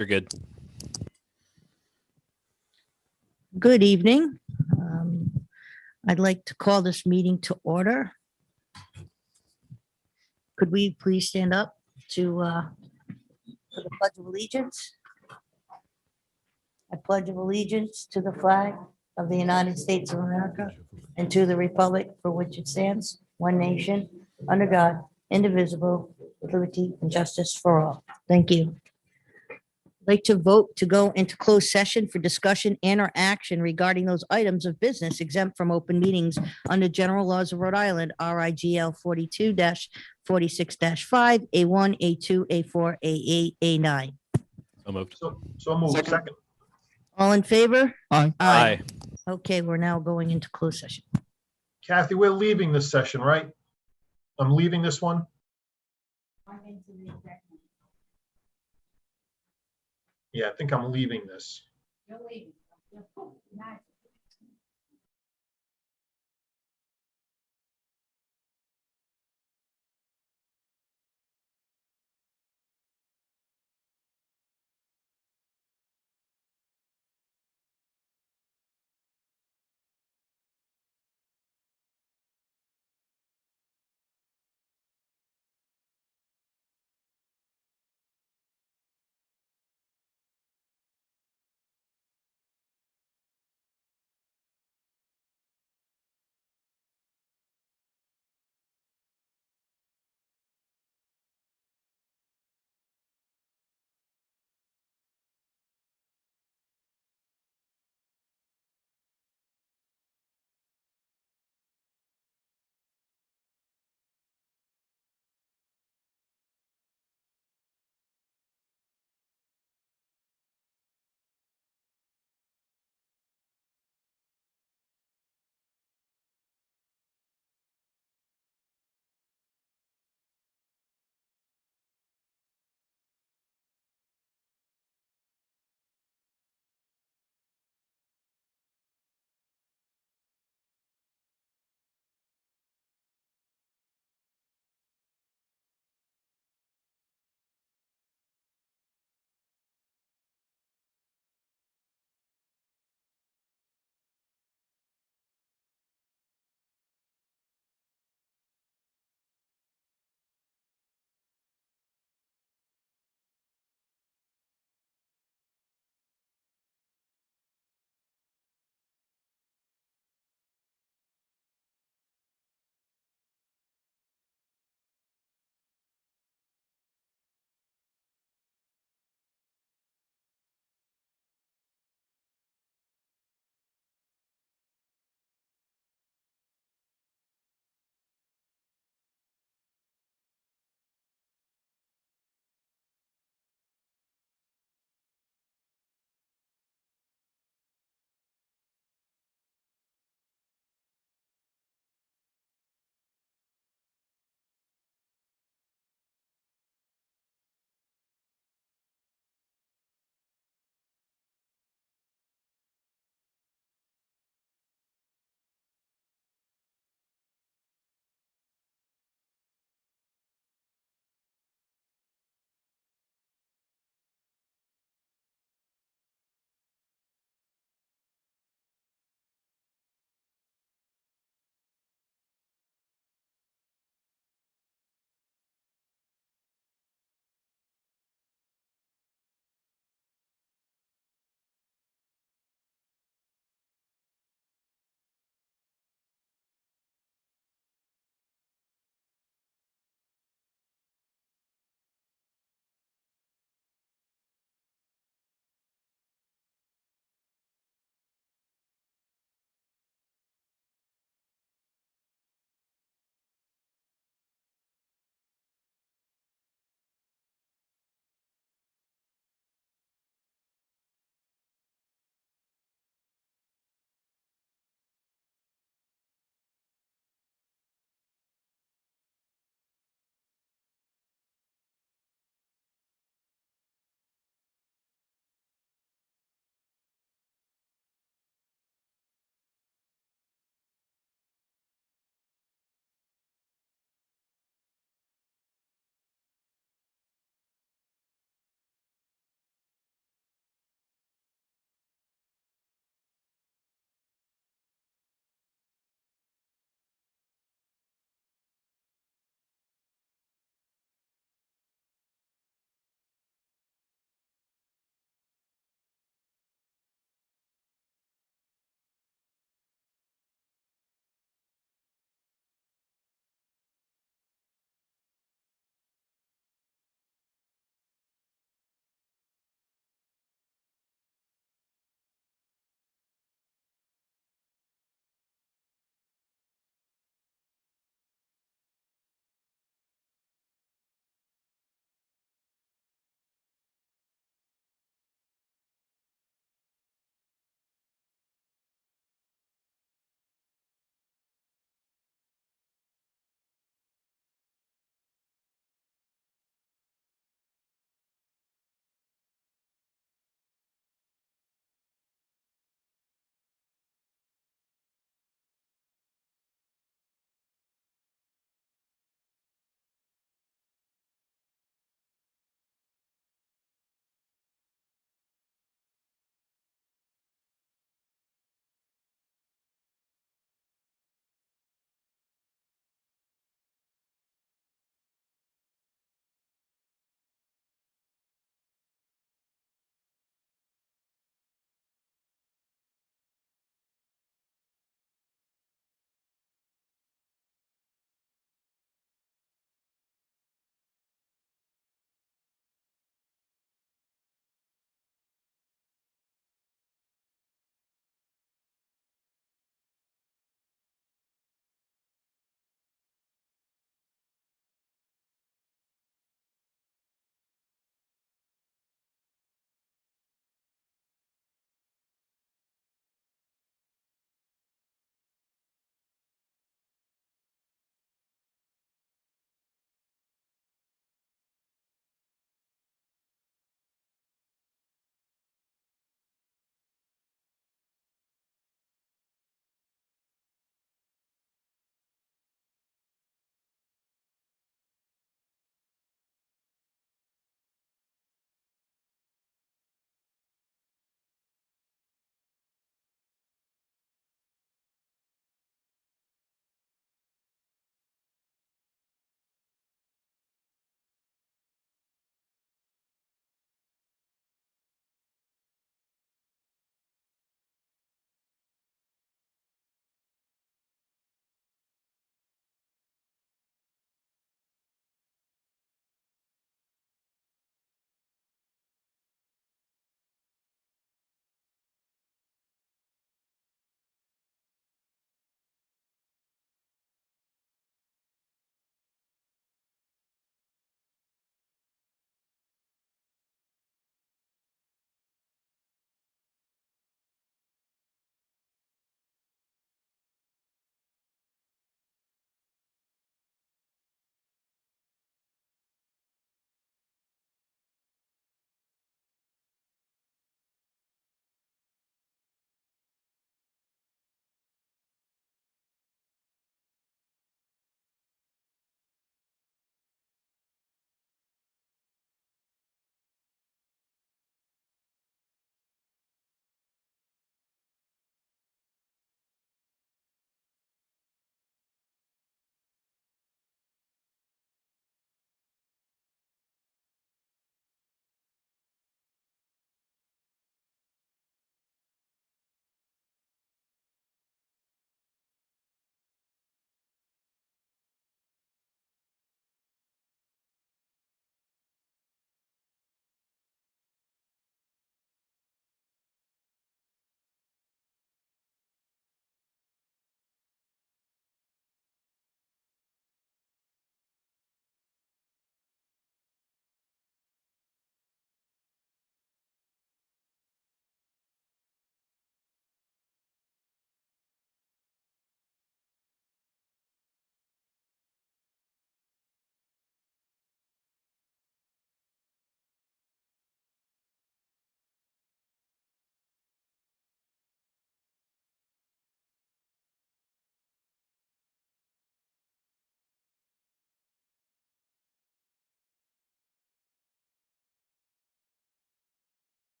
You're good. Good evening. I'd like to call this meeting to order. Could we please stand up for the Pledge of Allegiance? I pledge of allegiance to the flag of the United States of America and to the republic for which it stands, one nation, under God, indivisible, with liberty and justice for all. Thank you. I'd like to vote to go into closed session for discussion and or action regarding those items of business exempt from open meetings under general laws of Rhode Island, RIGL 42-46-5, A1, A2, A4, A8, A9. So moved. So moved. Second. All in favor? Aye. Aye. Okay, we're now going into closed session. Kathy, we're leaving this session, right? I'm leaving this one. Yeah, I think I'm leaving this.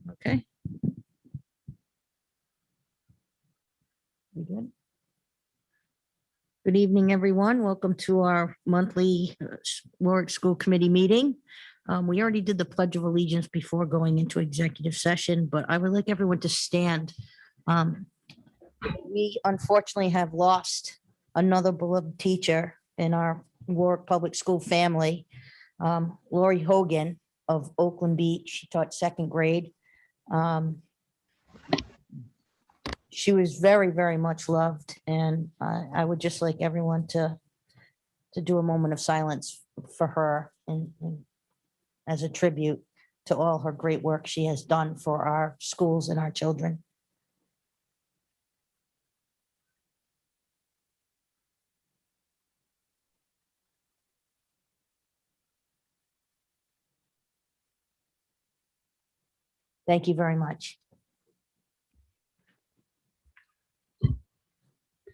Okay. We good? Good evening, everyone. Welcome to our monthly Warwick School Committee meeting. We already did the Pledge of Allegiance before going into executive session, but I would like everyone to stand. We unfortunately have lost another beloved teacher in our Warwick Public School family, Lori Hogan of Oakland Beach. She taught second grade. She was very, very much loved, and I would just like everyone to do a moment of silence for her and as a tribute to all her great work she has done for our schools and our children. Thank you very much.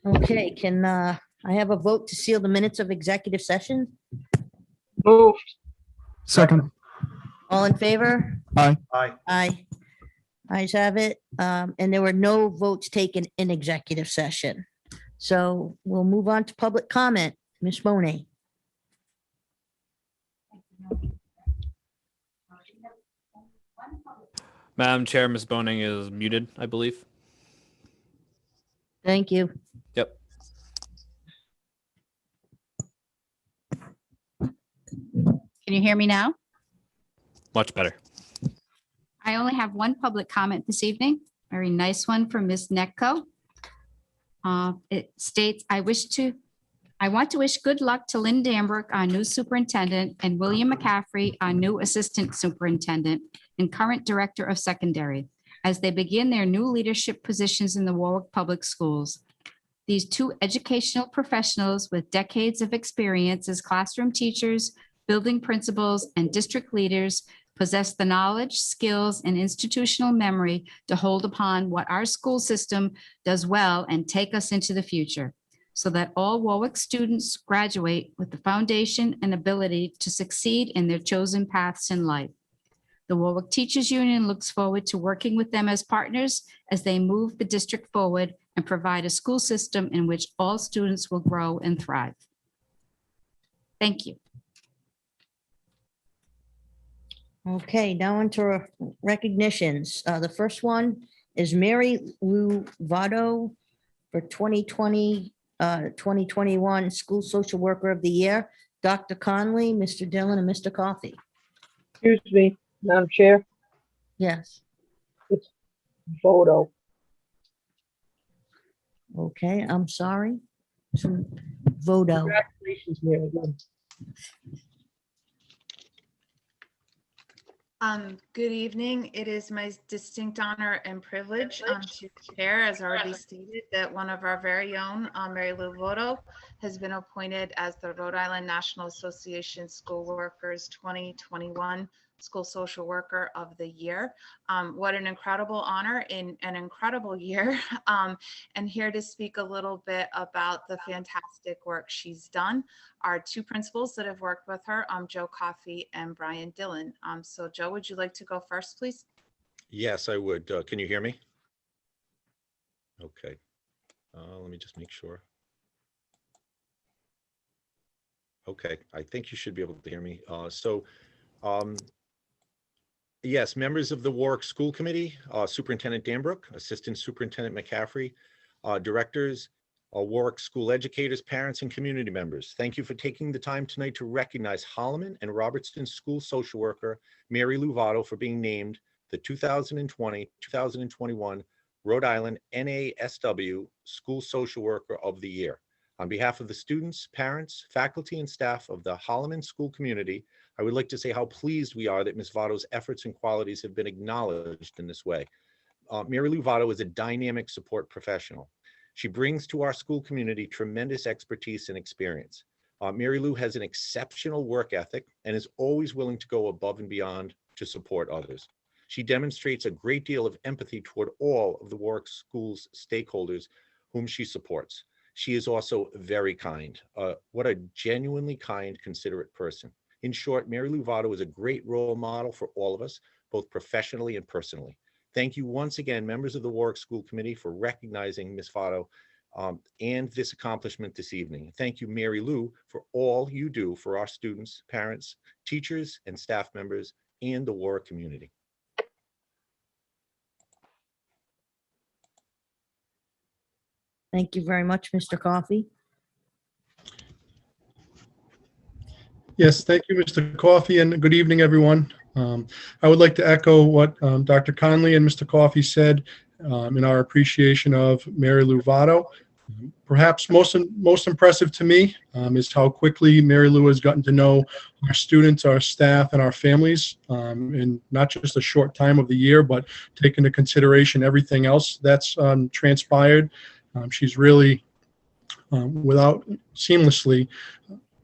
Okay, can I have a vote to seal the minutes of executive session? Moved. Second. All in favor? Aye. Aye. Aye. Ayes have it. And there were no votes taken in executive session. So we'll move on to public comment. Ms. Boney. Madam Chair, Ms. Boning is muted, I believe. Thank you. Yep. Can you hear me now? Much better. I only have one public comment this evening. Very nice one from Ms. Netco. It states, I want to wish good luck to Lynn Dambrook, our new superintendent, and William McCaffrey, our new assistant superintendent and current director of secondary, as they begin their new leadership positions in the Warwick Public Schools. These two educational professionals with decades of experience as classroom teachers, building principals, and district leaders possess the knowledge, skills, and institutional memory to hold upon what our school system does well and take us into the future, so that all Warwick students graduate with the foundation and ability to succeed in their chosen paths in life. The Warwick Teachers Union looks forward to working with them as partners as they move the district forward and provide a school system in which all students will grow and thrive. Thank you. Okay, now into recognitions. The first one is Mary Lou Votto for 2020, 2021 School Social Worker of the Year. Dr. Conley, Mr. Dillon, and Mr. Coffey. Excuse me, Madam Chair, Yes. photo. Okay, I'm sorry. Some Voto. Congratulations, Mary Lou. Good evening. It is my distinct honor and privilege to share, as already stated, that one of our very own, Mary Lou Voto, has been appointed as the Rhode Island National Association School Workers 2021 School Social Worker of the Year. What an incredible honor in an incredible year. And here to speak a little bit about the fantastic work she's done are two principals that have worked with her, Joe Coffey and Brian Dillon. So Joe, would you like to go first, please? Yes, I would. Can you hear me? Okay. Let me just make sure. Okay, I think you should be able to hear me. Yes, members of the Warwick School Committee, Superintendent Dambrook, Assistant Superintendent McCaffrey, directors, Warwick school educators, parents, and community members. Thank you for taking the time tonight to recognize Holloman and Robertson School Social Worker Mary Lou Votto for being named the 2020-2021 Rhode Island NASW School Social Worker of the Year. On behalf of the students, parents, faculty, and staff of the Holloman school community, I would like to say how pleased we are that Ms. Votto's efforts and qualities have been acknowledged in this way. Mary Lou Votto is a dynamic support professional. She brings to our school community tremendous expertise and experience. Mary Lou has an exceptional work ethic and is always willing to go above and beyond to support others. She demonstrates a great deal of empathy toward all of the Warwick Schools stakeholders whom she supports. She is also very kind. What a genuinely kind, considerate person. In short, Mary Lou Votto is a great role model for all of us both professionally and personally. Thank you once again, members of the Warwick School Committee, for recognizing Ms. Votto and this accomplishment this evening. Thank you, Mary Lou, for all you do for our students, parents, teachers, and staff members, and the Warwick community. Thank you very much, Mr. Coffey. Yes, thank you, Mr. Coffey, and good evening, everyone. I would like to echo what Dr. Conley and Mr. Coffey said in our appreciation of Mary Lou Votto. Perhaps most impressive to me is how quickly Mary Lou has gotten to know our students, our staff, and our families in not just a short time of the year, but take into consideration everything else that's transpired. She's really, without seamlessly,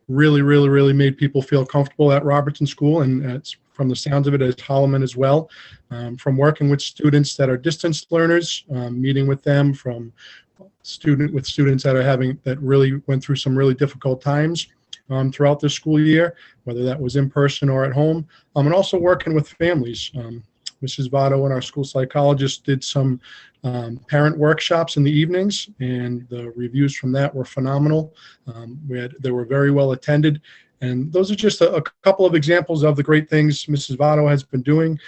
really made people feel comfortable at Robertson School, and it's from the sounds of it at Holloman as well. From working with students that are distance learners, meeting with them, from students that really went through some really difficult times throughout the school year, whether that was in person or at home, and also working with families. Mrs. Votto and our school psychologist did some parent workshops in the evenings, and the reviews from that were phenomenal. They were very well attended. And those are just a couple of examples of the great things Mrs. Votto has been doing.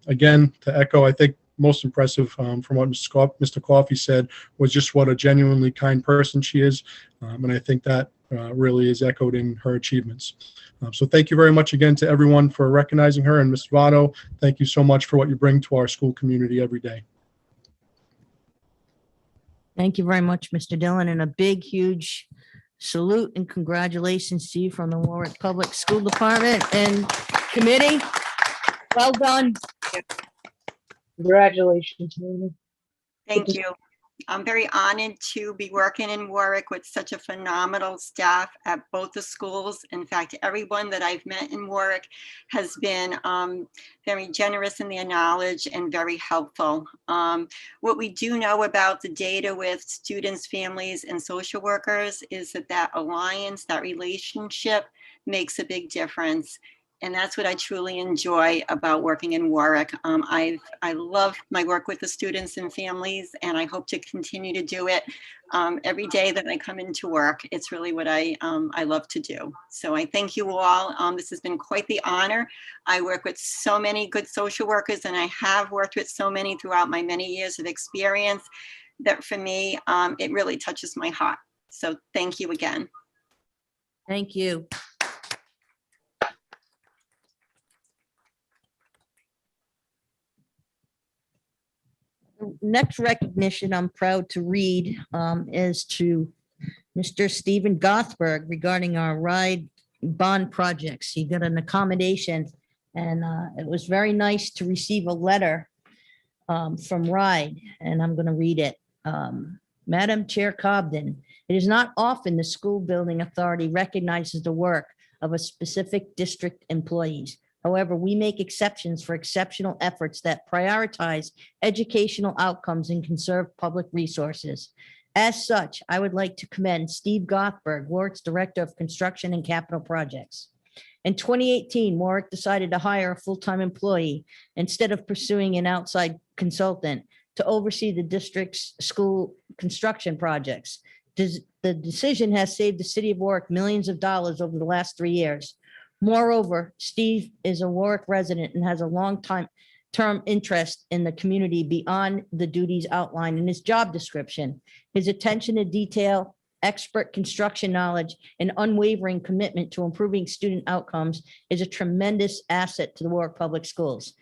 Again, to echo, I think most impressive from what Mr. Coffey said was just what a genuinely kind person she is. And I think that really is echoed in her achievements. So thank you very much again to everyone for recognizing her. And Ms. Votto, thank you so much for what you bring to our school community every day. Thank you very much, Mr. Dillon, and a big, huge salute and congratulations to you from the Warwick Public School Department and Committee. Well done. Congratulations, Mary. Thank you. I'm very honored to be working in Warwick with such a phenomenal staff at both the schools. In fact, everyone that I've met in Warwick has been very generous in their knowledge and very helpful. What we do know about the data with students, families, and social workers is that alliance, that relationship makes a big difference. And that's what I truly enjoy about working in Warwick. I love my work with the students and families, and I hope to continue to do it every day that I come into work. It's really what I love to do. So I thank you all. This has been quite the honor. I work with so many good social workers, and I have worked with so many throughout my many years of experience that for me, it really touches my heart. So thank you again. Thank you. Next recognition I'm proud to read is to Mr. Stephen Gothberg regarding our ride bond projects. He got an accommodation, and it was very nice to receive a letter from RIDE, and I'm going to read it. Madam Chair Cobden, it is not often the school building authority recognizes the work of a specific district employees. However, we make exceptions for exceptional efforts that prioritize educational outcomes and conserve public resources. As such, I would like to commend Steve Gothberg, Warwick's Director of Construction and Capital Projects. In 2018, Warwick decided to hire a full-time employee instead of pursuing an outside consultant to oversee the district's school construction projects. The decision has saved the city of Warwick millions of dollars over the last 3 years. Moreover, Steve is a Warwick resident and has a long-term interest in the community beyond the duties outlined in his job description. His attention to detail, expert construction knowledge, and unwavering commitment to improving student outcomes is a tremendous asset to the Warwick Public Schools.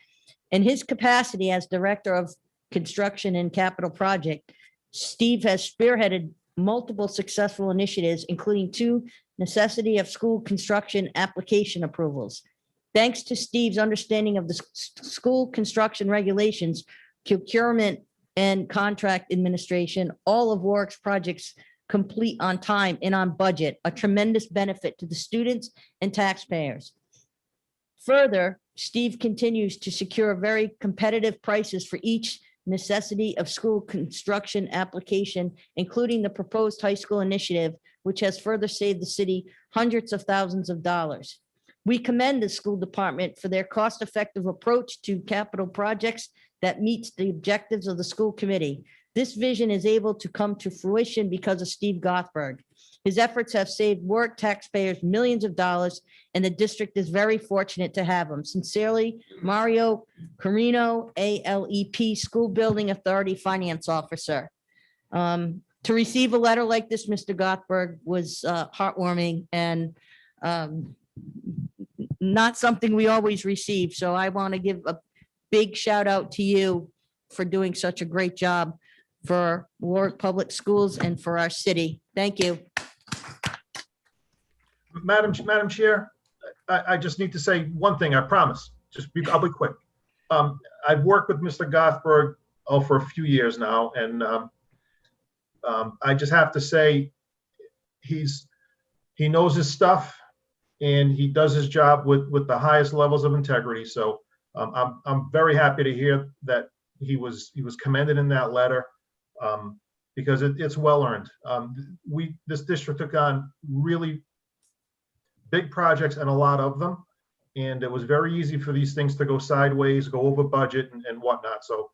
In his capacity as Director of Construction and Capital Project, Steve has spearheaded multiple successful initiatives, including 2 necessity of school construction application approvals. Thanks to Steve's understanding of the school construction regulations, procurement, and contract administration, all of Warwick's projects complete on time and on budget, a tremendous benefit to the students and taxpayers. Further, Steve continues to secure very competitive prices for each necessity of school construction application, including the proposed high school initiative, which has further saved the city hundreds of thousands of dollars. We commend the school department for their cost-effective approach to capital projects that meets the objectives of the school committee. This vision is able to come to fruition because of Steve Gothberg. His efforts have saved Warwick taxpayers millions of dollars, and the district is very fortunate to have him. Sincerely, Mario Carino, ALEP School Building Authority Finance Officer. To receive a letter like this, Mr. Gothberg, was heartwarming and not something we always receive. So I want to give a big shout out to you for doing such a great job for Warwick Public Schools and for our city. Thank you. Madam Chair, I just need to say one thing, I promise. I'll be quick. I've worked with Mr. Gothberg for a few years now, and I just have to say he knows his stuff and he does his job with the highest levels of integrity. So I'm very happy to hear that he was commended in that letter, because it's well earned. This district took on really big projects and a lot of them, and it was very easy for these things to go sideways, go over budget and whatnot. So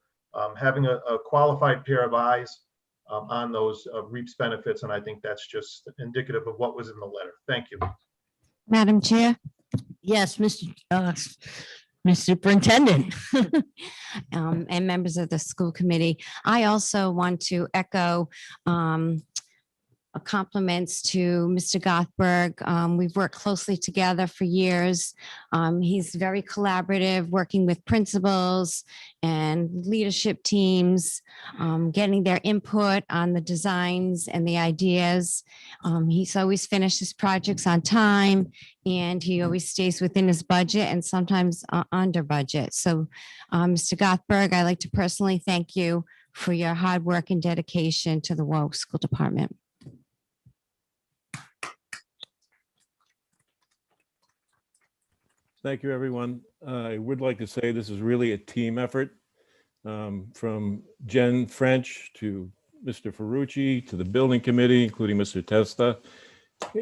having a qualified pair of eyes on those reaps benefits, and I think that's just indicative of what was in the letter. Thank you. Madam Chair, Yes, Ms. Superintendent. and members of the school committee, I also want to echo compliments to Mr. Gothberg. We've worked closely together for years. He's very collaborative, working with principals and leadership teams, getting their input on the designs and the ideas. He's always finished his projects on time, and he always stays within his budget and sometimes under budget. So, Mr. Gothberg, I'd like to personally thank you for your hard work and dedication to the Warwick School Department. Thank you, everyone. I would like to say this is really a team effort, from Jen French to Mr. Ferrucci to the building committee, including Mr. Testa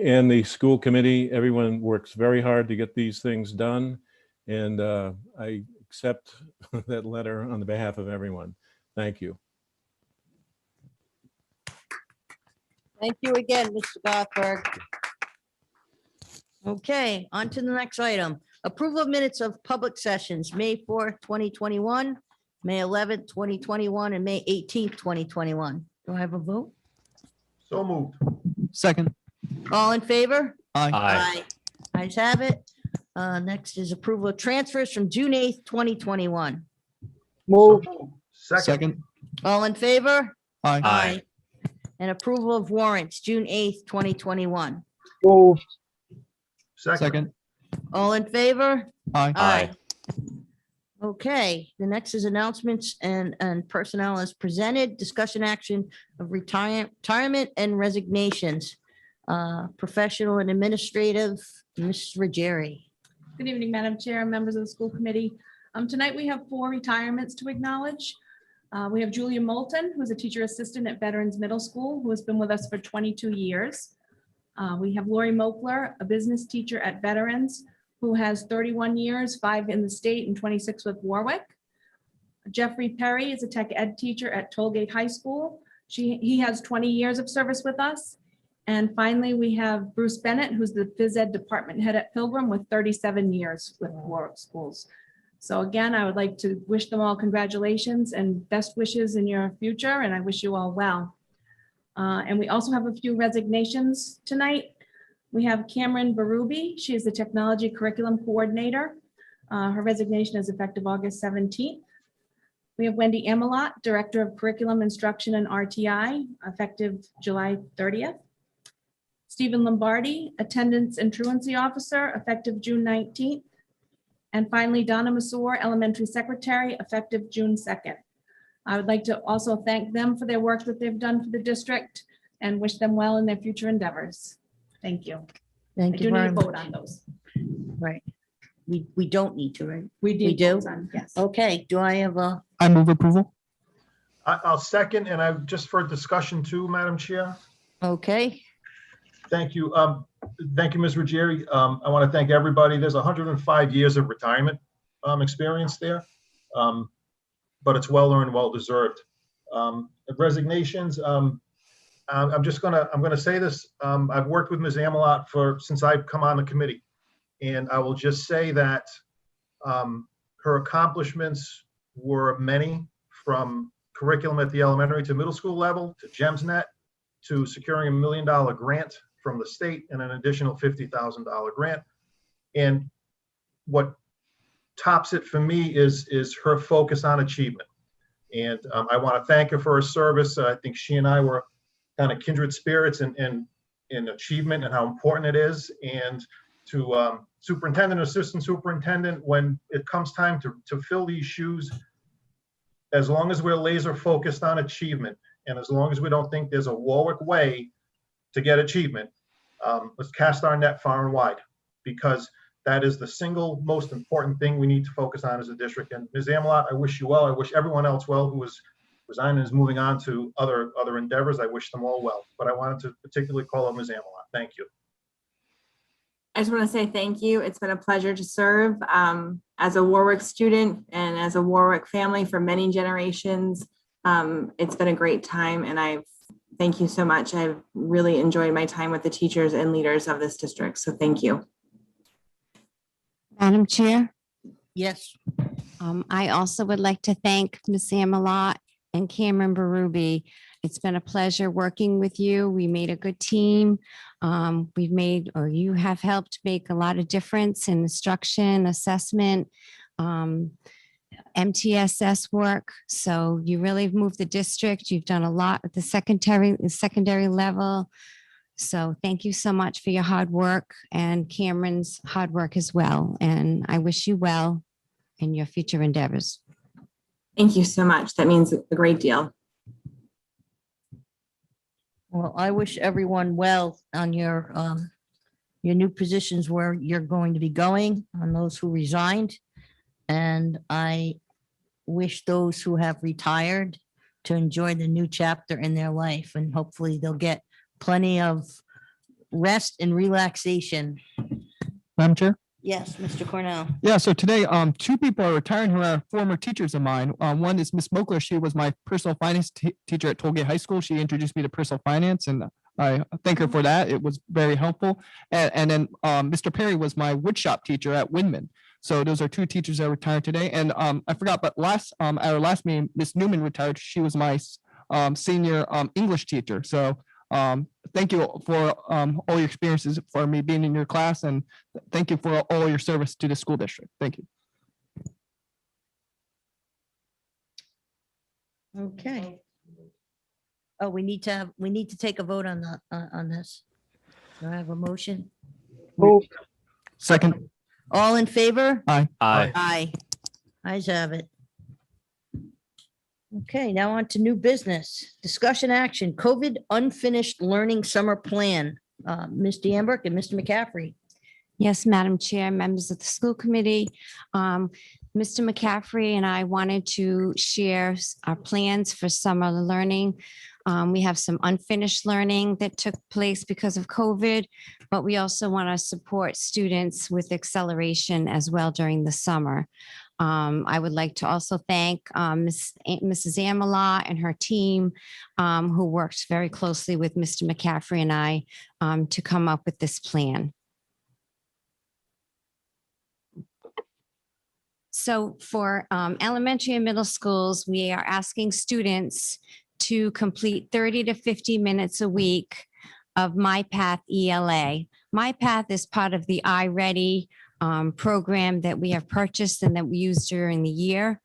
and the school committee. Everyone works very hard to get these things done. And I accept that letter on the behalf of everyone. Thank you. Thank you again, Mr. Gothberg. Okay, on to the next item. Approval of minutes of public sessions, May 4th, 2021, May 11th, 2021, and May 18th, 2021. Do I have a vote? So moved. Second. All in favor? Aye. Ayes have it. Next is approval of transfers from June 8th, 2021. Move. So moved. Second. All in favor? Aye. And approval of warrants, June 8th, 2021. Move. Second. All in favor? Aye. Okay, the next is announcements and personnel as presented, discussion action of retirement and resignations. Professional and administrative, Ms. Ruggieri. Good evening, Madam Chair, members of the school committee. Tonight we have 4 retirements to acknowledge. We have Julia Moulton, who's a teacher assistant at Veterans Middle School, who has been with us for 22 years. We have Lori Mokler, a business teacher at Veterans, who has 31 years, 5 in the state and 26 with Warwick. Jeffrey Perry is a tech ed teacher at Tollgate High School. He has 20 years of service with us. And finally, we have Bruce Bennett, who's the phys ed department head at Pilgrim with 37 years with Warwick Schools. So again, I would like to wish them all congratulations and best wishes in your future, and I wish you all well. And we also have a few resignations tonight. We have Cameron Barubi. She is the Technology Curriculum Coordinator. Her resignation is effective August 17th. We have Wendy Amelot, Director of Curriculum Instruction and RTI, effective July 30th. Stephen Lombardi, Attendance and Truancy Officer, effective June 19th. And finally, Donna Masur, Elementary Secretary, effective June 2nd. I would like to also thank them for their work that they've done for the district and wish them well in their future endeavors. Thank you. Thank I you do need very a much. vote on those. Right. We don't need to, right? We We did do? vote on, yes. Okay, do I have a, I move approval. I'll second, and just for discussion too, Madam Chair. okay, Thank you. Thank you, Ms. Ruggieri. I want to thank everybody. There's 105 years of retirement experience there, but it's well-earned, well-deserved. Resignations, I'm gonna say this. I've worked with Ms. Amelot since I've come on the committee, and I will just say that her accomplishments were many, from curriculum at the elementary to middle school level, to GEMSNet, to securing $1 million grant from the state and an additional $50,000 grant. And what tops it for me is her focus on achievement. And I want to thank her for her service. I think she and I were kind of kindred spirits in achievement and how important it is. And to superintendent, assistant superintendent, when it comes time to fill these shoes, as long as we're laser focused on achievement, and as long as we don't think there's a Warwick way to get achievement, let's cast our net far and wide, because that is the single most important thing we need to focus on as a district. And Ms. Amelot, I wish you well. I wish everyone else well who is resigning and is moving on to other endeavors. I wish them all well. But I wanted to particularly call out Ms. Amelot. Thank you. I just want to say thank you. It's been a pleasure to serve as a Warwick student and as a Warwick family for many generations. It's been a great time, and I thank you so much. I've really enjoyed my time with the teachers and leaders of this district. So thank you. Madam Chair, Yes. I also would like to thank Ms. Amelot and Cameron Berube. It's been a pleasure working with you. We made a good team. You have helped make a lot of difference in instruction, assessment, MTSS work. So you really moved the district. You've done a lot at the secondary level. So thank you so much for your hard work and Cameron's hard work as well. And I wish you well in your future endeavors. Thank you so much. That means a great deal. Well, I wish everyone well on your new positions where you're going to be going, on those who resigned. And I wish those who have retired to enjoy the new chapter in their life, and hopefully they'll get plenty of rest and relaxation. Madam Chair? Yes, Mr. Cornell. Yeah, so today, two people are retiring who are former teachers of mine. One is Miss Mokler. She was my personal finance teacher at Tollgate High School. She introduced me to personal finance, and I thank her for that. It was very helpful. And then Mr. Perry was my woodshop teacher at Windman. So those are two teachers that retired today. And I forgot, but our last meeting, Miss Newman retired. She was my senior English teacher. So thank you for all your experiences, for me being in your class, and thank you for all your service to the school district. Thank you. Okay. Oh, we need to take a vote on this. Do I have a motion? Move. Second. All in favor? Aye. Aye. Aye. Ayes have it. Okay, now on to new business. Discussion action, COVID unfinished learning summer plan. Ms. DeAmberg and Mr. McCaffrey. Yes, Madam Chair, members of the school committee. Mr. McCaffrey and I wanted to share our plans for summer learning. We have some unfinished learning that took place because of COVID, but we also want to support students with acceleration as well during the summer. I would like to also thank Mrs. Amelot and her team, who worked very closely with Mr. McCaffrey and I to come up with this plan. So for elementary and middle schools, we are asking students to complete 30 to 50 minutes a week of MyPath ELA. MyPath is part of the iReady program that we have purchased and that we use during the year.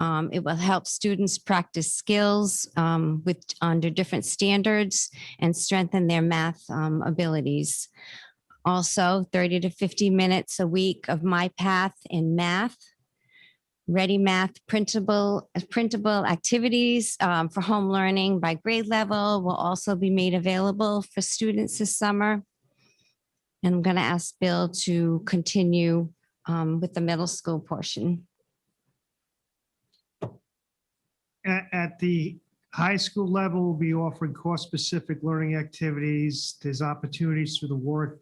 It will help students practice skills under different standards and strengthen their math abilities. Also, 30 to 50 minutes a week of MyPath in math. Ready Math printable activities for home learning by grade level will also be made available for students this summer. And I'm going to ask Bill to continue with the middle school portion. At the high school level, we'll be offering course-specific learning activities. There's opportunities through the Warwick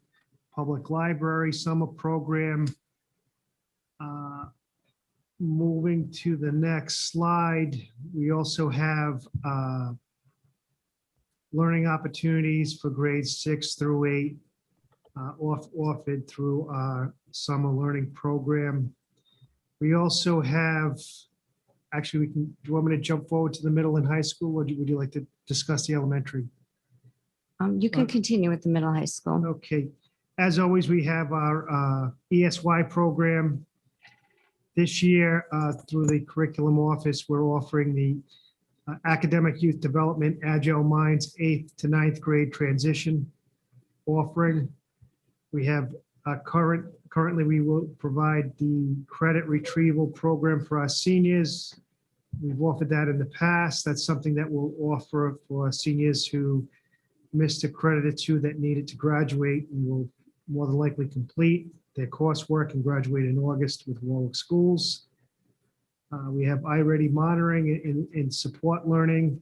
Public Library summer program. Moving to the next slide, we also have learning opportunities for grades 6 through 8 offered through our summer learning program. We also have, actually, do you want me to jump forward to the middle and high school, or would you like to discuss the elementary? You can continue with the middle high school. Okay. As always, we have our ESY program. This year, through the curriculum office, we're offering the Academic Youth Development Agile Minds 8th to 9th grade transition offering. We have currently we will provide the credit retrieval program for our seniors. We've offered that in the past. That's something that we'll offer for seniors who missed a credit or two that needed to graduate and will more than likely complete their coursework and graduate in August with Warwick schools. We have iReady monitoring and support learning.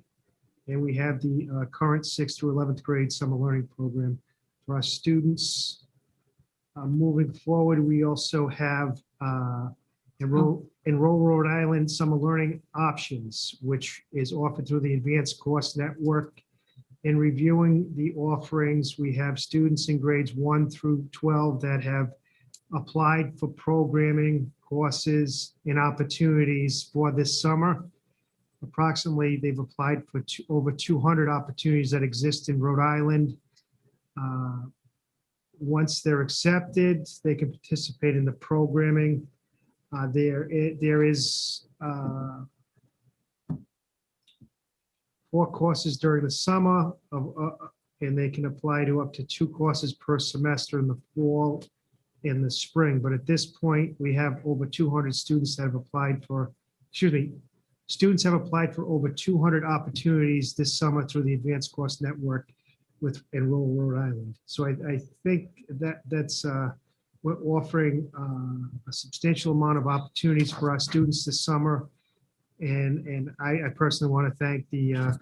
And we have the current 6th through 11th grade summer learning program for our students. Moving forward, we also have Enroll Rhode Island Summer Learning Options, which is offered through the Advanced Course Network. In reviewing the offerings, we have students in grades 1 through 12 that have applied for programming courses and opportunities for this summer. Approximately, they've applied for over 200 opportunities that exist in Rhode Island. Once they're accepted, they can participate in the programming. There is 4 courses during the summer, and they can apply to up to 2 courses per semester in the fall and the spring. But at this point, we have over 200 students that have applied for, students have applied for over 200 opportunities this summer through the Advanced Course Network with Enroll Rhode Island. So I think that's we're offering a substantial amount of opportunities for our students this summer. And I personally want to thank the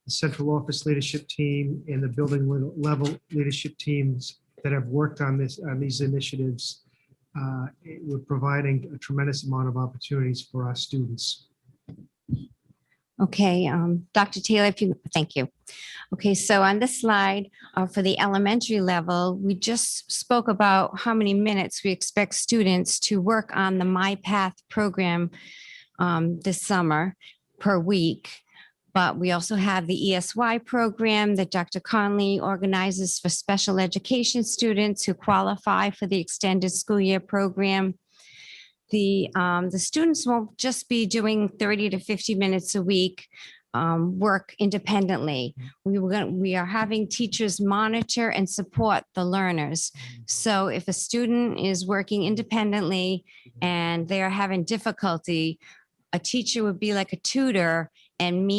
central office leadership team and the building level leadership teams that have worked on these initiatives. We're providing a tremendous amount of opportunities for our students. Okay, Dr. Taylor, thank you. Okay, so on this slide for the elementary level, we just spoke about how many minutes we expect students to work on the MyPath program this summer per week. But we also have the ESY program that Dr. Conley organizes for special education students who qualify for the extended school year program. The students won't just be doing 30 to 50 minutes a week work independently. We are having teachers monitor and support the learners. So if a student is working independently and they are having difficulty, a teacher would be like a tutor and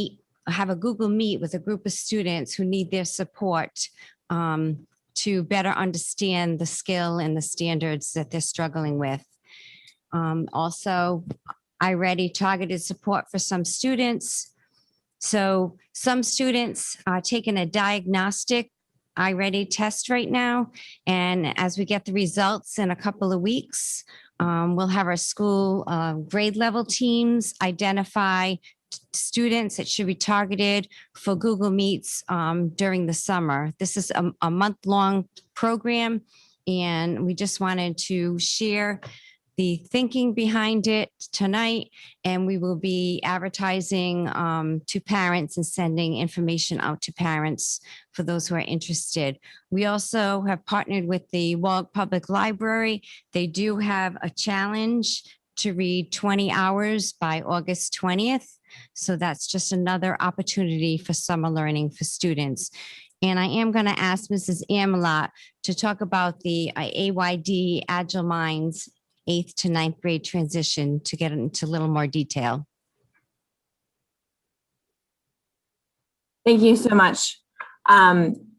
have a Google Meet with a group of students who need their support to better understand the skill and the standards that they're struggling with. Also, iReady targeted support for some students. So some students are taking a diagnostic iReady test right now. And as we get the results in a couple of weeks, we'll have our school grade level teams identify students that should be targeted for Google Meets during the summer. This is a month-long program, and we just wanted to share the thinking behind it tonight, and we will be advertising to parents and sending information out to parents for those who are interested. We also have partnered with the Warwick Public Library. They do have a challenge to read 20 hours by August 20th. So that's just another opportunity for summer learning for students. And I am going to ask Mrs. Amelot to talk about the AYD Agile Minds 8th to 9th grade transition to get into a little more detail. Thank you so much.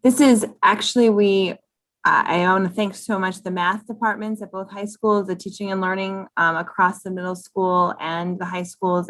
This is actually, I want to thank so much the math departments at both high schools, the teaching and learning across the middle school and the high schools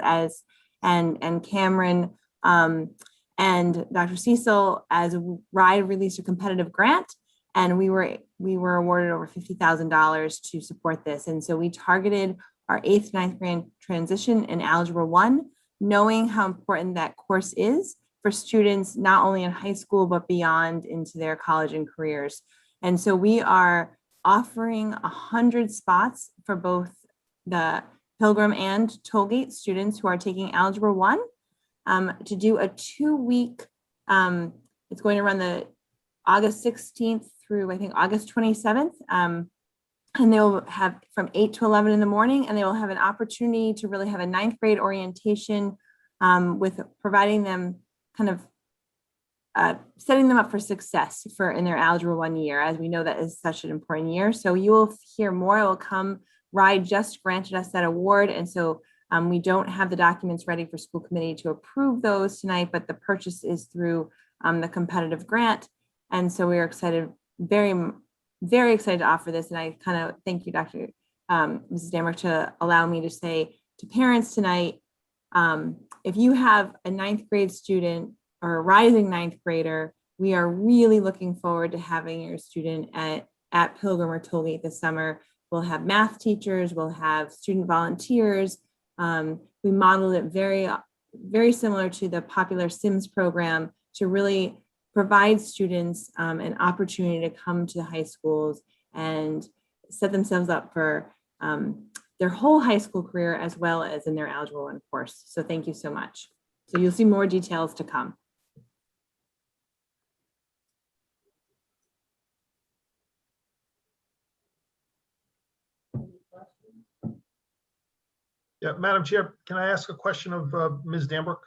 and Cameron and Dr. Cecil as RIDE released a competitive grant. And we were awarded over $50,000 to support this. And so we targeted our 8th, 9th grade transition in Algebra 1, knowing how important that course is for students, not only in high school, but beyond into their college and careers. And so we are offering 100 spots for both the Pilgrim and Tollgate students who are taking Algebra 1 to do a 2-week, it's going to run the August 16th through, I think, August 27th. And they'll have from 8 to 11 in the morning, and they will have an opportunity to really have a 9th grade orientation with providing them kind of setting them up for success in their Algebra 1 year, as we know that is such an important year. So you will hear more. It will come. RIDE just granted us that award. And so we don't have the documents ready for school committee to approve those tonight, but the purchase is through the competitive grant. And so we are excited, very, very excited to offer this. And I kind of thank you, Dr. Mrs. Damrock, to allow me to say to parents tonight, if you have a 9th grade student or a rising 9th grader, we are really looking forward to having your student at Pilgrim or Tollgate this summer. We'll have math teachers, we'll have student volunteers. We modeled it very, very similar to the popular Sims program to really provide students an opportunity to come to the high schools and set themselves up for their whole high school career as well as in their Algebra 1 course. So thank you so much. So you'll see more details to come. Yeah, Madam Chair, can I ask a question of Ms. Damrock?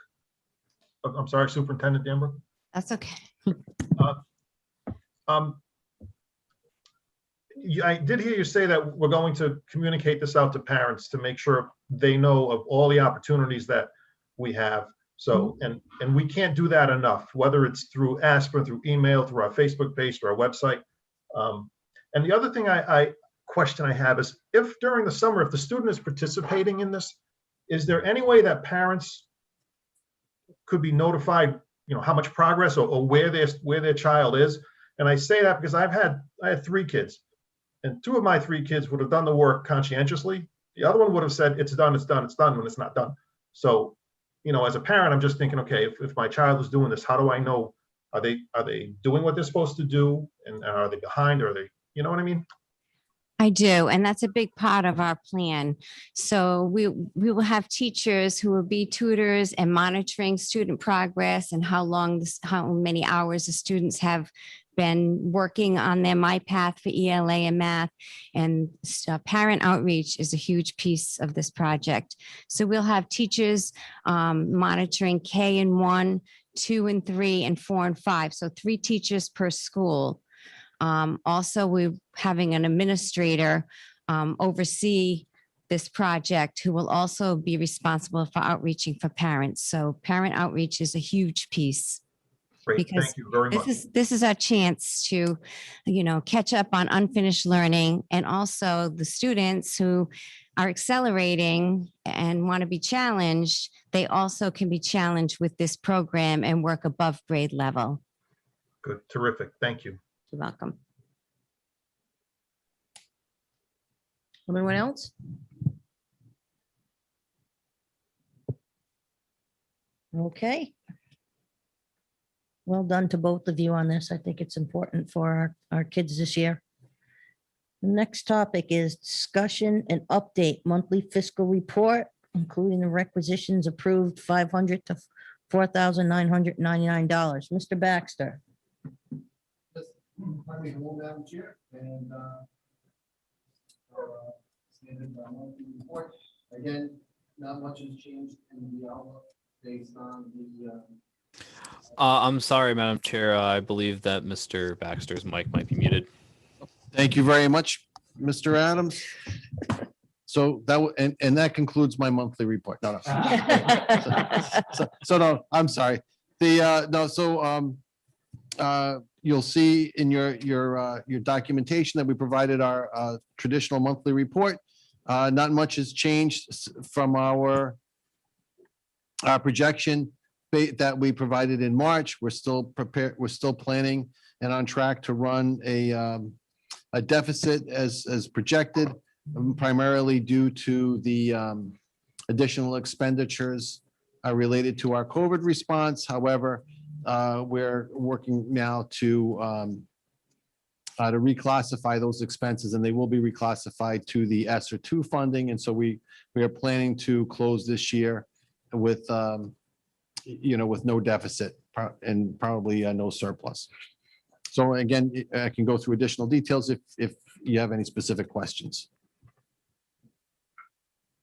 I'm sorry, Superintendent Damrock. That's okay. I did hear you say that we're going to communicate this out to parents to make sure they know of all the opportunities that we have. So, and we can't do that enough, whether it's through Aspen, through email, through our Facebook page, through our website. And the other thing question I have is, if during the summer, if the student is participating in this, is there any way that parents could be notified, how much progress or where their child is? And I say that because I had 3 kids, and 2 of my 3 kids would have done the work conscientiously. The other one would have said, it's done, it's done, it's done, when it's not done. So, as a parent, I'm just thinking, okay, if my child is doing this, how do I know, are they doing what they're supposed to do? And are they behind? Are they, you know what I mean? I do, and that's a big part of our plan. So we will have teachers who will be tutors and monitoring student progress and how many hours the students have been working on their MyPath for ELA and math. And parent outreach is a huge piece of this project. So we'll have teachers monitoring K and 1, 2 and 3, and 4 and 5. So 3 teachers per school. Also, we're having an administrator oversee this project who will also be responsible for outreaching for parents. So parent outreach is a huge piece. Great, because thank you very much. This is our chance to, catch up on unfinished learning, and also the students who are accelerating and want to be challenged, they also can be challenged with this program and work above grade level. Good, terrific, thank you. You're welcome. Anyone else? Okay. Well done to both of you on this. I think it's important for our kids this year. The next topic is discussion and update monthly fiscal report, including the requisitions approved $500 to $4,999. Mr. Baxter. Madam Chair, and standard monthly report. Again, not much has changed in the outlook based on the. I'm sorry, Madam Chair. I believe that Mr. Baxter's mic might be muted. Thank you very much, Mr. Adams. So and that concludes my monthly report. No. So no, I'm sorry. You'll see in your documentation that we provided our traditional monthly report. Not much has changed from our projection that we provided in March. We're still prepared. We're still planning and on track to run a deficit as projected, primarily due to the additional expenditures related to our COVID response. However, we're working now to reclassify those expenses, and they will be reclassified to the ESSER 2 funding. And so we are planning to close this year with, with no deficit and probably no surplus. So again, I can go through additional details if you have any specific questions.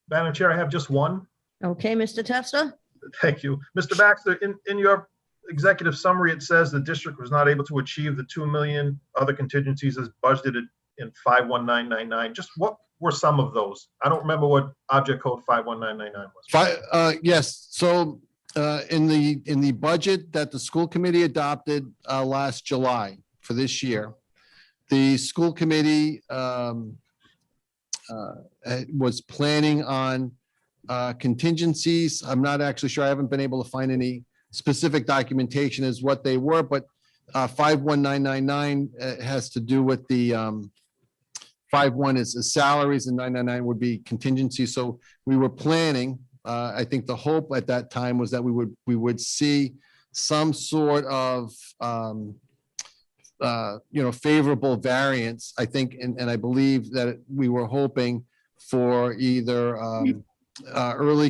Madam Chair, I have just one. Okay, Mr. Testa? Thank you. Mr. Baxter, in your executive summary, it says the district was not able to achieve the 2 million other contingencies as budgeted in 51999. Just what were some of those? I don't remember what object code 51999 was. Yes, so in the budget that the school committee adopted last July for this year, the school committee was planning on contingencies. I'm not actually sure. I haven't been able to find any specific documentation as what they were, but 51999 has to do with the 51 is salaries and 999 would be contingency. So we were planning, I think the hope at that time was that we would see some sort of favorable variance. I think, and I believe that we were hoping for either early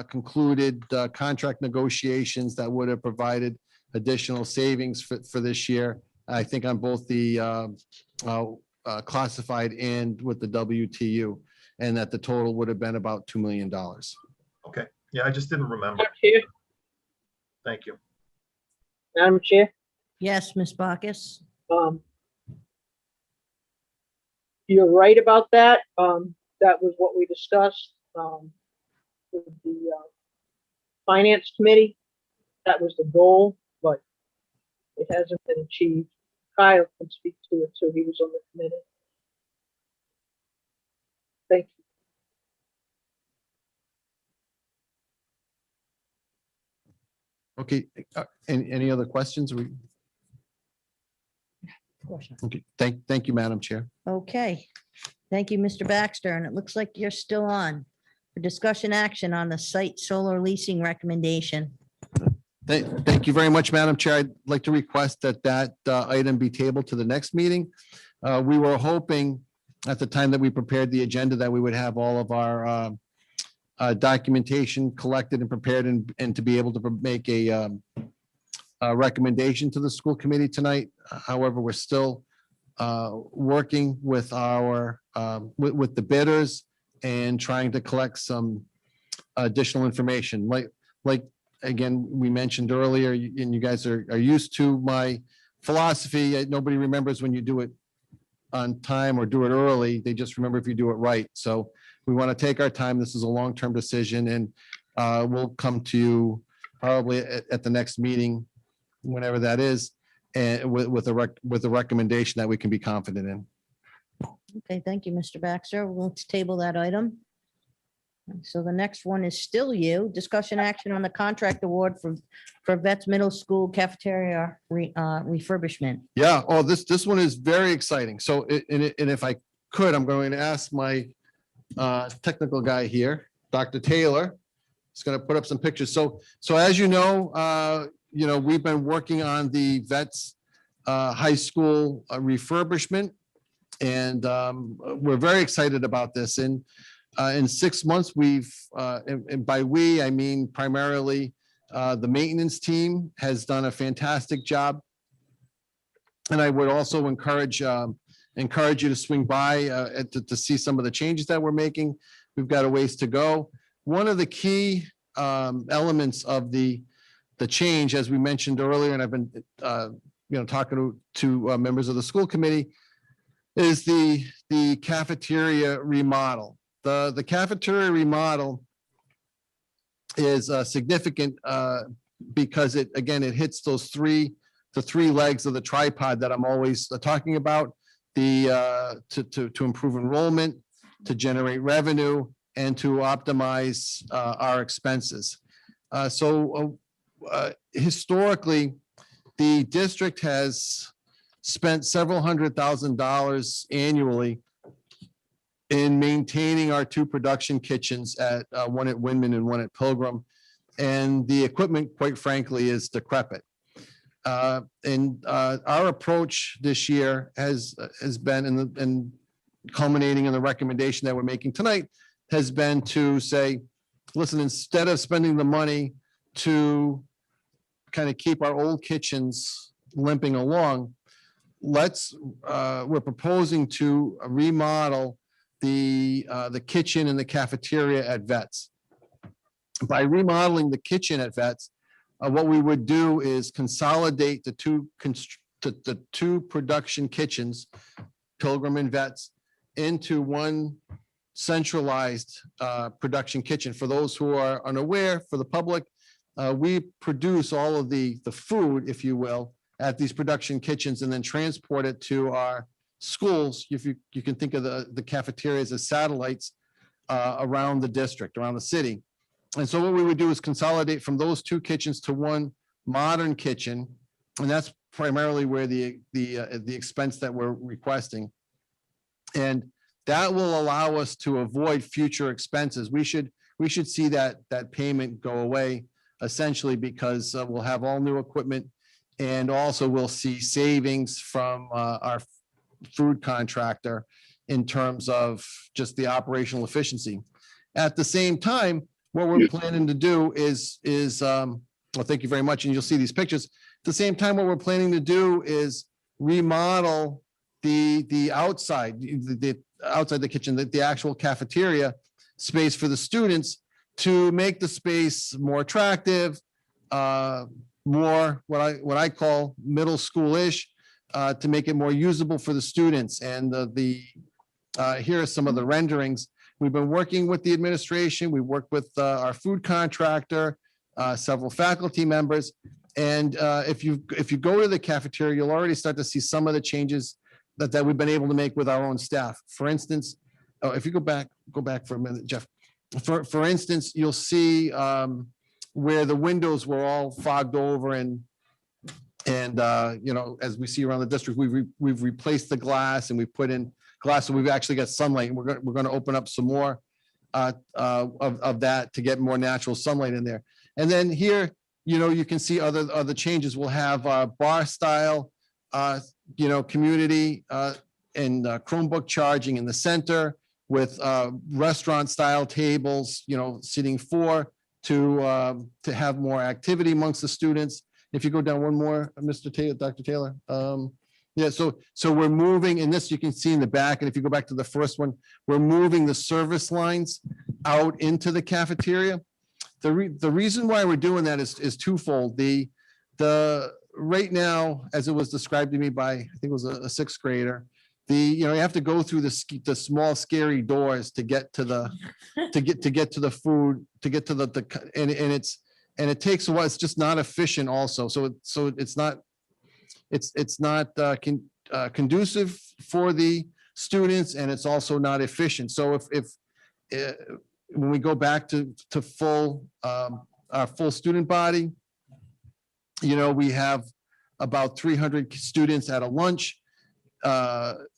concluded contract negotiations that would have provided additional savings for this year. I think on both the classified and with the WTU, and that the total would have been about $2 million. Okay. Yeah, I just didn't remember. Madam Chair, Thank you. Madam Chair, Yes, Ms. Bacchus? you're right about that. That was what we discussed with the finance committee. That was the goal, but it hasn't been achieved. Kyle can speak to it, so he was on the committee. Thank you. Okay, any other questions? Okay, thank you, Madam Chair. Okay, thank you, Mr. Baxter, and it looks like you're still on for discussion action on the site solar leasing recommendation. Thank you very much, Madam Chair. I'd like to request that item be tabled to the next meeting. We were hoping at the time that we prepared the agenda that we would have all of our documentation collected and prepared and to be able to make a recommendation to the school committee tonight. However, we're still working with our with the bidders and trying to collect some additional information. Like again, we mentioned earlier, and you guys are used to my philosophy. Nobody remembers when you do it on time or do it early. They just remember if you do it right. So we want to take our time. This is a long-term decision, and we'll come to you probably at the next meeting, whenever that is, and with a recommendation that we can be confident in. Okay, thank you, Mr. Baxter. We'll table that item. So the next one is still you. Discussion action on the contract award for Vets Middle School cafeteria refurbishment. Yeah, oh, this one is very exciting. So, and if I could, I'm going to ask my technical guy here, Dr. Taylor. He's going to put up some pictures. So as you know, we've been working on the Vets High School refurbishment, and we're very excited about this. And in 6 months, we've, and by we, I mean primarily the maintenance team has done a fantastic job. And I would also encourage you to swing by to see some of the changes that we're making. We've got a ways to go. One of the key elements of the change, as we mentioned earlier, and I've been talking to members of the school committee, is the cafeteria remodel. The cafeteria remodel is significant because it hits the three legs of the tripod that I'm always talking about, to improve enrollment, to generate revenue, and to optimize our expenses. Historically, the district has spent several $100,000 annually in maintaining our two production kitchens at one at Windman and one at Pilgrim. And the equipment, quite frankly, is decrepit. And our approach this year has been, and culminating in the recommendation that we're making tonight, has been to say, listen, instead of spending the money to kind of keep our old kitchens limping along, we're proposing to remodel the kitchen and the cafeteria at Vets. By remodeling the kitchen at Vets, what we would do is consolidate the two production kitchens, Pilgrim and Vets, into one centralized production kitchen. For those who are unaware, for the public, we produce all of the food, if you will, at these production kitchens and then transport it to our schools. If you can think of the cafeterias as satellites around the district, around the city. And so what we would do is consolidate from those two kitchens to one modern kitchen. And that's primarily where the expense that we're requesting. And that will allow us to avoid future expenses. We should see that payment go away, essentially, because we'll have all new equipment, and also we'll see savings from our food contractor in terms of just the operational efficiency. At the same time, what we're planning to do is well, thank you very much, and you'll see these pictures. At the same time, what we're planning to do is remodel the outside, outside the kitchen, the actual cafeteria space for the students, to make the space more attractive, more what I call middle school-ish, to make it more usable for the students. And here are some of the renderings. We've been working with the administration. We worked with our food contractor, several faculty members. And if you go to the cafeteria, you'll already start to see some of the changes that we've been able to make with our own staff. For instance, if you go back for a minute, Jeff. For instance, you'll see where the windows were all fogged over, and you know, as we see around the district, we've replaced the glass and we put in glass, so we've actually got sunlight. And we're going to open up some more of that to get more natural sunlight in there. And then here, you know, you can see other changes. We'll have bar style, you know, community and Chromebook charging in the center, with restaurant style tables, you know, seating 4 to have more activity amongst the students. If you go down one more, Mr. Taylor, Dr. Taylor. Yeah, so we're moving, and this you can see in the back, and if you go back to the first one, we're moving the service lines out into the cafeteria. The reason why we're doing that is twofold. The right now, as it was described to me by, I think it was a 6th grader, you know, you have to go through the small scary doors to get to the to the food, to get to and it takes a while. It's just not efficient also. So it's not conducive for the students, and it's also not efficient. So if when we go back to full our full student body, you know, we have about 300 students at a lunch.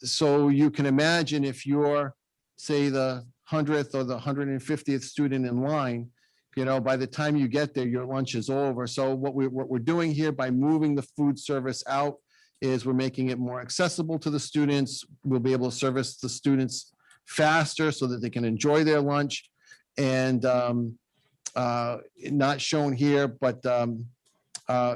So you can imagine, if you're, say, the 100th or the 150th student in line, you know, by the time you get there, your lunch is over. So what we're doing here by moving the food service out is we're making it more accessible to the students. We'll be able to service the students faster so that they can enjoy their lunch. And not shown here, but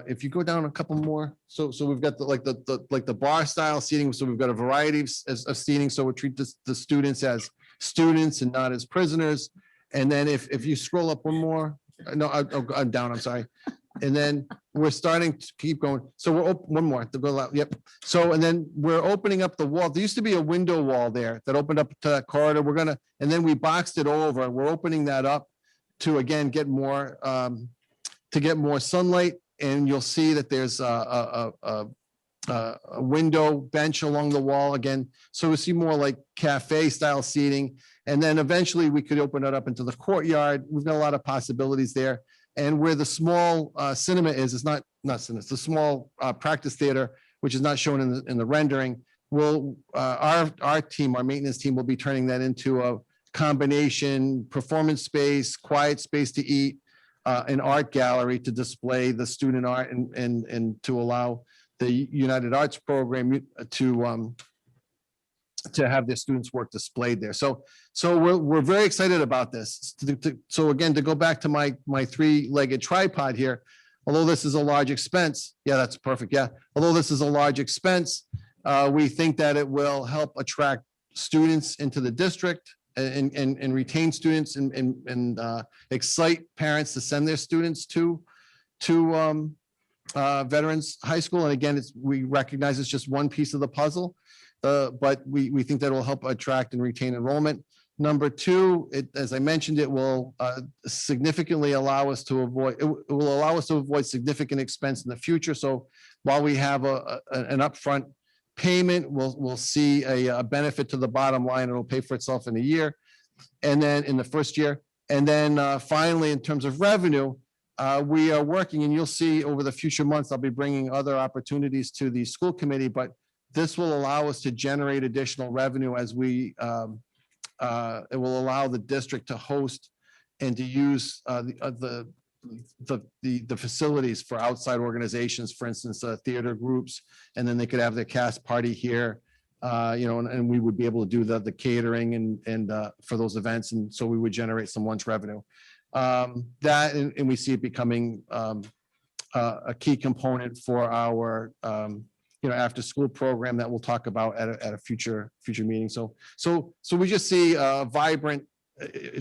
if you go down a couple more, so we've got the bar style seating. So we've got a variety of seating. So we treat the students as students and not as prisoners. And then if you scroll up one more, no, I'm down, I'm sorry. And then we're starting to keep going. So we're one more to go out. Yep. So, and then we're opening up the wall. There used to be a window wall there that opened up to that corridor. And then we boxed it over. We're opening that up to, again, get more sunlight. And you'll see that there's a window bench along the wall again. So we see more like cafe style seating. And then eventually we could open it up into the courtyard. We've got a lot of possibilities there. And where the small cinema is not cinema, it's the small practice theater, which is not shown in the rendering. Our team, our maintenance team will be turning that into a combination performance space, quiet space to eat, an art gallery to display the student art and to allow the United Arts program to have their students' work displayed there. So we're very excited about this. So again, to go back to my three-legged tripod here, although this is a large expense, yeah, that's perfect. Yeah, although this is a large expense, we think that it will help attract students into the district and retain students and excite parents to send their students to Veterans High School. And again, we recognize it's just one piece of the puzzle, but we think that will help attract and retain enrollment. Number two, as I mentioned, it will significantly allow us to avoid, it will allow us to avoid significant expense in the future. So while we have an upfront payment, we'll see a benefit to the bottom line. It'll pay for itself in a year, and then in the first year. And then finally, in terms of revenue, we are working, and you'll see over the future months, I'll be bringing other opportunities to the school committee, but this will allow us to generate additional revenue as it will allow the district to host and to use the facilities for outside organizations, for instance, theater groups, and then they could have their cast party here, and we would be able to do the catering and for those events, and so we would generate some lunch revenue. That and we see it becoming a key component for our after school program that we'll talk about at a future meeting. So we just see vibrant,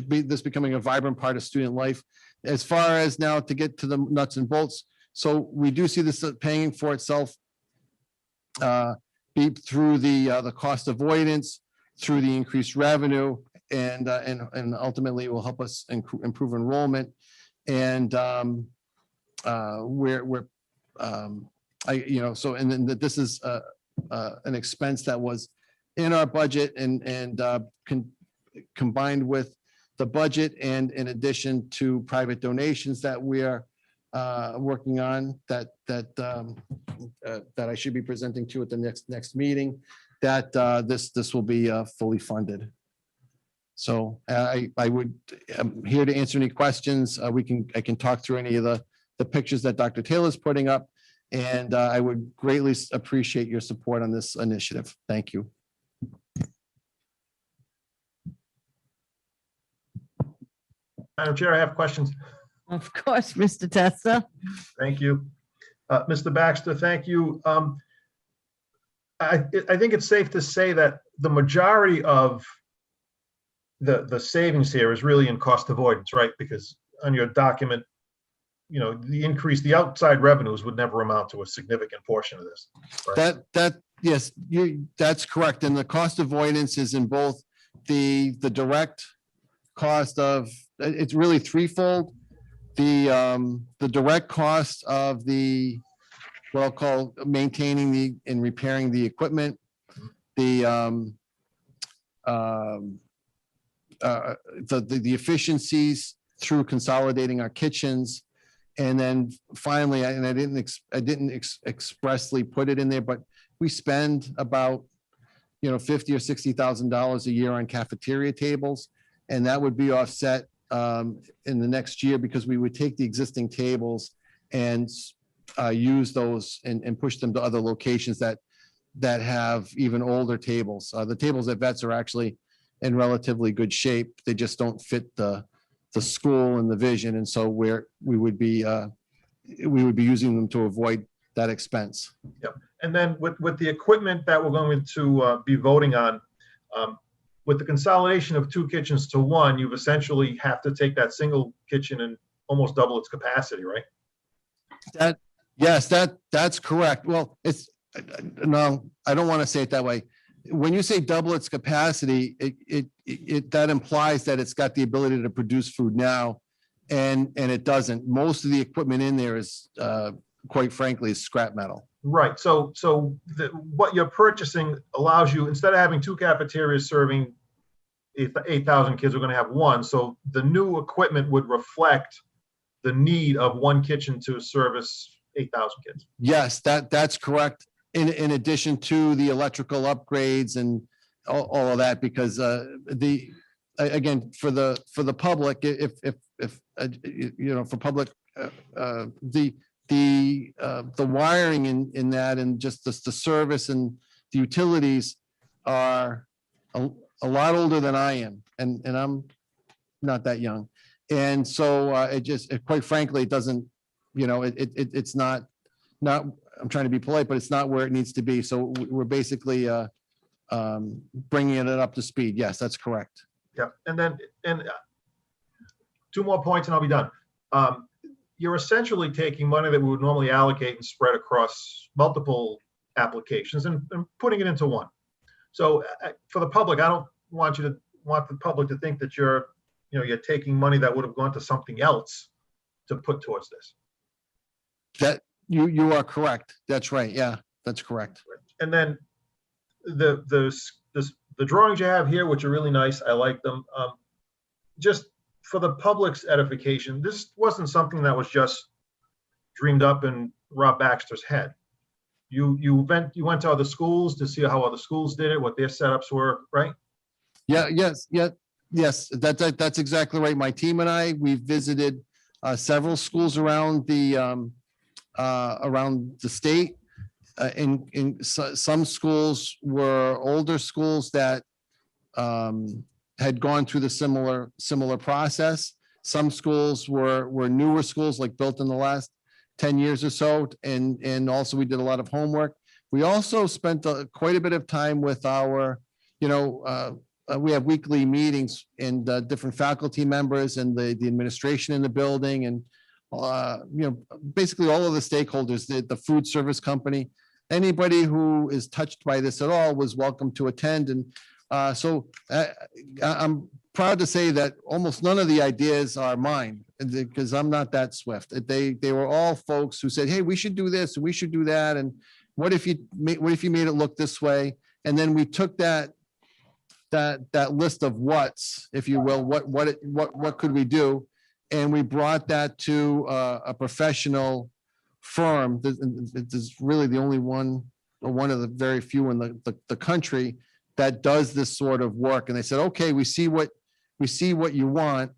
this becoming a vibrant part of student life. As far as now to get to the nuts and bolts, so we do see this paying for itself through the cost avoidance, through the increased revenue, and ultimately it will help us improve enrollment. And this is an expense that was in our budget and combined with the budget, and in addition to private donations that we are working on that I should be presenting to at the next meeting, that this will be fully funded. So I'm here to answer any questions. I can talk through any of the pictures that Dr. Taylor's putting up, and I would greatly appreciate your support on this initiative. Thank you. Madam Chair, I have questions. Of course, Mr. Testa. Thank you. Mr. Baxter, thank you. I think it's safe to say that the majority of the savings here is really in cost avoidance, right? Because on your document, the outside revenues would never amount to a significant portion of this. Right? Yes, that's correct. And the cost avoidance is in both the direct cost of, it's really threefold. The direct cost of what I'll call maintaining and repairing the equipment, the efficiencies through consolidating our kitchens, and then finally, and I didn't expressly put it in there, but we spend about $50,000 or $60,000 a year on cafeteria tables, and that would be offset in the next year, because we would take the existing tables and use those and push them to other locations that have even older tables. The tables at Vets are actually in relatively good shape. They just don't fit the school and the vision, and so we would be using them to avoid that expense. Yep. And then with the equipment that we're going to be voting on, with the consolidation of 2 kitchens to 1, you've essentially have to take that single kitchen and almost double its capacity, right? Yes, that's correct. Well, no, I don't want to say it that way. When you say double its capacity, that implies that it's got the ability to produce food now, and it doesn't. Most of the equipment in there is, quite frankly, is scrap metal. Right. So what you're purchasing allows you, instead of having 2 cafeterias serving 8,000 kids, we're going to have 1. So the new equipment would reflect the need of one kitchen to service 8,000 kids. Yes, that's correct. In addition to the electrical upgrades and all of that, because again, for the public, if for public, the wiring in that and just the service and the utilities are a lot older than I am, and I'm not that young. And so quite frankly, it doesn't, it's not, I'm trying to be polite, but it's not where it needs to be. So we're basically bringing it up to speed. Yes, that's correct. Yeah, and two more points and I'll be done. You're essentially taking money that we would normally allocate and spread across multiple applications and putting it into one. So for the public, I don't want the public to think that you're taking money that would have gone to something else to put towards this. That you are correct. That's right. Yeah, that's correct. And then the drawings you have here, which are really nice, I like them. Just for the public's edification, this wasn't something that was just dreamed up in Rob Baxter's head. You went to other schools to see how other schools did it, what their setups were, right? Yeah. Yes. That's exactly right. My team and I, we visited several schools around the state. In some schools were older schools that had gone through the similar process. Some schools were newer schools, like built in the last 10 years or so. And also we did a lot of homework. We also spent quite a bit of time with our, we have weekly meetings and different faculty members and the administration in the building and, basically all of the stakeholders, the food service company, anybody who is touched by this at all was welcome to attend. And so I'm proud to say that almost none of the ideas are mine because I'm not that swift. They were all folks who said, hey, we should do this, we should do that. And what if you made it look this way? And then we took that list of what's, if you will, what could we do? And we brought that to a professional firm. This is really the only one, or one of the very few in the country that does this sort of work. And they said, okay, we see what you want.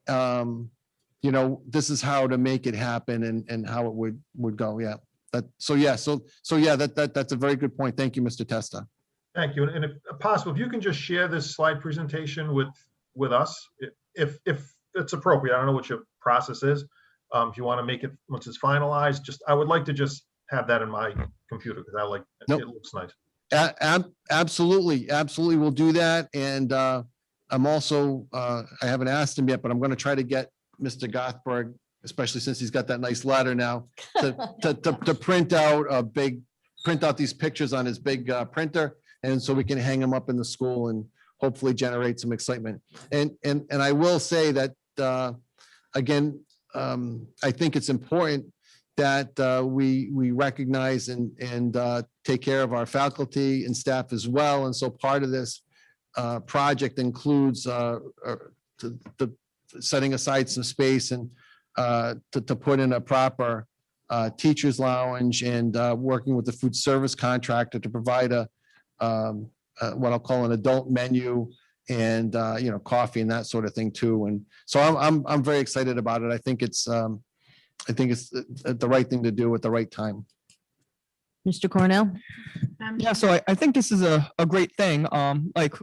This is how to make it happen and how it would go. Yeah. That's a very good point. Thank you, Mr. Testa. Thank you. And if possible, if you can just share this slide presentation with us, if it's appropriate. I don't know what your process is. If you want to make it once it's finalized, I would like to just have that in my computer because it looks nice. Absolutely. We'll do that. And I'm also, I haven't asked him yet, but I'm going to try to get Mr. Gothberg, especially since he's got that nice ladder now, to print out these pictures on his big printer. And so we can hang them up in the school and hopefully generate some excitement. And I will say that, again, I think it's important that we recognize and take care of our faculty and staff as well. And so part of this project includes the setting aside some space and to put in a proper teacher's lounge and working with the food service contractor to provide what I'll call an adult menu and coffee and that sort of thing too. And so I'm very excited about it. I think it's the right thing to do at the right time. Mr. Cornell? Yeah, so I think this is a great thing.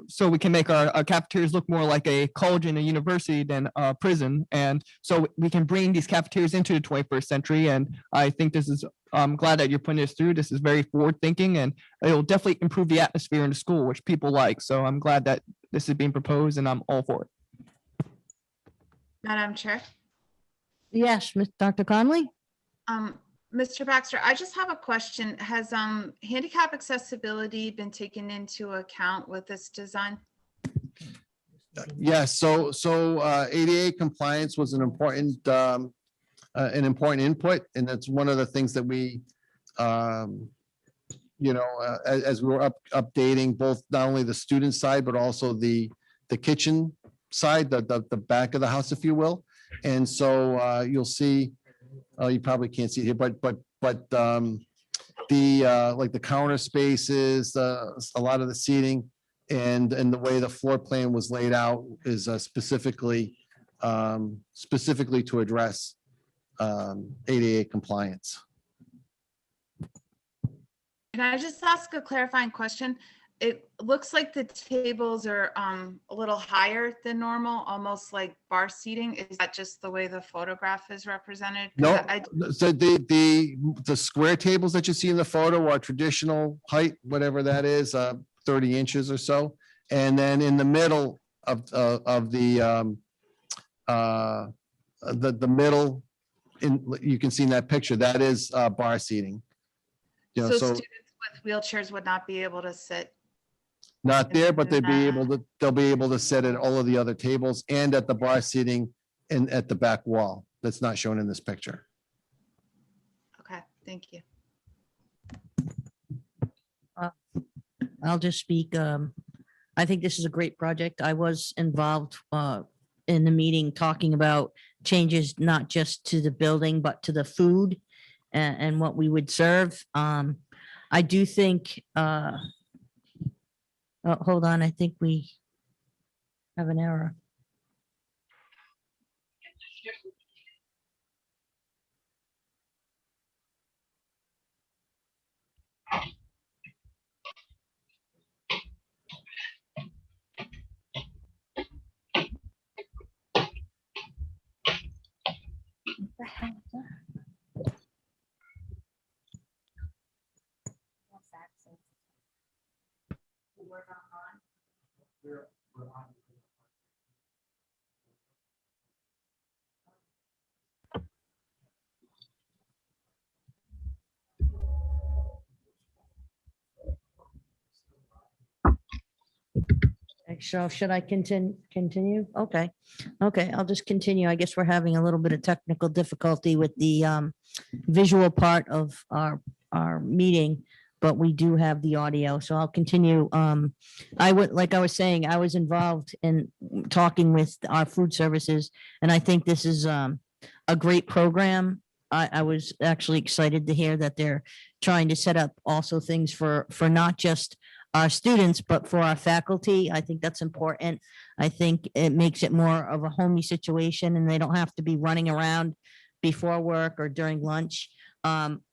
So we can make our cafeterias look more like a college and a university than a prison. And so we can bring these cafeterias into the 21st century. And I think I'm glad that you're putting this through. This is very forward thinking and it'll definitely improve the atmosphere in the school, which people like. So I'm glad that this is being proposed and I'm all for it. Madam Chair. Yes, Dr. Conley? Mr. Baxter, I just have a question. Has handicap accessibility been taken into account with this design? Yes, so ADA compliance was an important input, and that's one of the things that we, as we were updating both not only the student side but also the kitchen side, the back of the house, if you will. And so you'll see, you probably can't see it here, but the like the counter spaces, a lot of the seating and the way the floor plan was laid out is specifically to address ADA compliance. Can I just ask a clarifying question? It looks like the tables are a little higher than normal, almost like bar seating. Is that just the way the photograph is represented? 'Cause No, so the square tables that you see in the photo are traditional height, whatever that is, 30 inches or so. And then in the middle of the middle, you can see in that picture, that is bar seating. You know, So so students with wheelchairs would not be able to sit. not there, but they'll be able to sit at all of the other tables and at the bar seating and at the back wall. That's not shown in this picture. Okay, thank you. I'll just speak. I think this is a great project. I was involved in the meeting talking about changes, not just to the building, but to the food and what we would serve. I do think, oh, hold on, I think we have an error. What the hell is that? So should I continue? Okay. Okay, I'll just continue. I guess we're having a little bit of technical difficulty with the visual part of our meeting, but we do have the audio, so I'll continue. Like I was saying, I was involved in talking with our food services, and I think this is a great program. I was actually excited to hear that they're trying to set up also things for not just our students, but for our faculty. I think that's important. I think it makes it more of a homey situation and they don't have to be running around before work or during lunch. I'm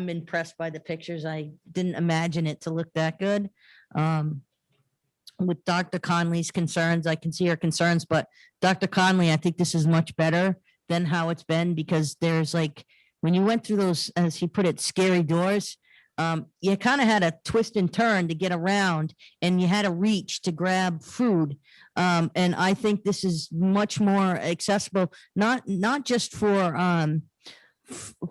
impressed by the pictures. I didn't imagine it to look that good. With Dr. Conley's concerns, I can see her concerns, but Dr. Conley, I think this is much better than how it's been because there's like, when you went through those, as he put it, scary doors, you kind of had to twist and turn to get around and you had to reach to grab food. And I think this is much more accessible, not just for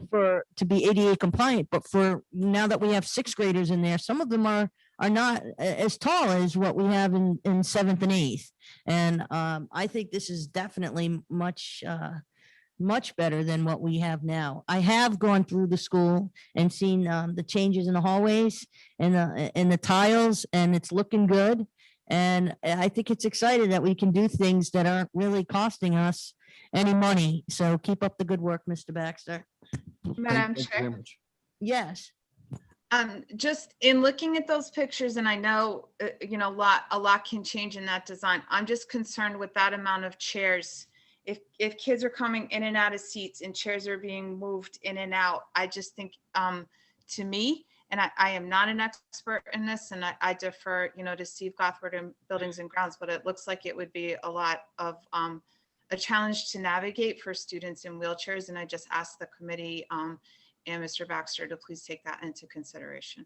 to be ADA compliant, but for now that we have sixth graders in there, some of them are not as tall as what we have in seventh and eighth. And I think this is definitely much better than what we have now. I have gone through the school and seen the changes in the hallways and the tiles, and it's looking good. And I think it's exciting that we can do things that aren't really costing us any money. So keep up the good work, Mr. Baxter. Madam Thank you Chair. very much. Yes. Just in looking at those pictures, and I know, you know, a lot can change in that design. I'm just concerned with that amount of chairs. If kids are coming in and out of seats and chairs are being moved in and out, I just think, to me, and I am not an expert in this, and I defer, you know, to Steve Gothberg in Buildings and Grounds, but it looks like it would be a lot of a challenge to navigate for students in wheelchairs. And I just ask the committee and Mr. Baxter to please take that into consideration.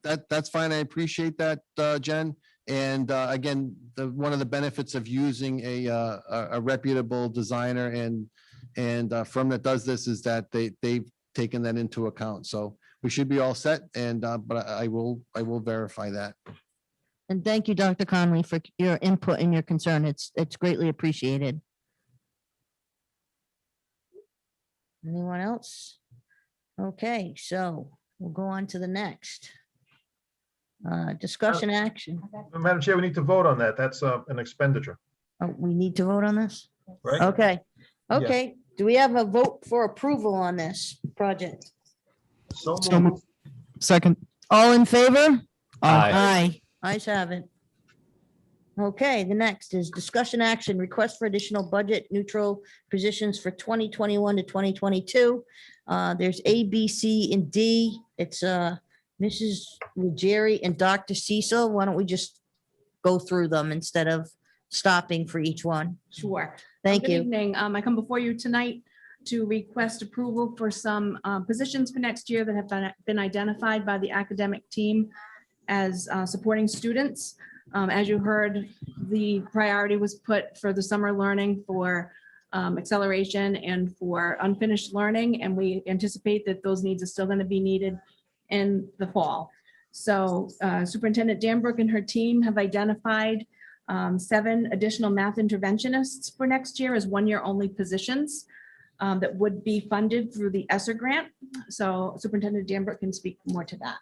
That's fine. I appreciate that, Jen. And again, one of the benefits of using a reputable designer and firm that does this is that they've taken that into account. So we should be all set. And but I will verify that. And thank you, Dr. Conley, for your input and your concern. It's greatly appreciated. Anyone else? Okay, so we'll go on to the next. Discussion action. Madam Chair, we need to vote on that. That's an expenditure. Oh, we need to vote on this? right? Okay, Yes. okay. Do we have a vote for approval on this project? So So moved. Second. All in favor? Aye. Aye. Ayes have it. Okay, the next is discussion action, request for additional budget neutral positions for 2021 to 2022. There's A, B, C, and D. It's Mrs. Ruggieri and Dr. Cecil. Why don't we just go through them instead of stopping for each one? Sure. Thank Good you. evening. I come before you tonight to request approval for some positions for next year that have been identified by the academic team as supporting students. As you heard, the priority was put for the summer learning for acceleration and for unfinished learning, and we anticipate that those needs are still going to be needed in the fall. So Superintendent Danbrook and her team have identified 7 additional math interventionists for next year as one-year only positions that would be funded through the ESSER grant. So Superintendent Danbrook can speak more to that.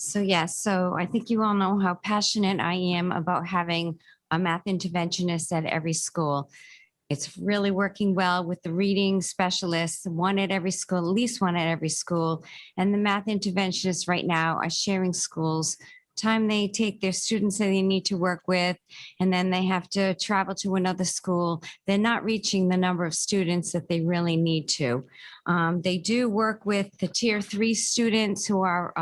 So yes, so I think you all know how passionate I am about having a math interventionist at every school. It's really working well with the reading specialists, one at every school, at least one at every school. And the math interventionists right now are sharing schools, time they take their students that they need to work with, and then they have to travel to another school. They're not reaching the number of students that they really need to. They do work with the tier 3 students who are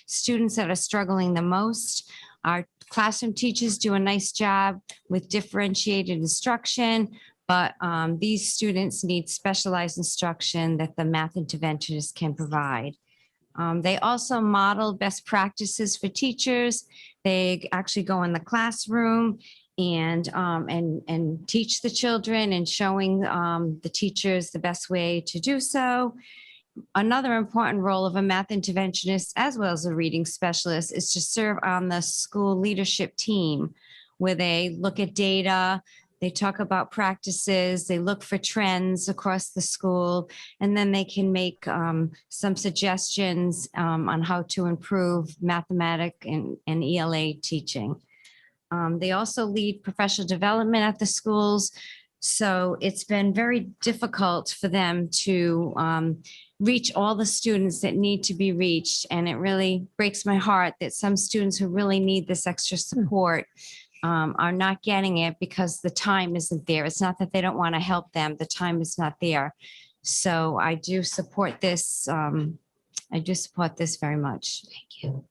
students that are struggling the most. Our classroom teachers do a nice job with differentiated instruction, but these students need specialized instruction that the math interventionist can provide. They also model best practices for teachers. They actually go in the classroom and teach the children and showing the teachers the best way to do so. Another important role of a math interventionist, as well as a reading specialist, is to serve on the school leadership team, where they look at data, they talk about practices, they look for trends across the school, and then they can make some suggestions on how to improve mathematics and ELA teaching. They also lead professional development at the schools. So it's been very difficult for them to reach all the students that need to be reached. And it really breaks my heart that some students who really need this extra support are not getting it because the time isn't there. It's not that they don't want to help them. The time is not there. So I do support this. I do support this very much. Thank you.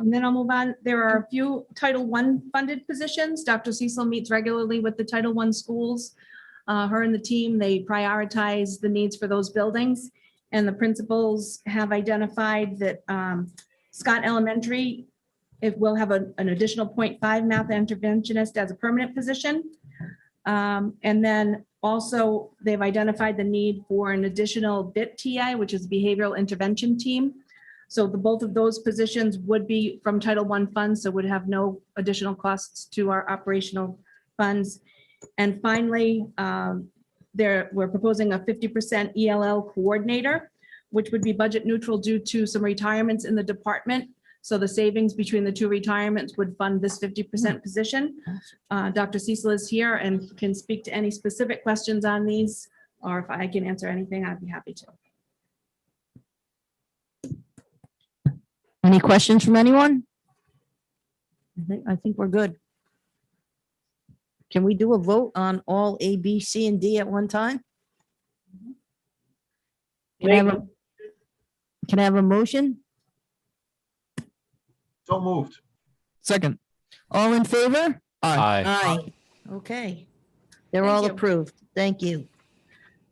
Then I'll move on. There are a few Title I funded positions. Dr. Cecil meets regularly with the Title I schools. Her and the team, they prioritize the needs for those buildings. And the principals have identified that Scott Elementary, it will have an additional 0.5 math interventionist as a permanent position. And then also they've identified the need for an additional BIT TI, which is Behavioral Intervention Team. So both of those positions would be from Title I funds, so would have no additional costs to our operational funds. And finally, we're proposing a 50% ELL coordinator, which would be budget neutral due to some retirements in the department. So the savings between the 2 retirements would fund this 50% position. Dr. Cecil is here and can speak to any specific questions on these, or if I can answer anything, I'd be happy to. Any questions from anyone? I think we're good. Can we do a vote on all A, B, C, and D at one time? Can I have a motion? So moved. Second. All in favor? Aye. Aye. Okay. They're Thank all you. approved. Thank you.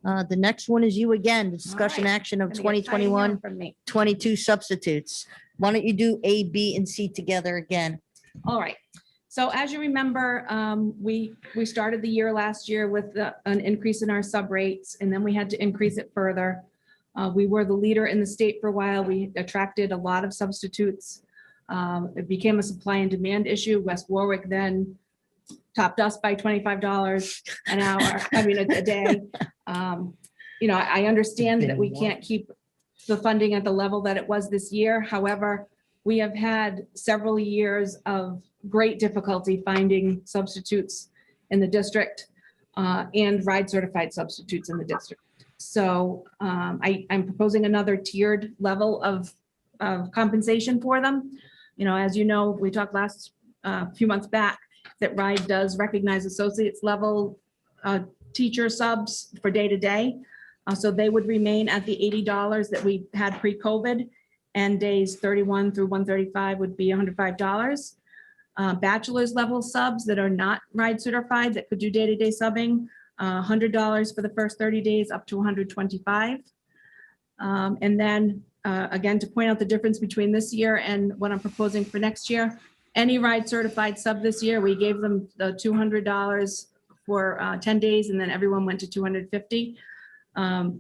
The next one is you again, discussion right. action of Gonna get tired of hearing 2021, from me. 22 substitutes. Why don't you do A, B, and C together again? All right. So as you remember, we started the year last year with an increase in our sub rates, and then we had to increase it further. We were the leader in the state for a while. We attracted a lot of substitutes. It became a supply and demand issue. West Warwick then topped us by $25 an hour, a day. I understand that we can't keep the funding at the level that it was this year. However, we have had several years of great difficulty finding substitutes in the district. and ride certified substitutes in the district. So I'm proposing another tiered level of compensation for them. As you know, we talked last few months back that RIDE does recognize associates level teacher subs for day to day. So they would remain at the $80 that we had pre-COVID, and days 31 through 135 would be $105. Bachelor's level subs that are not RIDE certified that could do day-to-day subbing, $100 for the first 30 days up to $125. And then again, to point out the difference between this year and what I'm proposing for next year, any RIDE certified sub this year, we gave them the $200 for 10 days, and then everyone went to $250.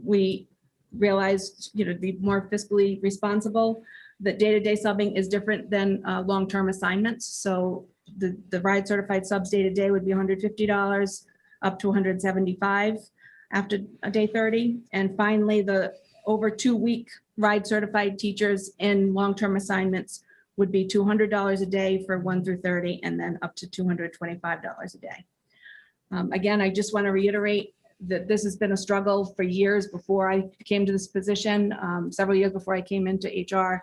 We realized, to be more fiscally responsible, that day-to-day subbing is different than long-term assignments. So the RIDE certified subs day-to-day would be $150 up to $175 after day 30. And finally, the over 2-week RIDE certified teachers in long-term assignments would be $200 a day for 1 through 30, and then up to $225 a day. Again, I just want to reiterate that this has been a struggle for years before I came to this position, several years before I came into HR,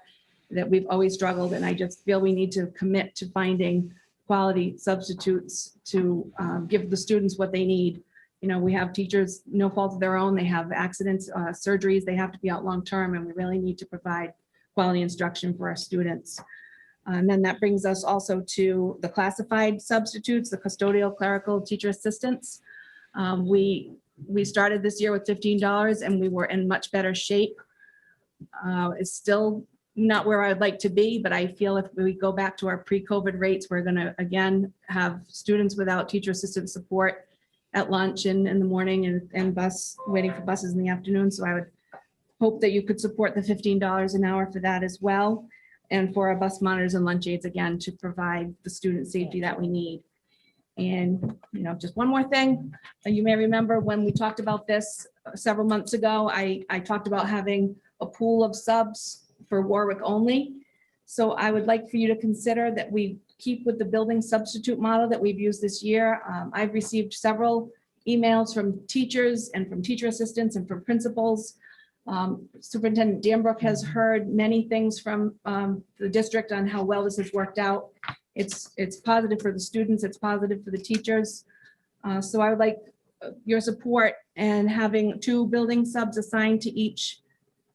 that we've always struggled. And I just feel we need to commit to finding quality substitutes to give the students what they need. We have teachers, no fault of their own. They have accidents, surgeries, they have to be out long-term, and we really need to provide quality instruction for our students. And then that brings us also to the classified substitutes, the custodial, clerical, teacher assistants. We started this year with $15, and we were in much better shape. It's still not where I'd like to be, but I feel if we go back to our pre-COVID rates, we're going to again have students without teacher assistant support at lunch and in the morning, and waiting for buses in the afternoon. So I would hope that you could support the $15 an hour for that as well. And for our bus monitors and lunch aides, again, to provide the student safety that we need. And, just one more thing, you may remember when we talked about this several months ago, I talked about having a pool of subs for Warwick only. So I would like for you to consider that we keep with the building substitute model that we've used this year. I've received several emails from teachers and from teacher assistants and from principals. Superintendent Danbrook has heard many things from the district on how well this has worked out. It's positive for the students, it's positive for the teachers. So I would like your support in having 2 building subs assigned to each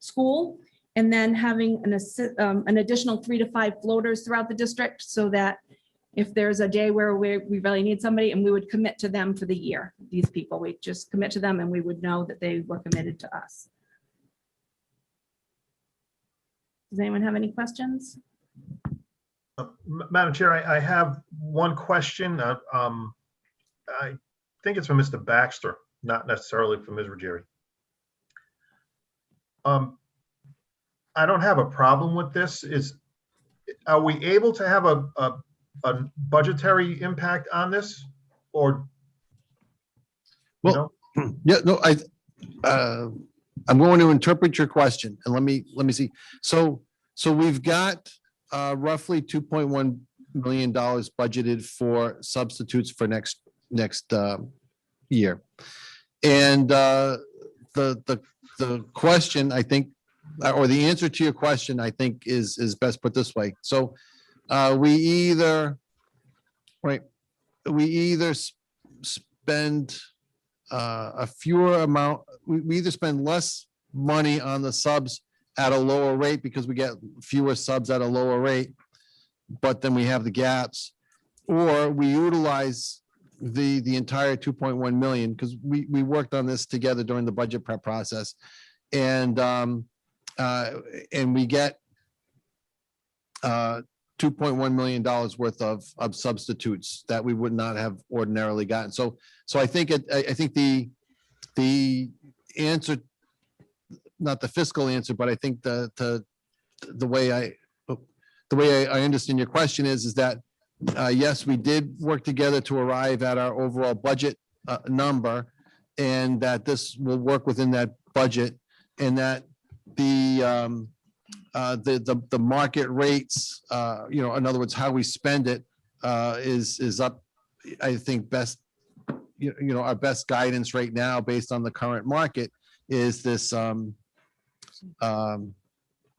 school, and then having an additional 3 to 5 floaters throughout the district, so that if there's a day where we really need somebody, and we would commit to them for the year, these people, we just commit to them and we would know that they were committed to us. Does anyone have any questions? Madam Chair, I have one question. I think it's from Mr. Baxter, not necessarily from Ms. Ruggieri. I don't have a problem with this. Are we able to have a budgetary impact on this, or? Well, yeah, no, I'm going to interpret your question, and let me see. So we've got roughly $2.1 million budgeted for substitutes for next year. And the question, I think, or the answer to your question, I think is best put this way. So we either spend a fewer amount, we either spend less money on the subs at a lower rate because we get fewer subs at a lower rate, but then we have the gaps, or we utilize the entire 2.1 million, because we worked on this together during the budget prep process, and we get $2.1 million worth of substitutes that we would not have ordinarily gotten. So I think the answer, not the fiscal answer, but I think the way I understand your question is that yes, we did work together to arrive at our overall budget number, and that this will work within that budget, and that the market rates, in other words, how we spend it is up, I think, best our best guidance right now based on the current market is this,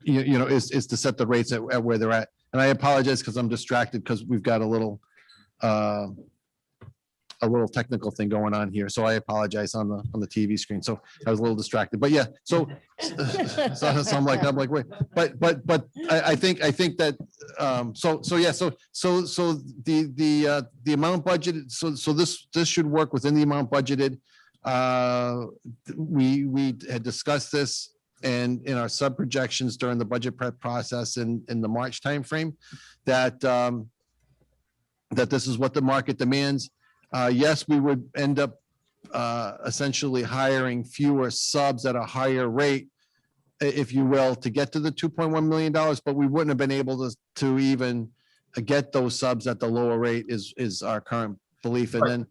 is to set the rates at where they're at. And I apologize because I'm distracted because we've got a little technical thing going on here. So I apologize on the TV screen. So I was a little distracted, but yeah, so I'm like, wait, but I think that, the amount budgeted, so this should work within the amount budgeted. We had discussed this and in our sub projections during the budget prep process in the March timeframe, that this is what the market demands. Yes, we would end up essentially hiring fewer subs at a higher rate, if you will, to get to the $2.1 million, but we wouldn't have been able to even get those subs at the lower rate is our current belief. And then,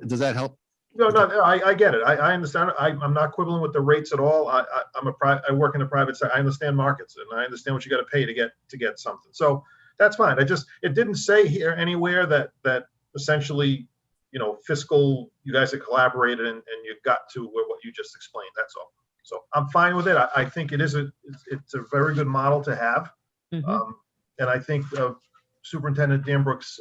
does that help? No, I get it. I understand. I'm not quibbling with the rates at all. I work in the private sector. I understand markets and I understand what you got to pay to get something. So that's fine. It didn't say here anywhere that essentially, fiscal, you guys have collaborated and you got to what you just explained. That's all. So I'm fine with it. I think it's a very good model to have. Mhm. And I think Superintendent Danbrook's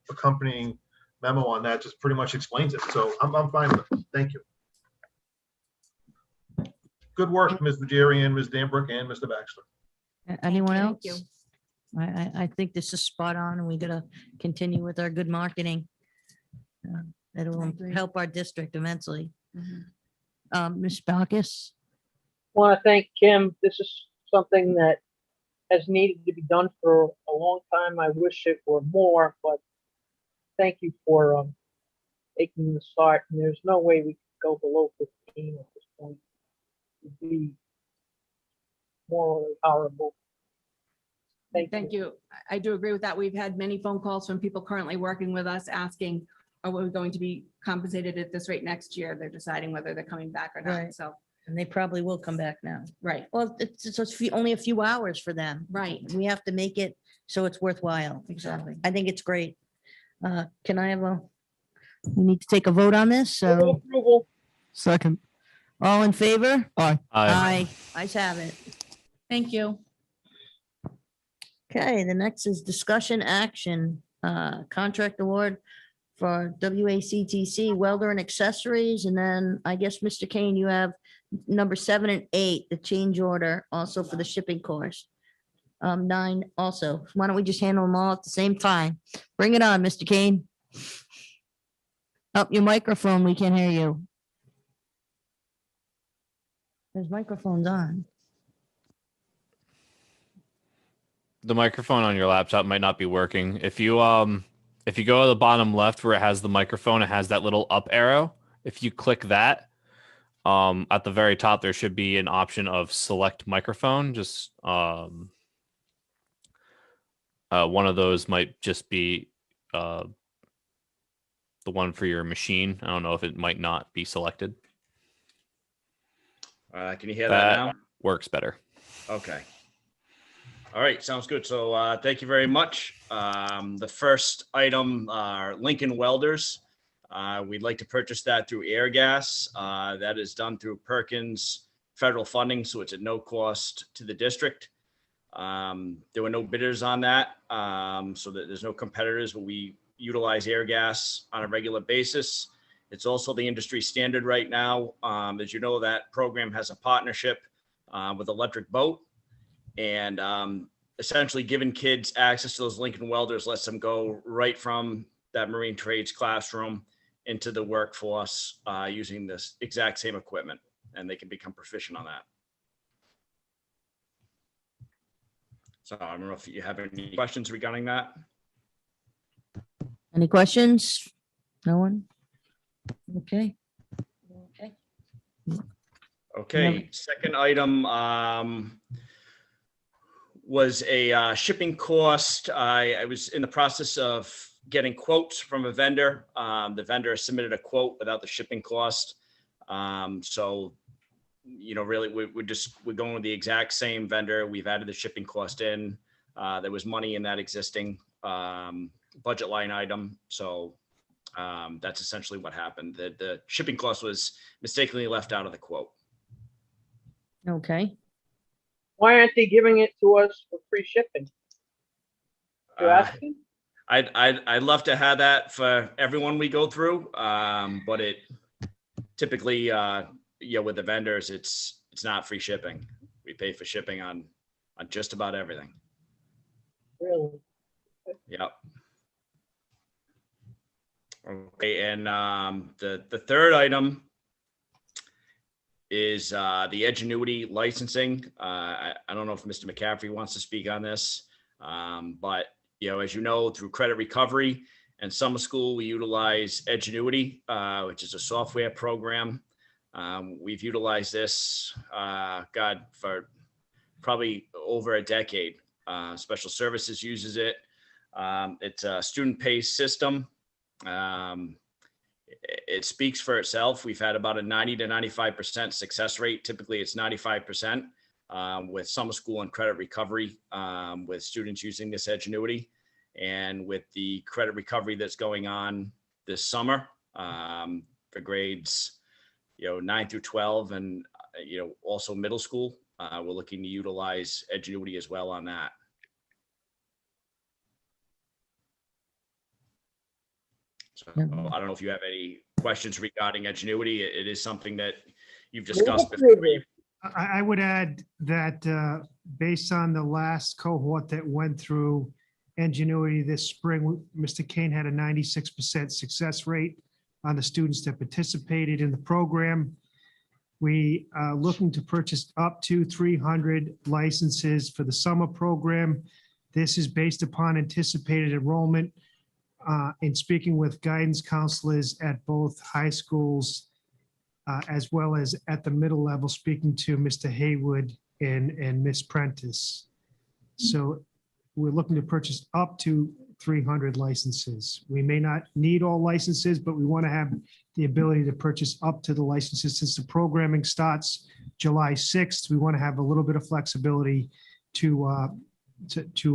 accompanying memo on that just pretty much explains it. So I'm fine with it. Thank you. Good work, Ms. Ruggieri and Ms. Danbrook and Mr. Baxter. Anyone else? Thank you. I think this is spot on and we gotta continue with our good marketing. It'll help our district immensely. Ms. Balkis? Want to thank Kim. This is something that has needed to be done for a long time. I wish it were more, but thank you for taking the start. And there's no way we could go below 15 at this point. It would be morally horrible. Thank you. I do agree with that. We've had many phone calls from people currently working with us asking, are we going to be compensated at this rate next year? They're deciding whether they're coming back or not. Right. So, And they probably will come back now. right, Well, it's only a few hours for them. right. We have to make it so it's worthwhile. Exactly. I think it's great. Can I have we need to take a vote on this, so Approval. Second. all in favor? Aye. Aye. Ayes have it. Thank you. Okay, the next is discussion action, contract award for WACTC welder and accessories. And then I guess, Mr. Kane, you have number 7 and 8, the change order also for the shipping course. 9 also. Why don't we just handle them all at the same time? Bring it on, Mr. Kane. Up your microphone, we can't hear you. There's microphones on. The microphone on your laptop might not be working. If you go to the bottom left where it has the microphone, it has that little up arrow. If you click that, at the very top, there should be an option of select microphone. Just one of those might just be the one for your machine. I don't know if it might not be selected. Can you hear that now? Works better. Okay. All right, sounds good. So thank you very much. The first item are Lincoln Welders. We'd like to purchase that through Airgas. That is done through Perkins federal funding, so it's at no cost to the district. There were no bidders on that, so that there's no competitors, but we utilize Airgas on a regular basis. It's also the industry standard right now. As you know, that program has a partnership with Electric Boat. And essentially giving kids access to those Lincoln Welders lets them go right from that marine trades classroom into the workforce using this exact same equipment, and they can become proficient on that. So I don't know if you have any questions regarding that. Any questions? No one? Okay. Okay. Okay, second item was a shipping cost. I was in the process of getting quotes from a vendor. The vendor submitted a quote without the shipping cost. So, really, we're going with the exact same vendor. We've added the shipping cost in. There was money in that existing budget line item. So That's essentially what happened. The shipping cost was mistakenly left out of the quote. Okay. Why aren't they giving it to us for free shipping? You're asking? I'd love to have that for everyone we go through, but it typically, with the vendors, it's not free shipping. We pay for shipping on just about everything. Really? Yep. Okay, and the third item is the Edgenuity licensing. I don't know if Mr. McCaffrey wants to speak on this, but as you know, through credit recovery and summer school, we utilize Edgenuity, which is a software program. We've utilized this, for probably over a decade. Special Services uses it. It's a student-paced system. It speaks for itself. We've had about a 90 to 95% success rate. Typically, it's 95% with summer school and credit recovery with students using this Edgenuity. And with the credit recovery that's going on this summer for grades 9 through 12 and also middle school, we're looking to utilize Edgenuity as well on that. So I don't know if you have any questions regarding Edgenuity. It is something that you've discussed before. I would add that based on the last cohort that went through Ingenuity this spring, Mr. Kane had a 96% success rate on the students that participated in the program. We are looking to purchase up to 300 licenses for the summer program. This is based upon anticipated enrollment. In speaking with guidance counselors at both high schools, as well as at the middle level, speaking to Mr. Haywood and Miss Prentice. So we're looking to purchase up to 300 licenses. We may not need all licenses, but we want to have the ability to purchase up to the licenses. Since the programming starts July 6th, we want to have a little bit of flexibility to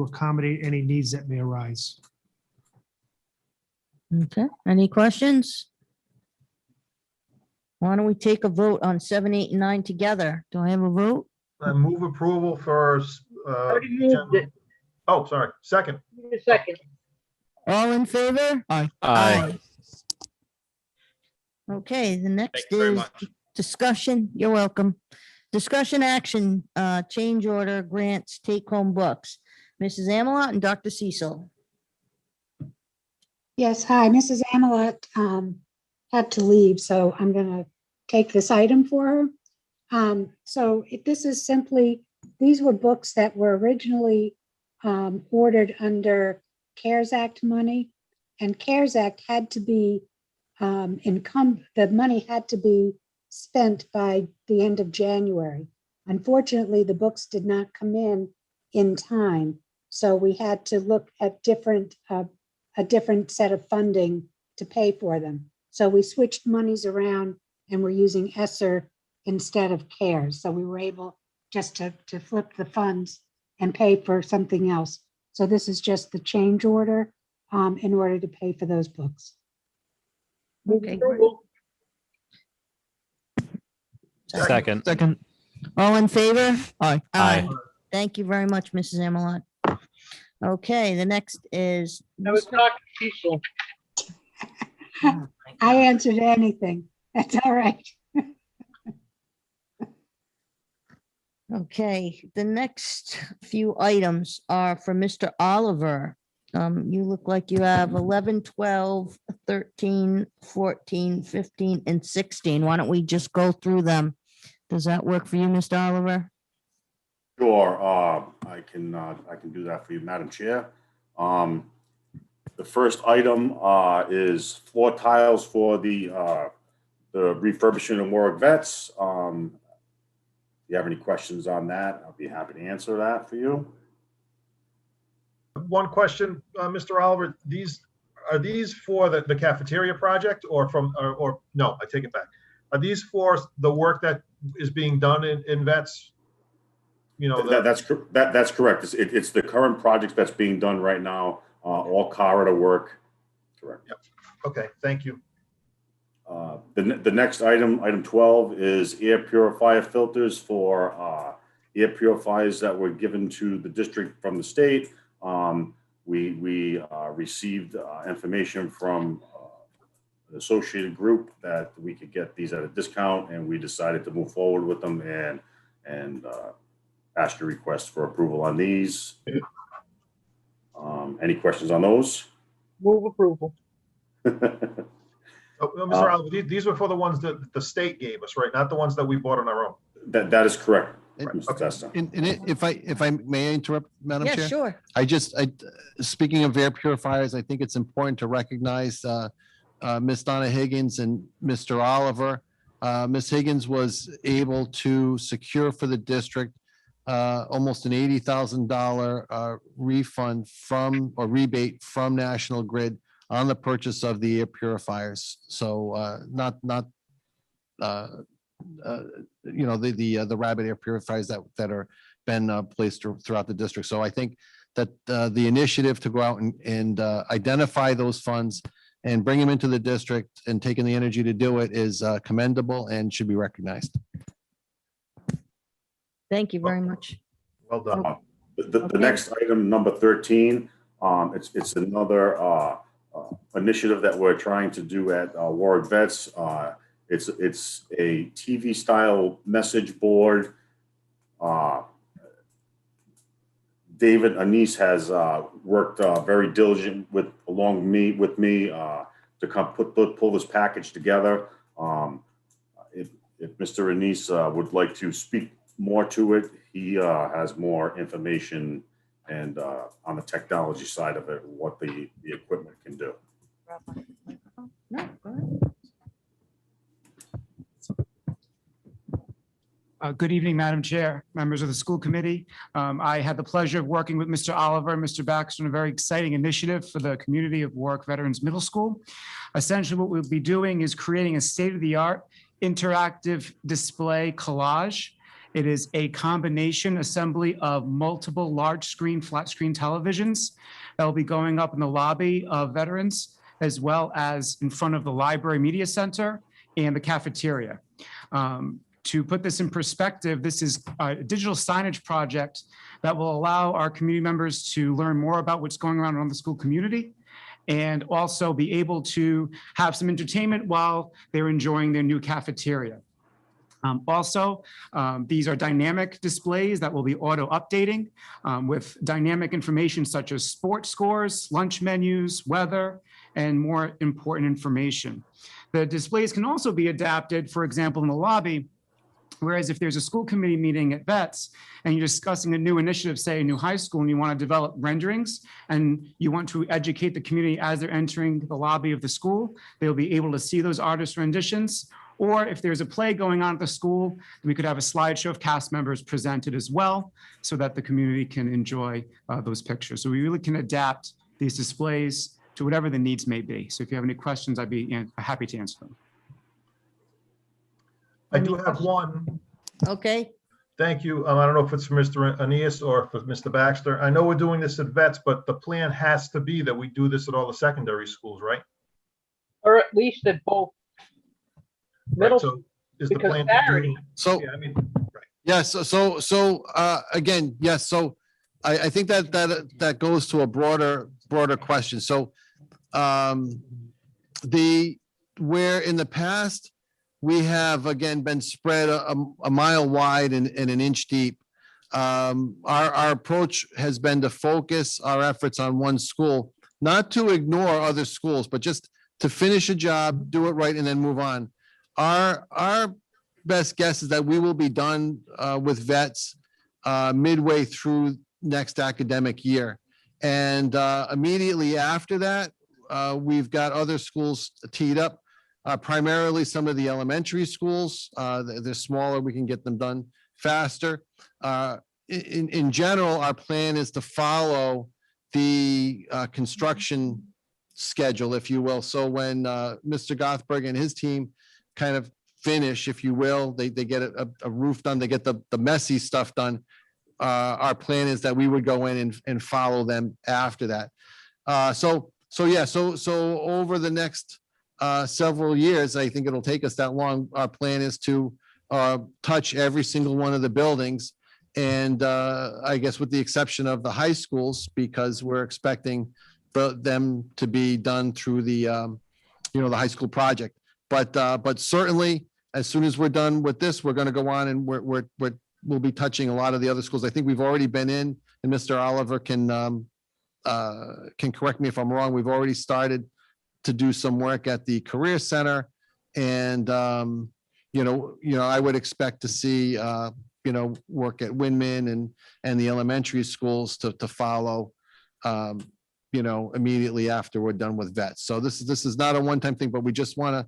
accommodate any needs that may arise. Okay, any questions? Why don't we take a vote on 7, 8, and 9 together? Do I have a vote? I move approval for. Already moved it. Oh, sorry. Second. Need a second. All in favor? Aye. Aye. Okay, the next Thank you very is much. discussion. You're welcome. Discussion action, change order grants, take home books. Mrs. Amelot and Dr. Cecil. Yes, hi, Mrs. Amelot had to leave, so I'm going to take this item for her. This is simply, these were books that were originally ordered under CARES Act money, and CARES Act had to be the money had to be spent by the end of January. Unfortunately, the books did not come in time, so we had to look at a different set of funding to pay for them. So we switched monies around and we're using ESSER instead of CARES. So we were able just to flip the funds and pay for something else. So this is just the change order in order to pay for those books. Okay. Second. Second. All in favor? Aye. Aye. Thank you very much, Mrs. Amelot. Okay, the next is. That was Dr. Cecil. I answered anything. That's all right. Okay, the next few items are for Mr. Oliver. You look like you have 11, 12, 13, 14, 15, and 16. Why don't we just go through them? Does that work for you, Mr. Oliver? Sure, I can do that for you, Madam Chair. The first item is floor tiles for the refurbishment of Warwick Vets. If you have any questions on that, I'll be happy to answer that for you. One question, Mr. Oliver, are these for the cafeteria project or no, I take it back. Are these for the work that is being done in vets? That's correct. It's the current project that's being done right now, all corridor work. Correct. Yep. Okay, thank you. The next item, item 12, is air purifier filters for air purifiers that were given to the district from the state. We received information from the associated group that we could get these at a discount, and we decided to move forward with them and ask your request for approval on these. Any questions on those? Move approval. Oh, Mr. Oliver, these were for the ones that the state gave us, right? Not the ones that we bought on our own. That is correct, Right, Mr. okay. Testa. And if I may interrupt, Madam Yeah, Chair? sure. Speaking of air purifiers, I think it's important to recognize Miss Donna Higgins and Mr. Oliver. Miss Higgins was able to secure for the district almost an $80,000 refund from, or rebate from National Grid on the purchase of the air purifiers. So not the rabbit air purifiers that are been placed throughout the district. So I think that the initiative to go out and identify those funds and bring them into the district and taking the energy to do it is commendable and should be recognized. Thank you very much. Well done. The next item, number 13, it's another initiative that we're trying to do at Warwick Vets. It's a TV style message board. David Anise has worked very diligent along with me to come pull this package together. If Mr. Anise would like to speak more to it, he has more information and on the technology side of it, what the equipment can do. No, go ahead. Good evening, Madam Chair, members of the school committee. I had the pleasure of working with Mr. Oliver and Mr. Baxter on a very exciting initiative for the community of Warwick Veterans Middle School. Essentially, what we'll be doing is creating a state-of-the-art interactive display collage. It is a combination assembly of multiple large screen, flat screen televisions that will be going up in the lobby of veterans, as well as in front of the library media center and the cafeteria. To put this in perspective, this is a digital signage project that will allow our community members to learn more about what's going on around the school community and also be able to have some entertainment while they're enjoying their new cafeteria. These are dynamic displays that will be auto updating with dynamic information such as sports scores, lunch menus, weather, and more important information. The displays can also be adapted, for example, in the lobby. Whereas if there's a school committee meeting at VETS and you're discussing a new initiative, say a new high school, and you want to develop renderings and you want to educate the community as they're entering the lobby of the school, they'll be able to see those artist renditions. Or if there's a play going on at the school, we could have a slideshow of cast members presented as well so that the community can enjoy those pictures. So we really can adapt these displays to whatever the needs may be. So if you have any questions, I'd be happy to answer them. I do have one. Okay. Thank you. I don't know if it's for Mr. Aeneas or for Mr. Baxter. I know we're doing this at VETS, but the plan has to be that we do this at all the secondary schools, right? Or at least at both middle, So is the because plan to Saturday, do? So, Yeah, I mean, yes, again, yes, so I think that goes to a broader question. So where in the past, we have again been spread a mile wide and an inch deep. Our approach has been to focus our efforts on one school, not to ignore other schools, but just to finish a job, do it right, and then move on. Our best guess is that we will be done with VETS midway through next academic year. And immediately after that, we've got other schools teed up, primarily some of the elementary schools. They're smaller, we can get them done faster. In general, our plan is to follow the construction schedule, if you will. So when Mr. Gothberg and his team kind of finish, if you will, they get a roof done, they get the messy stuff done. Our plan is that we would go in and follow them after that. So yeah, so over the next several years, I think it'll take us that long. Our plan is to touch every single one of the buildings. And I guess with the exception of the high schools, because we're expecting them to be done through the, the high school project. But certainly, as soon as we're done with this, we're going to go on and we'll be touching a lot of the other schools. I think we've already been in, and Mr. Oliver can correct me if I'm wrong. We've already started to do some work at the Career Center, and I would expect to see work at Windman and the elementary schools to follow immediately after we're done with vets. So this is not a one-time thing, but we just want to,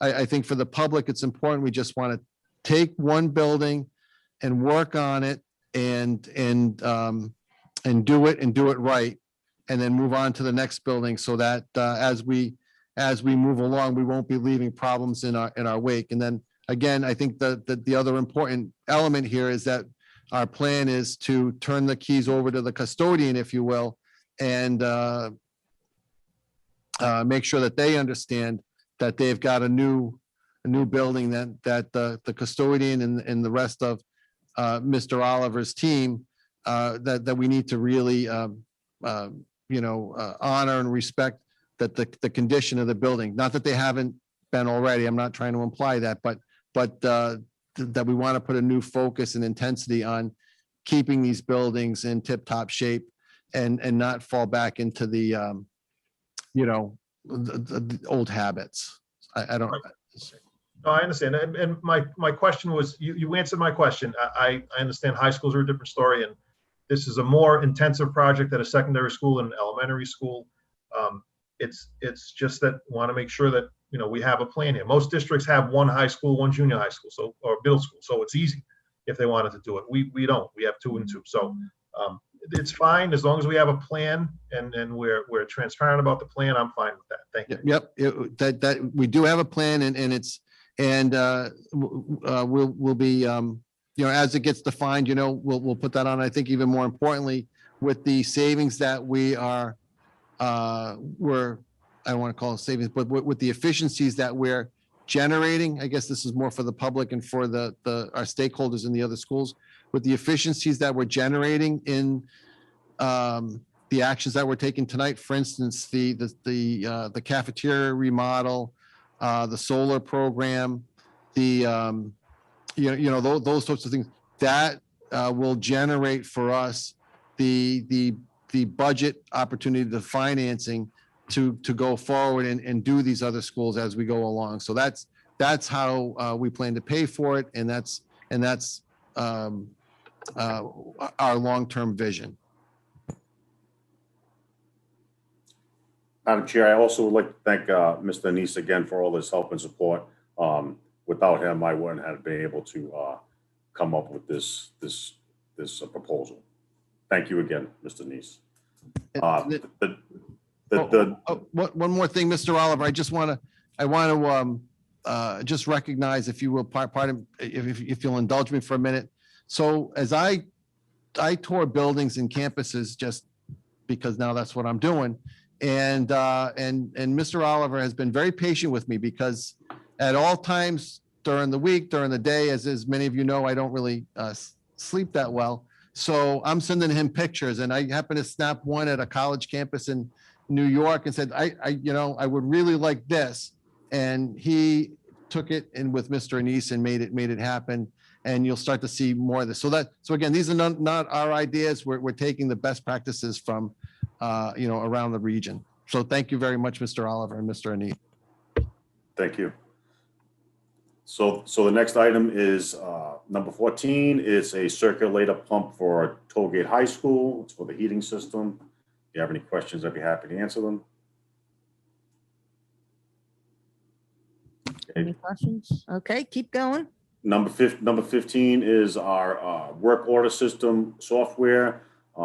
I think for the public, it's important. We just want to take one building and work on it and do it right, and then move on to the next building, so that as we move along, we won't be leaving problems in our wake. And then again, I think the other important element here is that our plan is to turn the keys over to the custodian, if you will, and make sure that they understand that they've got a new building that the custodian and the rest of Mr. Oliver's team that we need to really honor and respect the condition of the building. Not that they haven't been already. I'm not trying to imply that, but that we want to put a new focus and intensity on keeping these buildings in tip-top shape and not fall back into the old habits. I don't. No, I understand. And my question was, you answered my question. I understand high schools are a different story, and this is a more intensive project at a secondary school and an elementary school. It's just that we want to make sure that, we have a plan here. Most districts have one high school, one junior high school, or middle school. So it's easy if they wanted to do it. We don't. We have 2 and 2. So it's fine as long as we have a plan and we're transparent about the plan. I'm fine with that. Thank you. Yep. That we do have a plan, and we'll be as it gets defined, we'll put that on. I think even more importantly, with the savings that I don't want to call it savings, but with the efficiencies that we're generating, I guess this is more for the public and for our stakeholders in the other schools, with the efficiencies that we're generating in the actions that we're taking tonight. For instance, the cafeteria remodel, the solar program, those sorts of things that will generate for us the budget opportunity, the financing to go forward and do these other schools as we go along. So that's how we plan to pay for it, and that's our long-term vision. Madam Chair, I also would like to thank Mr. Anise again for all his help and support. Without him, I wouldn't have been able to come up with this proposal. Thank you again, Mr. Anise. One more thing, Mr. Oliver, I want to just recognize, if you will, pardon, if you'll indulge me for a minute. So as I tour buildings and campuses, just because now that's what I'm doing, and Mr. Oliver has been very patient with me, because at all times during the week, during the day, as many of you know, I don't really sleep that well. So I'm sending him pictures, and I happen to snap one at a college campus in New York and said, I would really like this. And he took it in with Mr. Anise and made it happen. And you'll start to see more of this. So again, these are not our ideas. We're taking the best practices from, around the region. So thank you very much, Mr. Oliver and Mr. Anise. Thank you. So the next item is number 14. It's a circulator pump for Tollgate High School. It's for the heating system. If you have any questions, I'd be happy to answer them. Any questions? Okay, keep going. Number 15 is our work order system software. If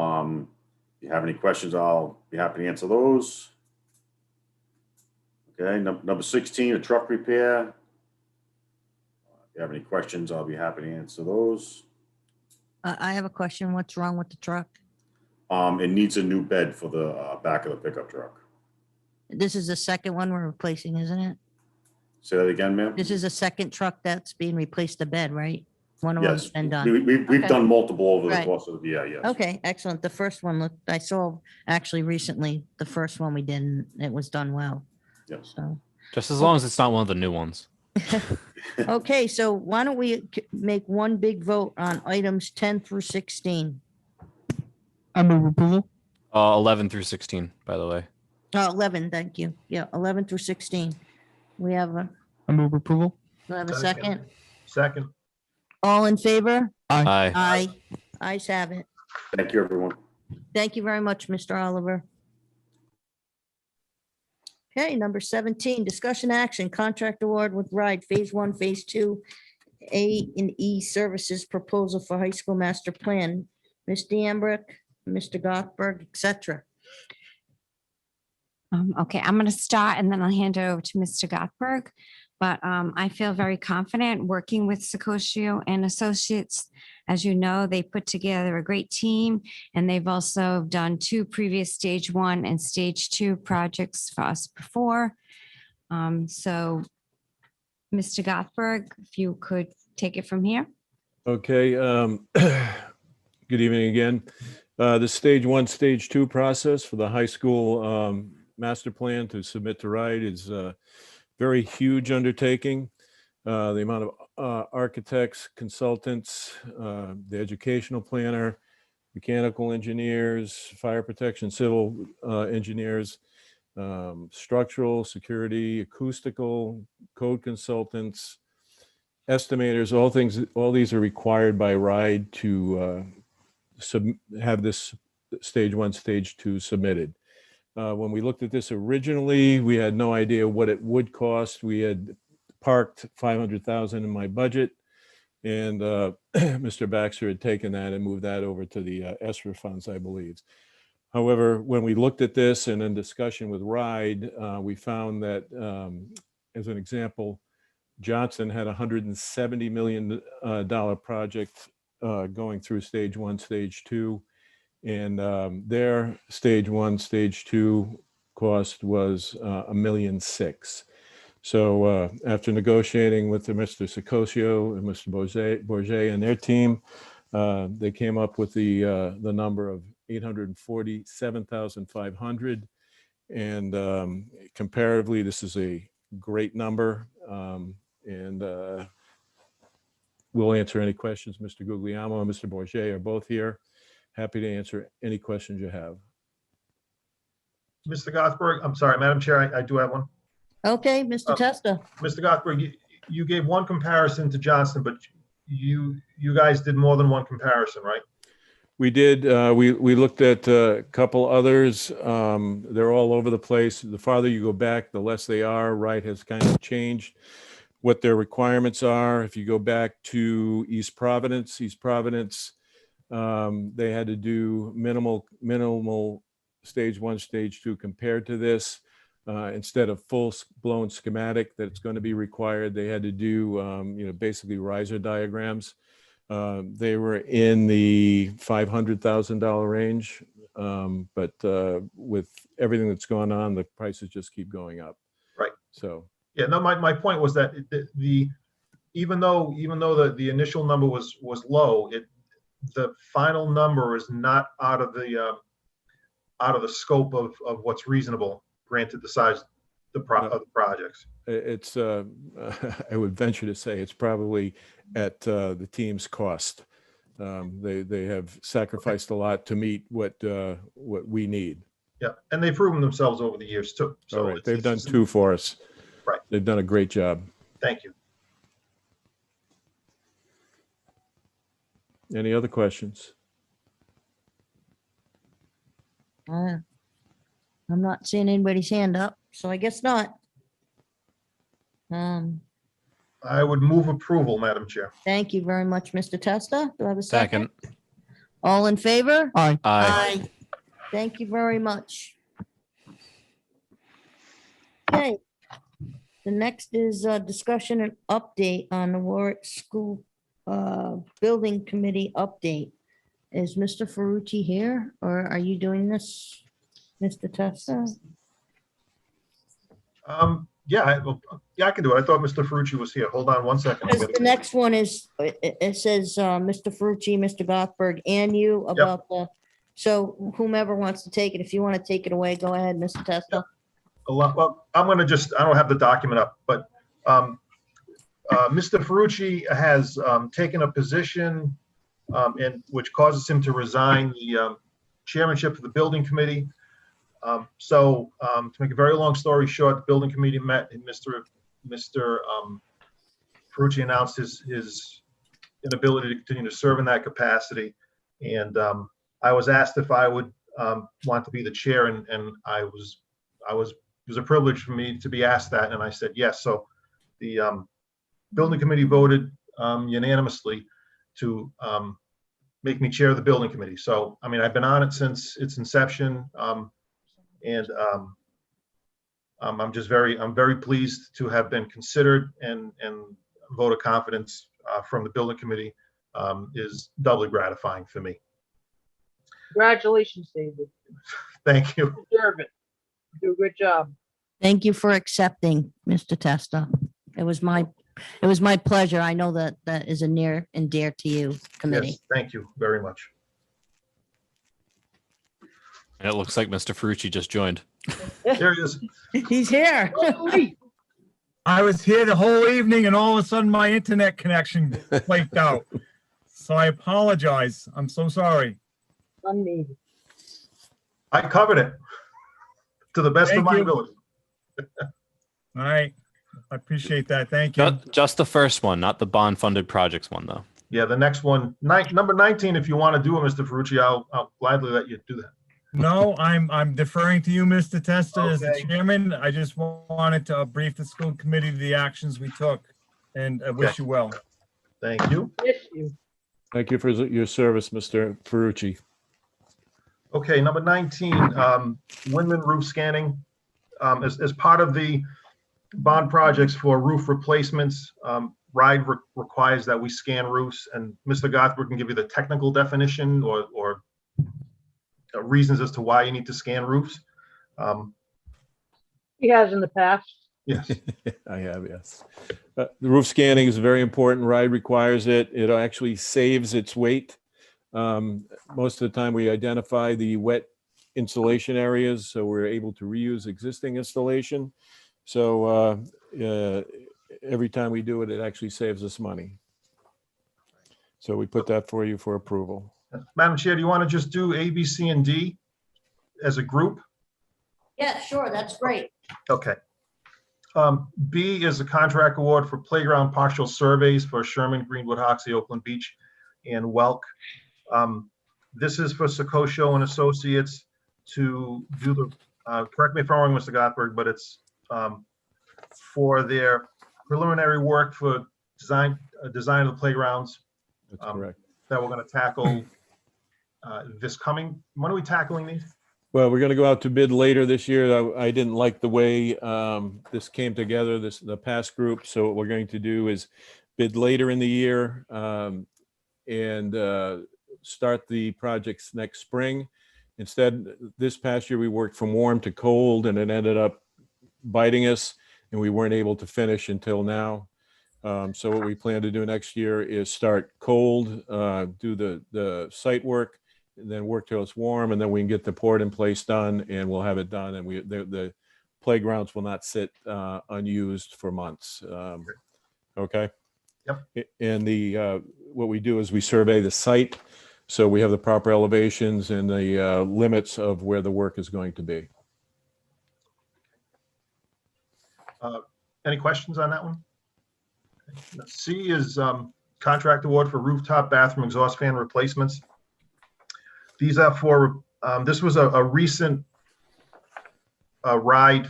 you have any questions, I'll be happy to answer those. Okay, number 16, a truck repair. If you have any questions, I'll be happy to answer those. I have a question. What's wrong with the truck? It needs a new bed for the back of the pickup truck. This is the second one we're replacing, isn't it? Say that again, ma'am? This is a second truck that's being replaced the bed, right? One of them's Yes, been done. we've Okay. done multiple over the Right. course of the year, yes. Okay, excellent. The first one looked, I saw actually recently, the first one we did, and it was done well. Yes. So, Just as long as it's not one of the new ones. okay, so why don't we make one big vote on items 10 through 16? I move approval. 11 through 16, by the way. Oh, 11, thank you. Yeah, 11 through 16. We have a, I move approval. do I have a second? Second. All in favor? Aye. Aye. Ayes have it. Thank you, everyone. Thank you very much, Mr. Oliver. Okay, number 17, discussion action, contract award with RIDE Phase 1, Phase 2, A and E services proposal for high school master plan. Ms. DeAmbrick, Mr. Gothberg, et cetera. Okay, I'm going to start and then I'll hand it over to Mr. Gothberg. But I feel very confident working with Secosio and Associates. As you know, they put together a great team, and they've also done 2 previous stage 1 and stage 2 projects for us before. So, Mr. Gothberg, if you could take it from here. Okay, good evening again. The stage 1, stage 2 process for the high school master plan to submit to RIDE is a very huge undertaking. The amount of architects, consultants, the educational planner, mechanical engineers, fire protection, civil engineers, structural, security, acoustical, code consultants, estimators, all these are required by RIDE to have this stage 1, stage 2 submitted. When we looked at this originally, we had no idea what it would cost. We had parked $500,000 in my budget, and Mr. Baxter had taken that and moved that over to the ESSER funds, I believe. However, when we looked at this and in discussion with RIDE, we found that, as an example, Johnson had a $170 million project going through stage 1, stage 2. And their stage 1, stage 2 cost was $1.6 million. So after negotiating with Mr. Secosio and Mr. Bourget and their team, they came up with the number of $847,500. And comparatively, this is a great number. And we'll answer any questions. Mr. Guglielmo and Mr. Bourget are both here. Happy to answer any questions you have. Mr. Gothberg, I'm sorry, Madam Chair, I do have one. Okay, Mr. Testa. Mr. Gothberg, you gave one comparison to Johnston, but you guys did more than one comparison, right? We did. We looked at a couple others. They're all over the place. The farther you go back, the less they are. RIDE has kind of changed what their requirements are. If you go back to East Providence, they had to do minimal stage 1, stage 2 compared to this. Instead of full-blown schematic that's going to be required, they had to do basically riser diagrams. They were in the $500,000 range, but with everything that's going on, the prices just keep going up. Right. So yeah, no, my point was that even though the initial number was low, the final number is not out of the scope of what's reasonable, granted the size of the projects. It's I would venture to say it's probably at the team's cost. They have sacrificed a lot to meet what we need. Yeah, and they've proven themselves over the years too. So all right, they've done 2 for us. Right. They've done a great job. Thank you. Any other questions? I'm not seeing anybody's hand up, so I guess not. I would move approval, Madam Chair. Thank you very much, Mr. Testa. Do I have a second? Second. All in favor? Aye. Aye. Thank you very much. Okay. The next is a discussion and update on the Warwick School Building Committee update. Is Mr. Ferrucci here, or are you doing this, Mr. Testa? Yeah, I can do it. I thought Mr. Ferrucci was here. Hold on one second. Because the next one is, it says, Mr. Ferrucci, Mr. Gothberg, and you about the, so whomever wants to take it, if you want to take it away, go ahead, Mr. Testa. Well, I'm going to just, I don't have the document up, but Mr. Ferrucci has taken a position which causes him to resign the chairmanship of the building committee. So to make a very long story short, the building committee met and Mr. Ferrucci announced his inability to continue to serve in that capacity. And I was asked if I would want to be the chair, and it was a privilege for me to be asked that, and I said yes. So the building committee voted unanimously to make me chair of the building committee. So I mean, I've been on it since its inception, and I'm very pleased to have been considered, and vote of confidence from the building committee is doubly gratifying for me. Congratulations, David. Thank you. You deserve it. You do a good job. Thank you for accepting, Mr. Testa. It was my pleasure. I know that is a near and dear to you committee. Yes, thank you very much. And it looks like Mr. Ferrucci just joined. There he is. He's here. I was here the whole evening and all of a sudden my internet connection flaked out. So I apologize. I'm so sorry. Unneeded. I covered it to the best of my ability. All right. I appreciate that. Thank you. Just the first one, not the bond funded projects one, though. Yeah, the next one, number 19, if you want to do it, Mr. Ferrucci, I'll gladly let you do that. No, I'm deferring to you, Mr. Testa, as the chairman. I just wanted to brief the school committee of the actions we took, and I wish you well. Thank you. Miss you. Thank you for your service, Mr. Ferrucci. Okay, number 19, Windman roof scanning. As part of the bond projects for roof replacements, RIDE requires that we scan roofs, and Mr. Gothberg can give you the technical definition or reasons as to why you need to scan roofs. He has in the past. Yes. I have, yes. The roof scanning is very important. RIDE requires it. It actually saves its weight. Most of the time we identify the wet installation areas, so we're able to reuse existing installation. So every time we do it, it actually saves us money. So we put that for you for approval. Madam Chair, do you want to just do A, B, C, and D as a group? Yeah, sure. That's great. Okay. B is a contract award for playground partial surveys for Sherman, Greenwood, Hoxie, Oakland Beach, and Welk. This is for Secosio and Associates to do the, correct me if I'm wrong, Mr. Gothberg, but it's for their preliminary work for design of the playgrounds. That's correct. That we're going to tackle when are we tackling these? Well, we're going to go out to bid later this year. I didn't like the way this came together, the past group. So what we're going to do is bid later in the year and start the projects next spring. Instead, this past year, we worked from warm to cold, and it ended up biting us, and we weren't able to finish until now. So what we plan to do next year is start cold, do the site work, and then work till it's warm, and then we can get the port in place done, and we'll have it done, and the playgrounds will not sit unused for months. Okay. Yep. And what we do is we survey the site, so we have the proper elevations and the limits of where the work is going to be. Any questions on that one? C is contract award for rooftop bathroom exhaust fan replacements. These are for, this was a recent RIDE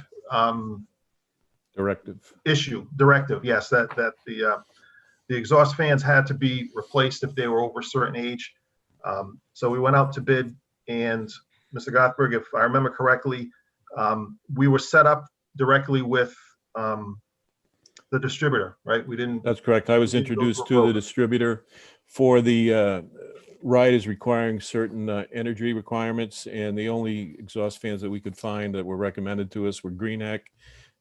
directive, yes, that the exhaust fans had to be replaced if they were over a certain age. So we went out to bid, and Mr. Gothberg, if I remember correctly, we were set up directly with the distributor, right? We didn't. That's correct. I was introduced to the distributor for the RIDE is requiring certain energy requirements, and the only exhaust fans that we could find that were recommended to us were Greenheck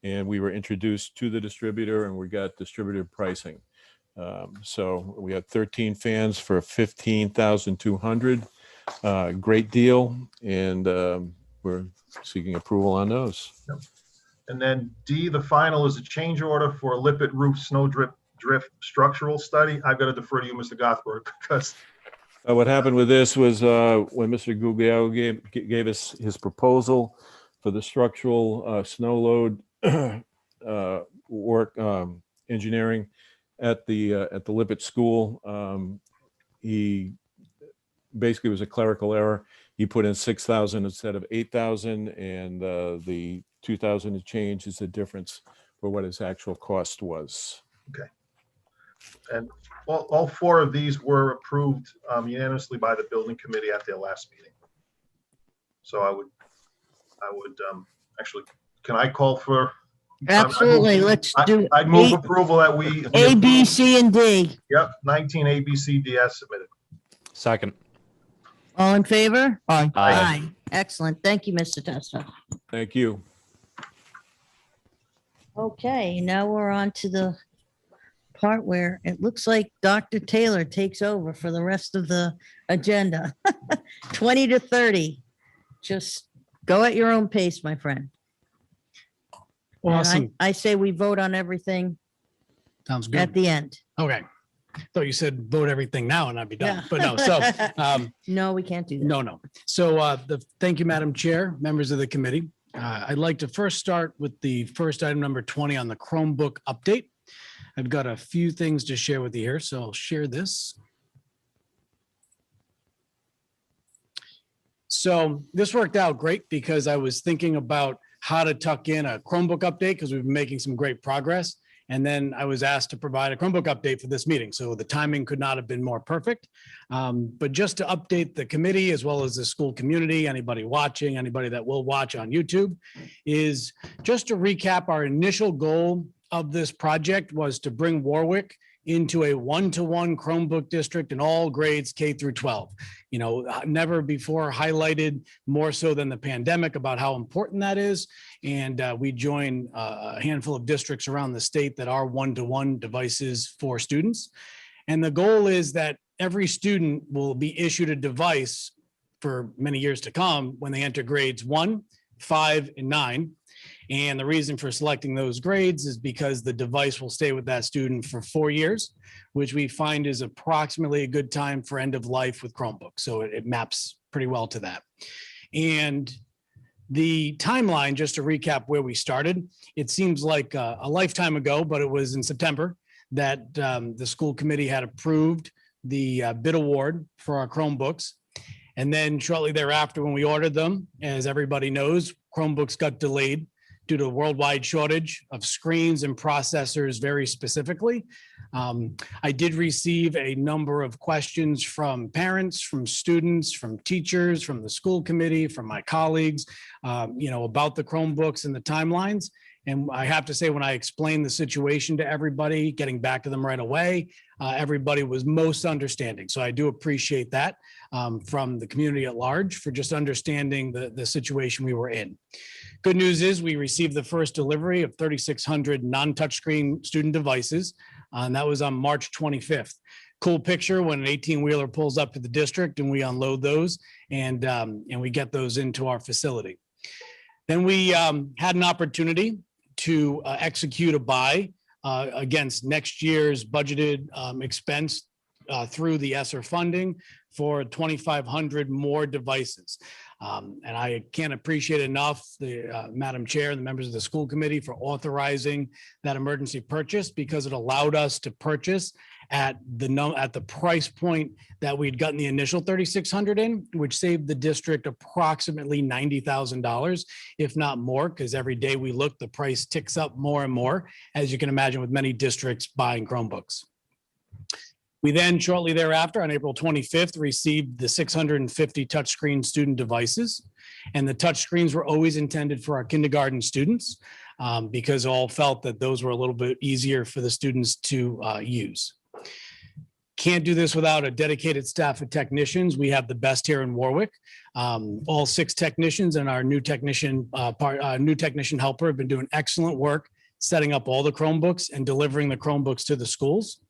and we were introduced to the distributor and we got distributor pricing. So we had 13 fans for 15,200. Great deal, and we're seeking approval on those. Yep. And then D, the final is a change order for a Lippert roof snow drift structural study. I've got to defer to you, Mr. Gothberg, because What happened with this was when Mr. Guglielmo gave us his proposal for the structural snow load work engineering at the Lippert School. He basically was a clerical error. He put in 6,000 instead of 8,000, and the 2,000 change is the difference for what his actual cost was. okay. And all four of these were approved unanimously by the building committee at their last meeting. So I would actually, can I call for? Absolutely. Let's do. I'd move approval that we. A, B, C, and D. Yep, 19 A, B, C, D as submitted. Second. All in favor? Aye. Aye. Excellent. Thank you, Mr. Testa. Thank you. Okay, now we're on to the part where it looks like Dr. Taylor takes over for the rest of the agenda. 20 to 30. Just go at your own pace, my friend. And Awesome. I say we vote on everything Sounds good. at the end. Okay. Thought you said vote everything now and I'd be done, but no. So, no, we can't do that. no. So, thank you, Madam Chair, members of the committee. I'd like to first start with the first item, number 20 on the Chromebook update. I've got a few things to share with you here, so I'll share this. So this worked out great because I was thinking about how to tuck in a Chromebook update because we've been making some great progress. And then I was asked to provide a Chromebook update for this meeting. So the timing could not have been more perfect. But just to update the committee as well as the school community, anybody watching, anybody that will watch on YouTube, is just to recap our initial goal of this project was to bring Warwick into a one-to-one Chromebook district in all grades K through 12. You know, never before highlighted more so than the pandemic about how important that is. And we join a handful of districts around the state that are one-to-one devices for students. And the goal is that every student will be issued a device for many years to come when they enter grades 1, 5, and 9. And the reason for selecting those grades is because the device will stay with that student for 4 years, which we find is approximately a good time for end of life with Chromebooks. So it maps pretty well to that. And the timeline, just to recap where we started, it seems like a lifetime ago, but it was in September that the school committee had approved the bid award for our Chromebooks. And then shortly thereafter, when we ordered them, as everybody knows, Chromebooks got delayed due to a worldwide shortage of screens and processors very specifically. I did receive a number of questions from parents, from students, from teachers, from the school committee, from my colleagues, about the Chromebooks and the timelines. And I have to say, when I explained the situation to everybody, getting back to them right away, everybody was most understanding. So I do appreciate that from the community at large for just understanding the situation we were in. Good news is we received the first delivery of 3,600 non-touchscreen student devices, and that was on March 25th. Cool picture when an 18-wheeler pulls up to the district and we unload those and we get those into our facility. Then we had an opportunity to execute a buy against next year's budgeted expense through the ESSER funding for 2,500 more devices. And I can't appreciate enough the Madam Chair and the members of the school committee for authorizing that emergency purchase because it allowed us to purchase at the price point that we'd gotten the initial 3,600 in, which saved the district approximately $90,000, if not more, because every day we look, the price ticks up more and more, as you can imagine with many districts buying Chromebooks. We then shortly thereafter on April 25th received the 650 touchscreen student devices, and the touchscreens were always intended for our kindergarten students because all felt that those were a little bit easier for the students to use. Can't do this without a dedicated staff of technicians. We have the best here in Warwick. All 6 technicians and our new technician helper have been doing excellent work setting up all the Chromebooks and delivering the Chromebooks to the schools.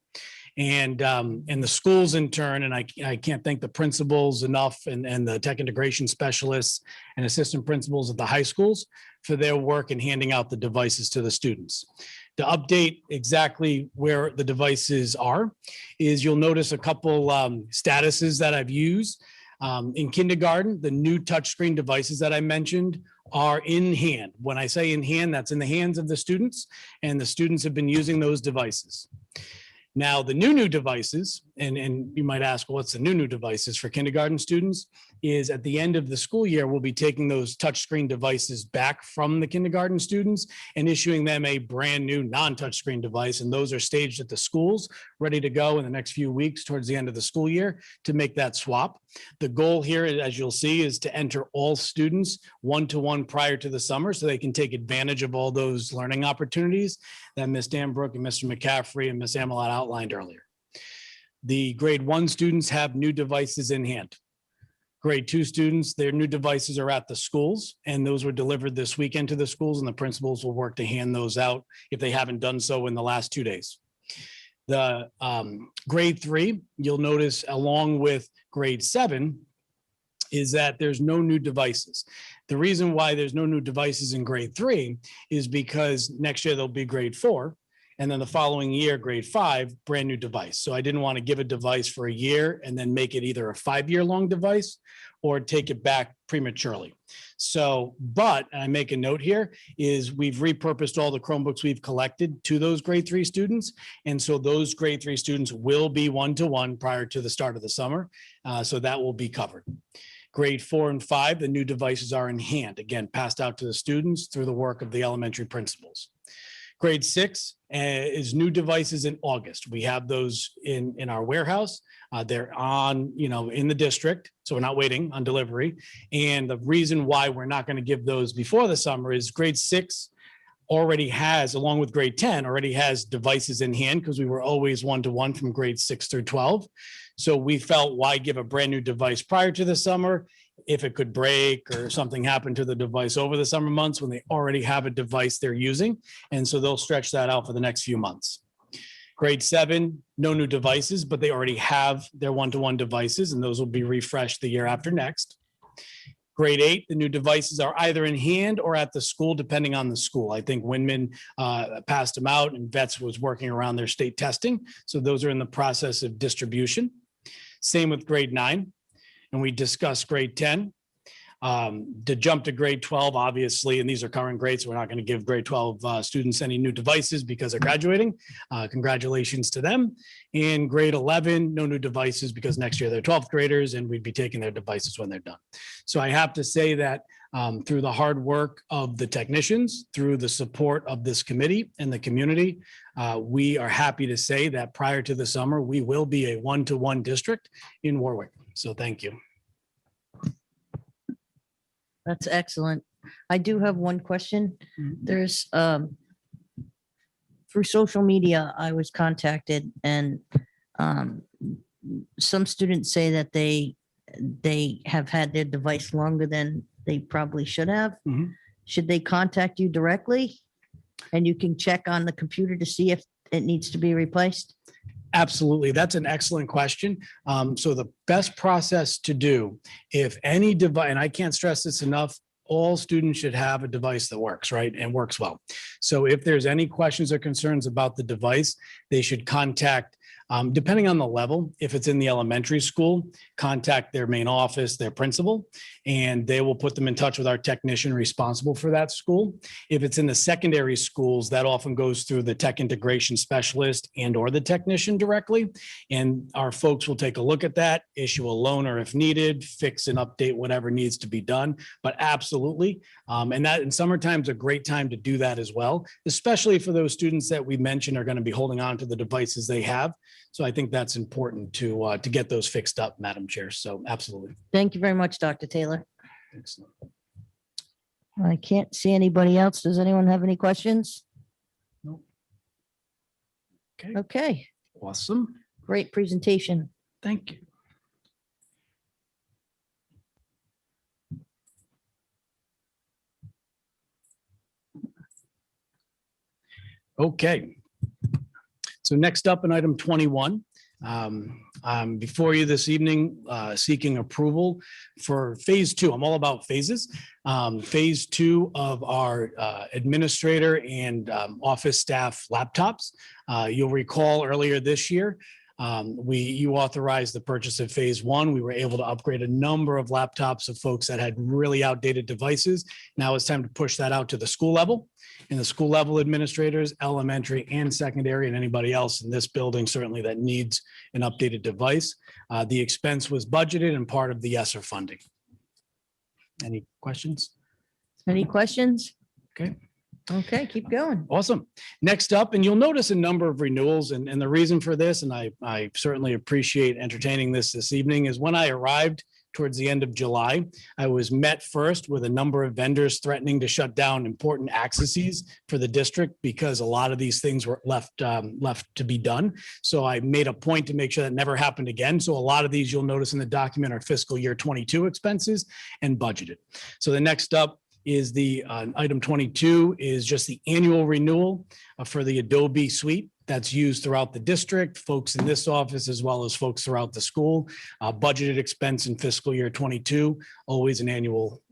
And the schools in turn, and I can't thank the principals enough and the tech integration specialists and assistant principals at the high schools for their work in handing out the devices to the students. To update exactly where the devices are is you'll notice a couple statuses that I've used. In kindergarten, the new touchscreen devices that I mentioned are in hand. When I say in hand, that's in the hands of the students, and the students have been using those devices. Now, the new devices, and you might ask, well, what's the new devices for kindergarten students, is at the end of the school year, we'll be taking those touchscreen devices back from the kindergarten students and issuing them a brand new non-touchscreen device. And those are staged at the schools, ready to go in the next few weeks towards the end of the school year to make that swap. The goal here, as you'll see, is to enter all students one-to-one prior to the summer so they can take advantage of all those learning opportunities that Ms. Danbrook and Mr. McCaffrey and Ms. Amelot outlined earlier. The grade 1 students have new devices in hand. Grade 2 students, their new devices are at the schools, and those were delivered this weekend to the schools, and the principals will work to hand those out if they haven't done so in the last 2 days. The grade 3, you'll notice along with grade 7, is that there's no new devices. The reason why there's no new devices in grade 3 is because next year there'll be grade 4, and then the following year, grade 5, brand new device. So I didn't want to give a device for a year and then make it either a 5-year-long device or take it back prematurely. So, but I make a note here is we've repurposed all the Chromebooks we've collected to those grade 3 students. And so those grade 3 students will be one-to-one prior to the start of the summer. So that will be covered. Grade 4 and 5, the new devices are in hand, again, passed out to the students through the work of the elementary principals. Grade 6 is new devices in August. We have those in our warehouse. They're on, in the district, so we're not waiting on delivery. And the reason why we're not going to give those before the summer is grade 6 already has, along with grade 10, already has devices in hand because we were always one-to-one from grade 6 through 12. So we felt, why give a brand new device prior to the summer if it could break or something happened to the device over the summer months when they already have a device they're using. And so they'll stretch that out for the next few months. Grade 7, no new devices, but they already have their one-to-one devices, and those will be refreshed the year after next. Grade 8, the new devices are either in hand or at the school, depending on the school. I think Windman passed them out, and Vets was working around their state testing. So those are in the process of distribution. Same with grade 9. And we discussed grade 10. To jump to grade 12, obviously, and these are current grades, so we're not going to give grade 12 students any new devices because they're graduating. Congratulations to them. In grade 11, no new devices because next year they're 12th graders and we'd be taking their devices when they're done. So I have to say that through the hard work of the technicians, through the support of this committee and the community, we are happy to say that prior to the summer, we will be a one-to-one district in Warwick. So thank you. That's excellent. I do have one question. There's, through social media, I was contacted, and some students say that they have had their device longer than they probably should have. Should they contact you directly? And you can check on the computer to see if it needs to be replaced? Absolutely. That's an excellent question. So the best process to do, if any device, and I can't stress this enough, all students should have a device that works, right? And works well. So if there's any questions or concerns about the device, they should contact, depending on the level, if it's in the elementary school, contact their main office, their principal, and they will put them in touch with our technician responsible for that school. If it's in the secondary schools, that often goes through the tech integration specialist and or the technician directly. And our folks will take a look at that, issue a loaner if needed, fix and update whatever needs to be done. But absolutely. And that in summertime is a great time to do that as well, especially for those students that we mentioned are going to be holding on to the devices they have. So I think that's important to get those fixed up, Madam Chair. So absolutely. Thank you very much, Dr. Taylor. Excellent. I can't see anybody else. Does anyone have any questions? No. Okay. Okay. Awesome. Great presentation. Thank you. Okay. So next up in item 21, before you this evening, seeking approval for phase 2. I'm all about phases. Phase 2 of our administrator and office staff laptops. You'll recall earlier this year, you authorized the purchase of phase 1. We were able to upgrade a number of laptops of folks that had really outdated devices. Now it's time to push that out to the school level. And the school level administrators, elementary and secondary, and anybody else in this building certainly that needs an updated device. The expense was budgeted and part of the ESSER funding. Any questions? Any questions? Okay. Okay, keep going. Awesome. Next up, and you'll notice a number of renewals, and the reason for this, and I certainly appreciate entertaining this evening, is when I arrived towards the end of July, I was met first with a number of vendors threatening to shut down important accesses for the district because a lot of these things were left to be done. So I made a point to make sure that never happened again. So a lot of these you'll notice in the document are fiscal year 22 expenses and budgeted. So the next up is the item 22 is just the annual renewal for the Adobe suite that's used throughout the district, folks in this office, as well as folks throughout the school. Budgeted expense in fiscal year 22, always an annual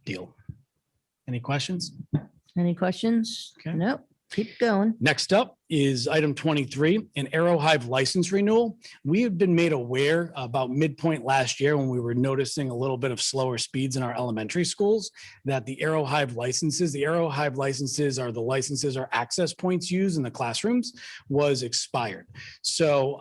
deal. Any questions? Any questions? Okay. Nope. Keep going. Next up is item 23, an Aerohive license renewal. We have been made aware about midpoint last year when we were noticing a little bit of slower speeds in our elementary schools that the Aerohive licenses are the licenses or access points used in the classrooms was expired. So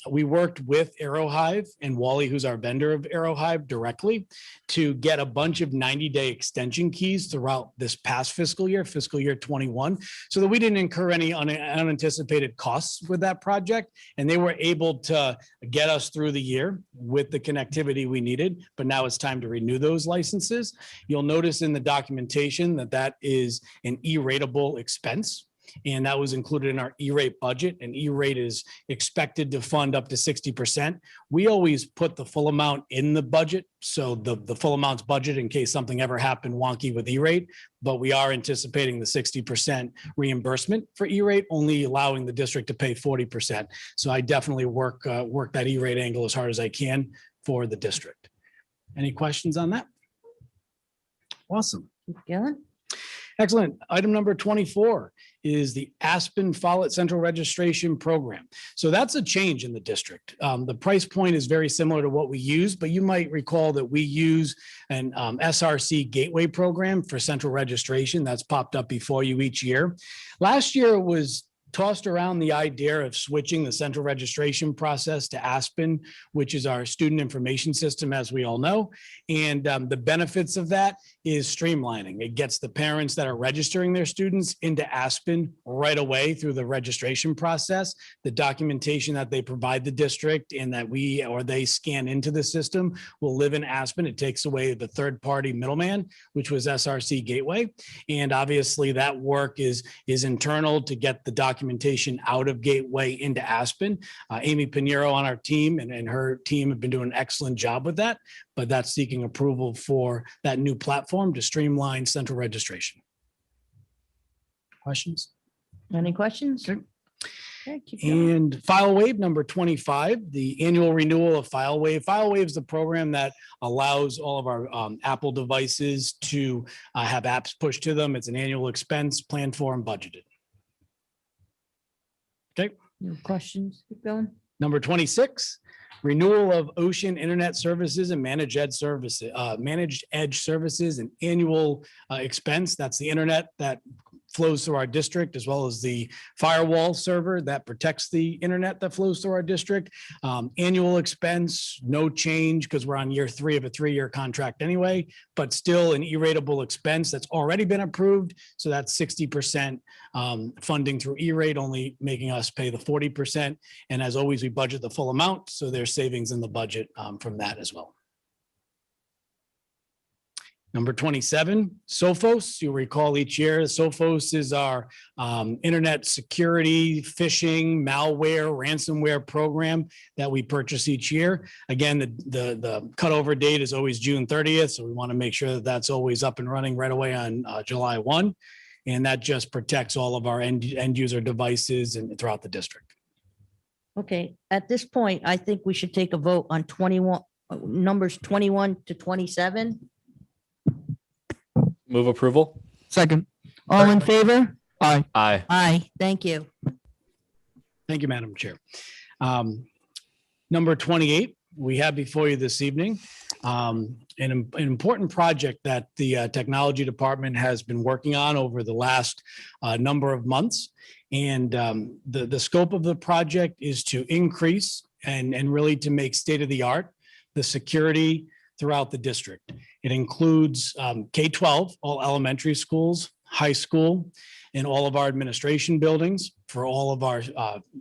we worked with Aerohive and Wally, who's our vendor of Aerohive, directly to get a bunch of 90-day extension keys throughout this past fiscal year 21, so that we didn't incur any unanticipated costs with that project. And they were able to get us through the year with the connectivity we needed. But now it's time to renew those licenses. You'll notice in the documentation that that is an E-ratable expense. And that was included in our E-rate budget, and E-rate is expected to fund up to 60%. We always put the full amount in the budget, so the full amount's budget in case something ever happened wonky with E-rate, but we are anticipating the 60% reimbursement for E-rate, only allowing the district to pay 40%. So I definitely work that E-rate angle as hard as I can for the district. Any questions on that? Awesome. Keep going. Excellent. Item number 24 is the Aspen Follett Central Registration Program. So that's a change in the district. The price point is very similar to what we use, but you might recall that we use an SRC gateway program for central registration that's popped up before you each year. Last year it was tossed around the idea of switching the central registration process to Aspen, which is our student information system, as we all know. And the benefits of that is streamlining. It gets the parents that are registering their students into Aspen right away through the registration process. The documentation that they provide the district and that we or they scan into the system will live in Aspen. It takes away the third-party middleman, which was SRC Gateway. And obviously that work is internal to get the documentation out of Gateway into Aspen. Amy Pinheiro on our team and her team have been doing an excellent job with that, but that's seeking approval for that new platform to streamline central registration. Questions? Any questions? Okay. Okay, keep going. And FileWave number 25, the annual renewal of FileWave. FileWave is the program that allows all of our Apple devices to have apps pushed to them. It's an annual expense planned for and budgeted. Okay. No questions? Keep going. Number 26, renewal of Ocean Internet Services and Managed Edge Services, Managed Edge Services, an annual expense. That's the internet that flows through our district, as well as the firewall server that protects the internet that flows through our district. Annual expense, no change because we're on year 3 of a 3-year contract anyway, but still an E-ratable expense that's already been approved. So that's 60% funding through E-rate, only making us pay the 40%. And as always, we budget the full amount. So there's savings in the budget from that as well. Number 27, Sophos. You'll recall each year, Sophos is our internet security, phishing, malware, ransomware program that we purchase each year. Again, the cutover date is always June 30th, so we want to make sure that that's always up and running right away on July 1. And that just protects all of our end user devices and throughout the district. Okay, at this point, I think we should take a vote on 21, numbers 21 to 27. Move approval. Second. All in favor? Aye. Aye. Aye, thank you. Thank you, Madam Chair. Number 28, we have before you this evening, an important project that the technology department has been working on over the last number of months. And the scope of the project is to increase and really to make state-of-the-art the security throughout the district. It includes K-12, all elementary schools, high school, and all of our administration buildings for all of our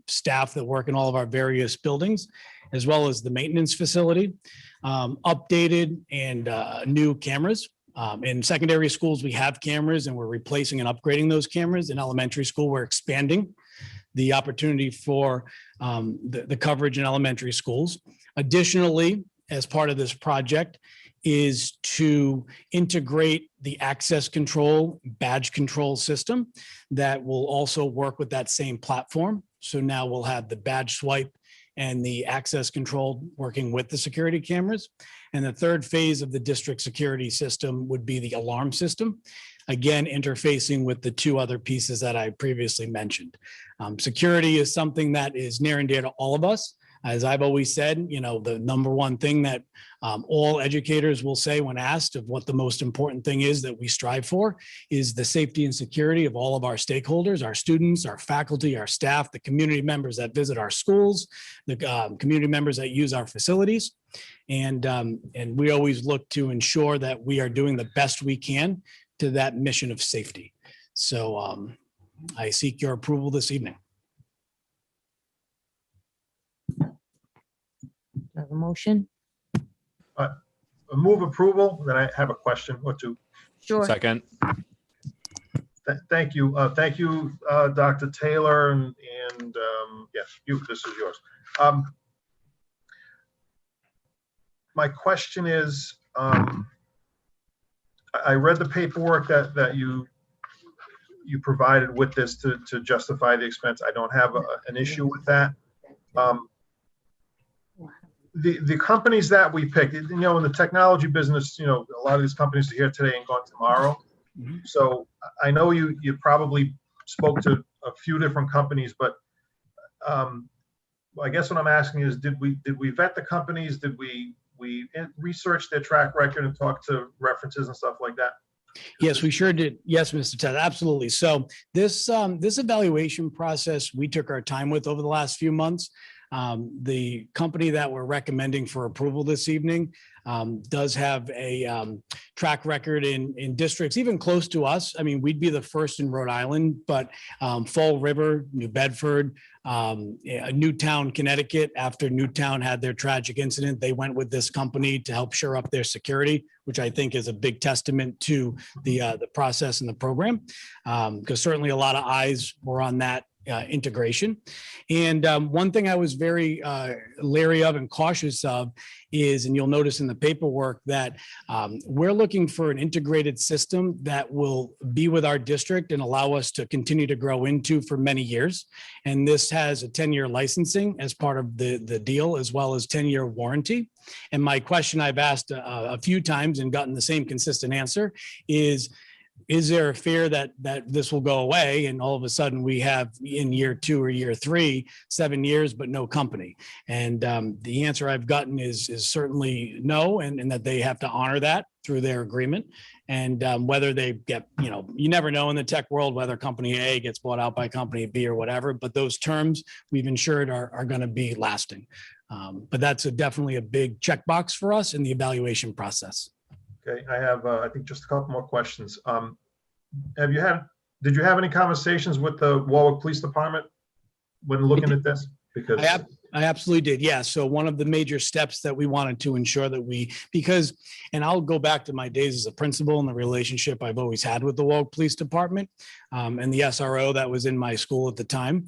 staff that work in all of our various buildings, as well as the maintenance facility, updated and new cameras. In secondary schools, we have cameras and we're replacing and upgrading those cameras. In elementary school, we're expanding the opportunity for the coverage in elementary schools. Additionally, as part of this project is to integrate the access control, badge control system that will also work with that same platform. So now we'll have the badge swipe and the access control working with the security cameras. And the third phase of the district security system would be the alarm system. Again, interfacing with the two other pieces that I previously mentioned. Security is something that is near and dear to all of us. As I've always said, you know, the number one thing that all educators will say when asked of what the most important thing is that we strive for is the safety and security of all of our stakeholders, our students, our faculty, our staff, the community members that visit our schools, the community members that use our facilities. And we always look to ensure that we are doing the best we can to that mission of safety. So I seek your approval this evening. Have a motion? Move approval, then I have a question or two. Sure. Second. Thank you. Thank you, Dr. Taylor, and yes, this is yours. My question is, I read the paperwork that you provided with this to justify the expense. I don't have an issue with that. The companies that we picked, you know, in the technology business, you know, a lot of these companies are here today and gone tomorrow. So I know you probably spoke to a few different companies, but I guess what I'm asking is, did we vet the companies? Did we research their track record and talk to references and stuff like that? Yes, we sure did. Yes, Mr. Ted, absolutely. So this evaluation process, we took our time with over the last few months. The company that we're recommending for approval this evening does have a track record in districts even close to us. I mean, we'd be the first in Rhode Island, but Fall River, New Bedford, Newtown, Connecticut, after Newtown had their tragic incident, they went with this company to help shore up their security, which I think is a big testament to the process and the program, because certainly a lot of eyes were on that integration. And one thing I was very leery of and cautious of is, and you'll notice in the paperwork that we're looking for an integrated system that will be with our district and allow us to continue to grow into for many years. And this has a 10-year licensing as part of the deal, as well as 10-year warranty. And my question I've asked a few times and gotten the same consistent answer is there a fear that this will go away and all of a sudden we have in year 2 or year 3, 7 years, but no company? And the answer I've gotten is certainly no, and that they have to honor that through their agreement. And whether they get, you know, you never know in the tech world whether company A gets bought out by company B or whatever, but those terms we've ensured are going to be lasting. But that's definitely a big checkbox for us in the evaluation process. Okay, I have, I think, just a couple more questions. Did you have any conversations with the Warwick Police Department when looking at this? Because I absolutely did. Yeah. So one of the major steps that we wanted to ensure that because, and I'll go back to my days as a principal and the relationship I've always had with the Warwick Police Department and the SRO that was in my school at the time.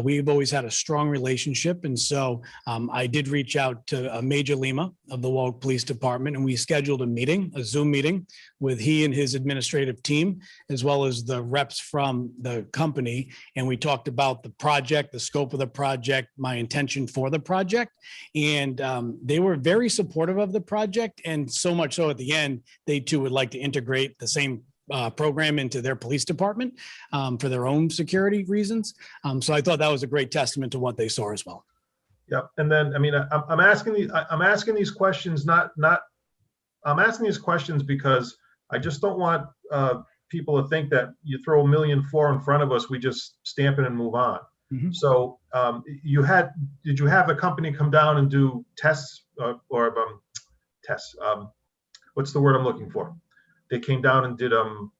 We've always had a strong relationship. And so I did reach out to Major Lima of the Warwick Police Department, and we scheduled a Zoom meeting with he and his administrative team, as well as the reps from the company. And we talked about the project, the scope of the project, my intention for the project. And they were very supportive of the project. And so much so at the end, they too would like to integrate the same program into their police department for their own security reasons. So I thought that was a great testament to what they saw as well. Yep. And then, I mean, I'm asking these questions, I'm asking these questions because I just don't want people to think that you throw $1.4 million in front of us, we just stamp it and move on. Mm-hmm. So did you have a company come down and do tests or tests? What's the word I'm looking for? They came down and did An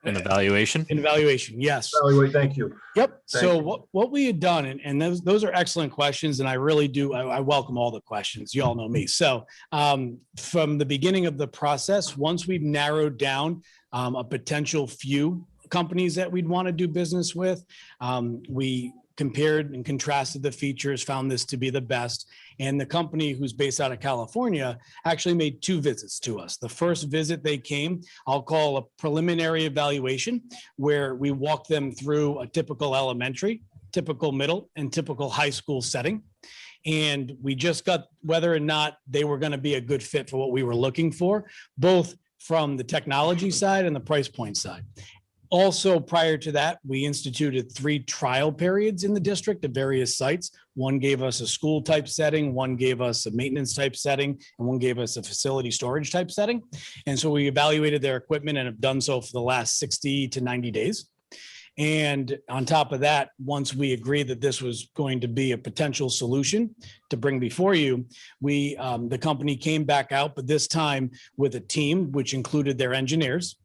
evaluation? An evaluation, yes. Evaluate, thank you. Yep. Thank So you. what we had done, and those are excellent questions, and I really do, I welcome all the questions. You all know me. So from the beginning of the process, once we've narrowed down a potential few companies that we'd want to do business with, we compared and contrasted the features, found this to be the best. And the company, who's based out of California, actually made 2 visits to us. The first visit they came, I'll call a preliminary evaluation, where we walked them through a typical elementary, typical middle, and typical high school setting. And we just got whether or not they were going to be a good fit for what we were looking for, both from the technology side and the price point side. Also, prior to that, we instituted 3 trial periods in the district at various sites. One gave us a school type setting, one gave us a maintenance type setting, and one gave us a facility storage type setting. And so we evaluated their equipment and have done so for the last 60 to 90 days. And on top of that, once we agreed that this was going to be a potential solution to bring before you, the company came back out, but this time with a team, which included their engineers,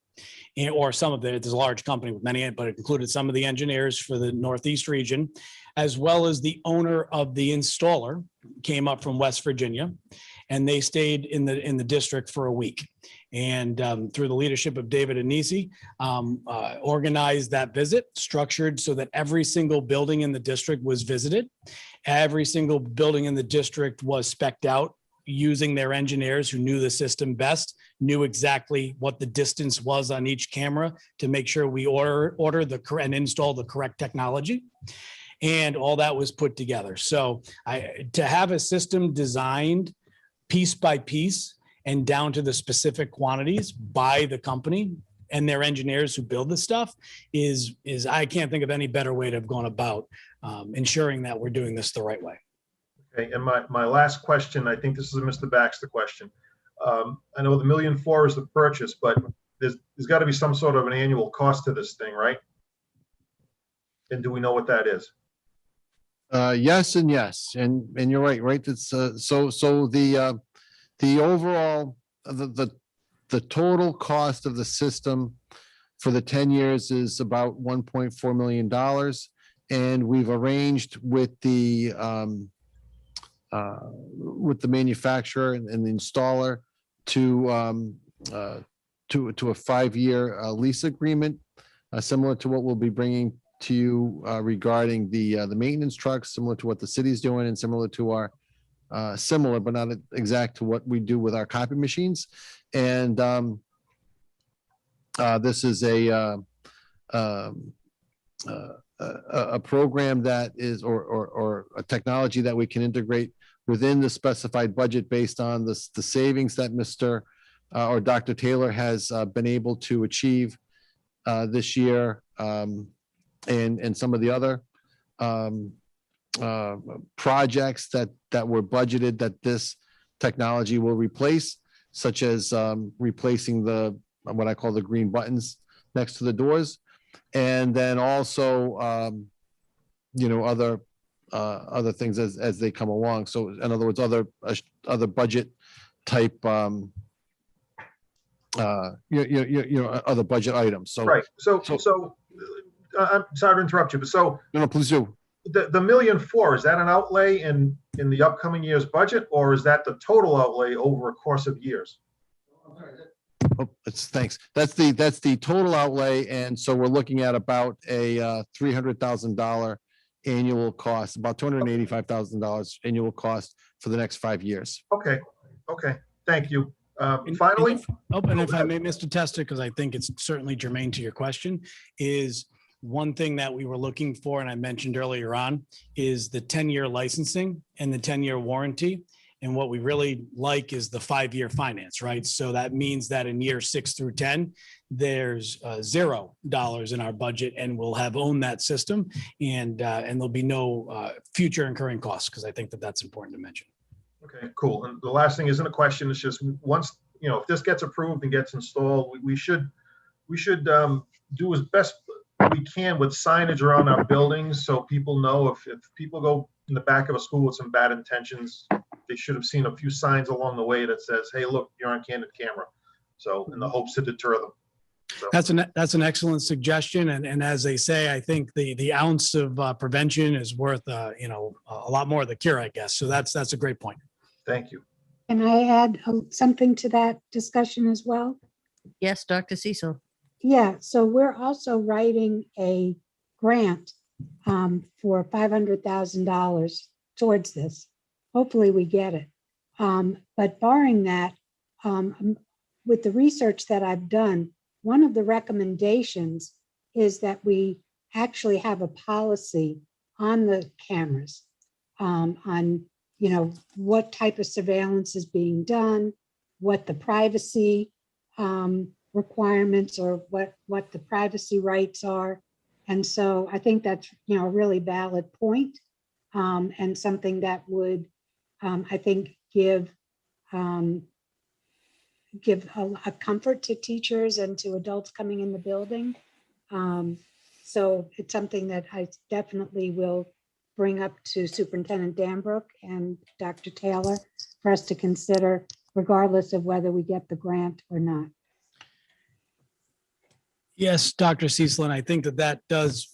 or some of there's a large company with many, but it included some of the engineers for the Northeast region, as well as the owner of the installer came up from West Virginia, and they stayed in the district for a week. And through the leadership of David Anisi, organized that visit, structured so that every single building in the district was visited. Every single building in the district was spec'd out using their engineers who knew the system best, knew exactly what the distance was on each camera to make sure we order and install the correct technology. And all that was put together. So to have a system designed piece by piece and down to the specific quantities by the company and their engineers who build the stuff is I can't think of any better way to have gone about ensuring that we're doing this the right way. Okay, and my last question, I think this is a Mr. Baxter question. I know the $1.4 million is the purchase, but there's got to be some sort of an annual cost to this thing, right? And do we know what that is? Yes and yes, and you're right. It's so the overall the total cost of the system for the 10 years is about $1.4 million, and we've arranged with the manufacturer and the installer to a 5-year lease agreement, similar to what we'll be bringing to you regarding the maintenance trucks, similar to what the city's doing, and similar to our similar but not exact to what we do with our copy machines. And this is a program that is or a technology that we can integrate within the specified budget based on the savings that Mr. or Dr. Taylor has been able to achieve this year, and some of the other projects that were budgeted that this technology will replace, such as replacing what I call the green buttons next to the doors, and then also other things as they come along. So in other words, other budget type other budget items. So right. So I'm sorry to interrupt you, but so no, please do. the $1.4 million, is that an outlay in the upcoming year's budget, or is that the total outlay over a course of years? Oh, thanks. That's the total outlay. And so we're looking at about a $300,000 annual cost, about $285,000 annual cost for the next 5 years. Okay, thank you. Finally. And if I may, Mr. Testa, because I think it's certainly germane to your question, is one thing that we were looking for, and I mentioned earlier on, is the 10-year licensing and the 10-year warranty. And what we really like is the 5-year finance, right? So that means that in year 6 through 10, there's $0 in our budget, and we'll have owned that system, and there'll be no future incurring costs, because I think that that's important to mention. Okay, cool. And the last thing isn't a question. It's just once, if this gets approved and gets installed, we should do as best we can with signage around our buildings, so people know if people go in the back of a school with some bad intentions, they should have seen a few signs along the way that says, hey, look, you're on candid camera. So in the hopes to deter them. So. That's an excellent suggestion. And as they say, I think the ounce of prevention is worth, a lot more of the cure, I guess. So that's a great point. Thank you. Can I add something to that discussion as well? Yes, Dr. Cecil. Yeah, so we're also writing a grant for $500,000 towards this. Hopefully we get it. But barring that, with the research that I've done, one of the recommendations is that we actually have a policy on the cameras, on what type of surveillance is being done, what the privacy requirements or what the privacy rights are. And so I think that's a really valid point, and something that would I think give a comfort to teachers and to adults coming in the building. So it's something that I definitely will bring up to Superintendent Danbrook and Dr. Taylor for us to consider, regardless of whether we get the grant or not. Yes, Dr. Cecil, and I think that does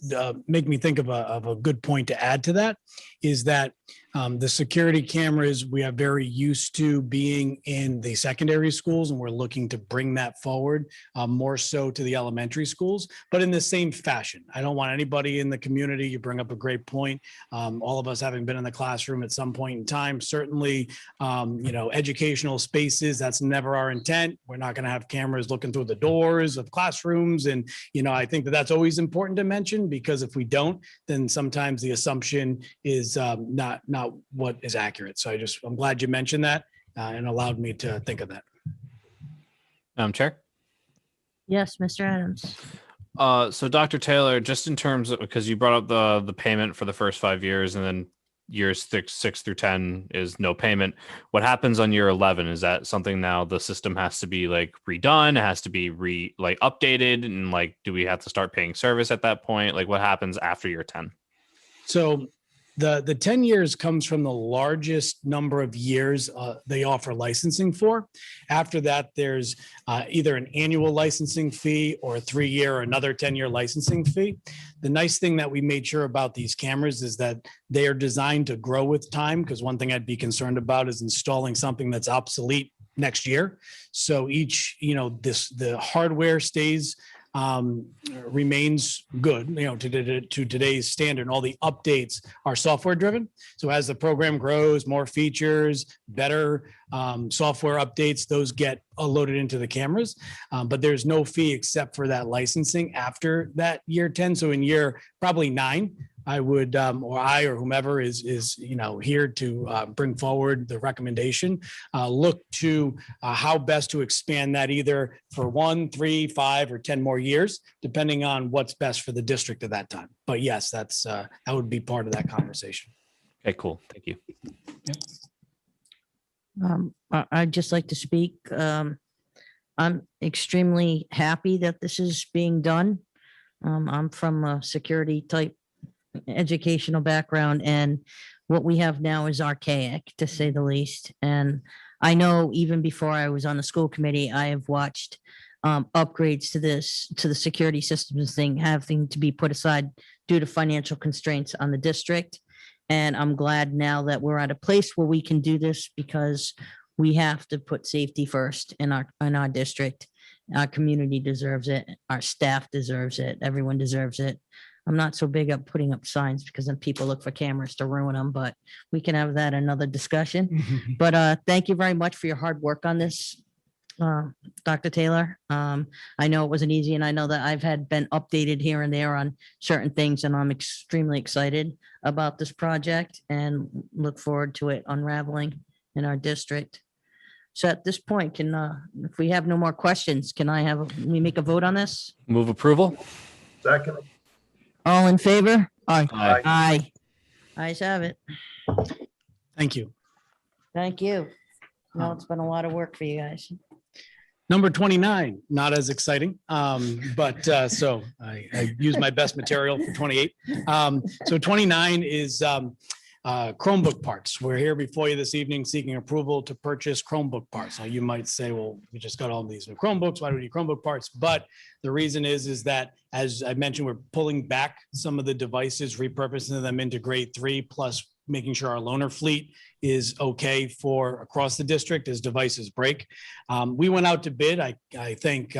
make me think of a good point to add to that, is that the security cameras we are very used to being in the secondary schools, and we're looking to bring that forward more so to the elementary schools, but in the same fashion. I don't want anybody in the community, you bring up a great point, all of us having been in the classroom at some point in time, certainly, educational spaces, that's never our intent. We're not going to have cameras looking through the doors of classrooms. And, I think that that's always important to mention, because if we don't, then sometimes the assumption is not what is accurate. So I'm glad you mentioned that and allowed me to think of that. Madam Chair? Yes, Mr. Adams. So Dr. Taylor, just in terms of, because you brought up the payment for the first 5 years, and then years 6 through 10 is no payment. What happens on year 11? Is that something now the system has to be redone? It has to be updated, and do we have to start paying service at that point? What happens after year 10? So the 10 years comes from the largest number of years they offer licensing for. After that, there's either an annual licensing fee or a 3-year or another 10-year licensing fee. The nice thing that we made sure about these cameras is that they are designed to grow with time, because one thing I'd be concerned about is installing something that's obsolete next year. So the hardware stays remains good, to today's standard. And all the updates are software driven. So as the program grows, more features, better software updates, those get loaded into the cameras. But there's no fee except for that licensing after that year 10. So in year probably 9, I would, or whomever is here to bring forward the recommendation, look to how best to expand that either for 1, 3, 5, or 10 more years, depending on what's best for the district at that time. But yes, that would be part of that conversation. Okay, cool. Thank you. I'd just like to speak. I'm extremely happy that this is being done. I'm from a security type educational background, and what we have now is archaic, to say the least. And I know even before I was on the school committee, I have watched upgrades to the security systems thing having to be put aside due to financial constraints on the district. And I'm glad now that we're at a place where we can do this because we have to put safety first in our district. Our community deserves it. Our staff deserves it. Everyone deserves it. I'm not so big up putting up signs because then people look for cameras to ruin them, but we can have that another discussion. But thank you very much for your hard work on this, Dr. Taylor. I know it wasn't easy, and I know that I've been updated here and there on certain things, and I'm extremely excited about this project and look forward to it unraveling in our district. So at this point, if we have no more questions, can we make a vote on this? Move approval. Second. All in favor? Aye. Aye. Aye. Ayes have it. Thank you. Thank you. No, it's been a lot of work for you guys. Number 29, not as exciting, but so I use my best material for 28. So 29 is Chromebook parts. We're here before you this evening seeking approval to purchase Chromebook parts. Now you might say, well, we just got all these new Chromebooks. Why do we need Chromebook parts? But the reason is that, as I mentioned, we're pulling back some of the devices, repurposing them into grade 3, plus making sure our loaner fleet is okay for across the district as devices break. We went out to bid. I thank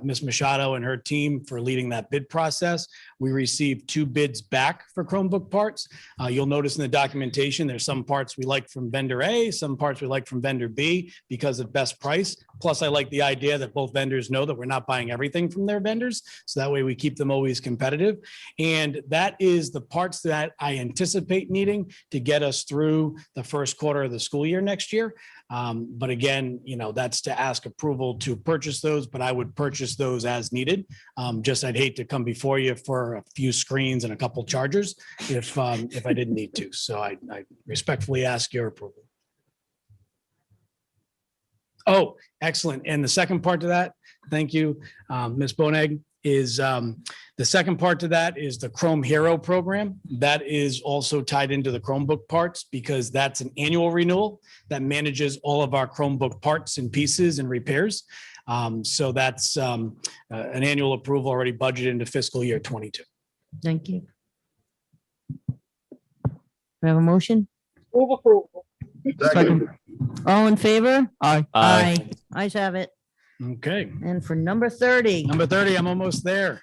Ms. Machado and her team for leading that bid process. We received 2 bids back for Chromebook parts. You'll notice in the documentation, there's some parts we like from vendor A, some parts we like from vendor B because of best price. Plus, I like the idea that both vendors know that we're not buying everything from their vendors. So that way we keep them always competitive. And that is the parts that I anticipate needing to get us through the first quarter of the school year next year. But again, that's to ask approval to purchase those, but I would purchase those as needed. Just I'd hate to come before you for a few screens and a couple chargers if I didn't need to. So I respectfully ask your approval. Oh, excellent. And the second part to that, thank you, Ms. Boneg, is the second part to that is the Chrome Hero program. That is also tied into the Chromebook parts because that's an annual renewal that manages all of our Chromebook parts and pieces and repairs. So that's an annual approval already budgeted into fiscal year 22. Thank you. We have a motion? Move approval. Second. All in favor? Aye. Aye. Ayes have it. Okay. And for number 30. Number 30, I'm almost there.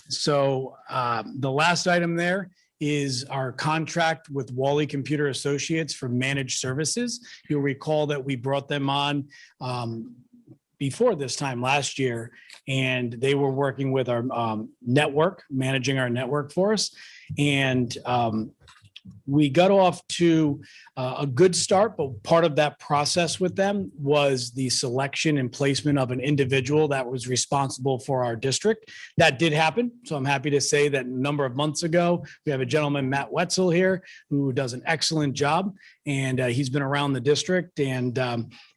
So the last item there is our contract with Wally Computer Associates for managed services. You'll recall that we brought them on before this time last year, and they were working with our network, managing our network for us. And we got off to a good start, but part of that process with them was the selection and placement of an individual that was responsible for our district. That did happen. So I'm happy to say that a number of months ago, we have a gentleman, Matt Wetzel here, who does an excellent job. And he's been around the district, and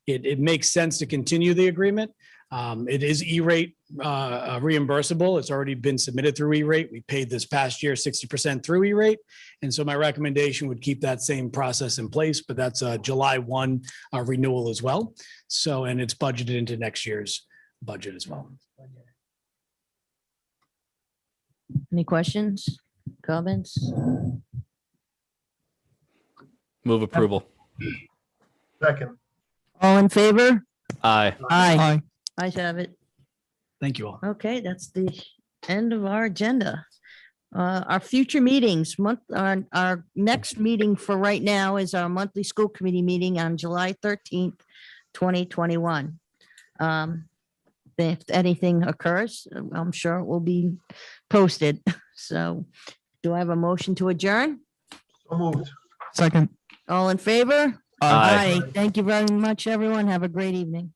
it makes sense to continue the agreement. It is E-rate reimbursable. It's already been submitted through E-rate. We paid this past year 60% through E-rate. And so my recommendation would keep that same process in place, but that's a July 1 renewal as well. So, and it's budgeted into next year's budget as well. Any questions, comments? Move approval. Second. All in favor? Aye. Aye. Ayes have it. Thank you all. Okay, that's the end of our agenda. Our future meetings, our next meeting for right now is our monthly school committee meeting on July 13th, 2021. If anything occurs, I'm sure it will be posted. So do I have a motion to adjourn? So moved. Second. All in favor? Aye. Thank you very much, everyone. Have a great evening.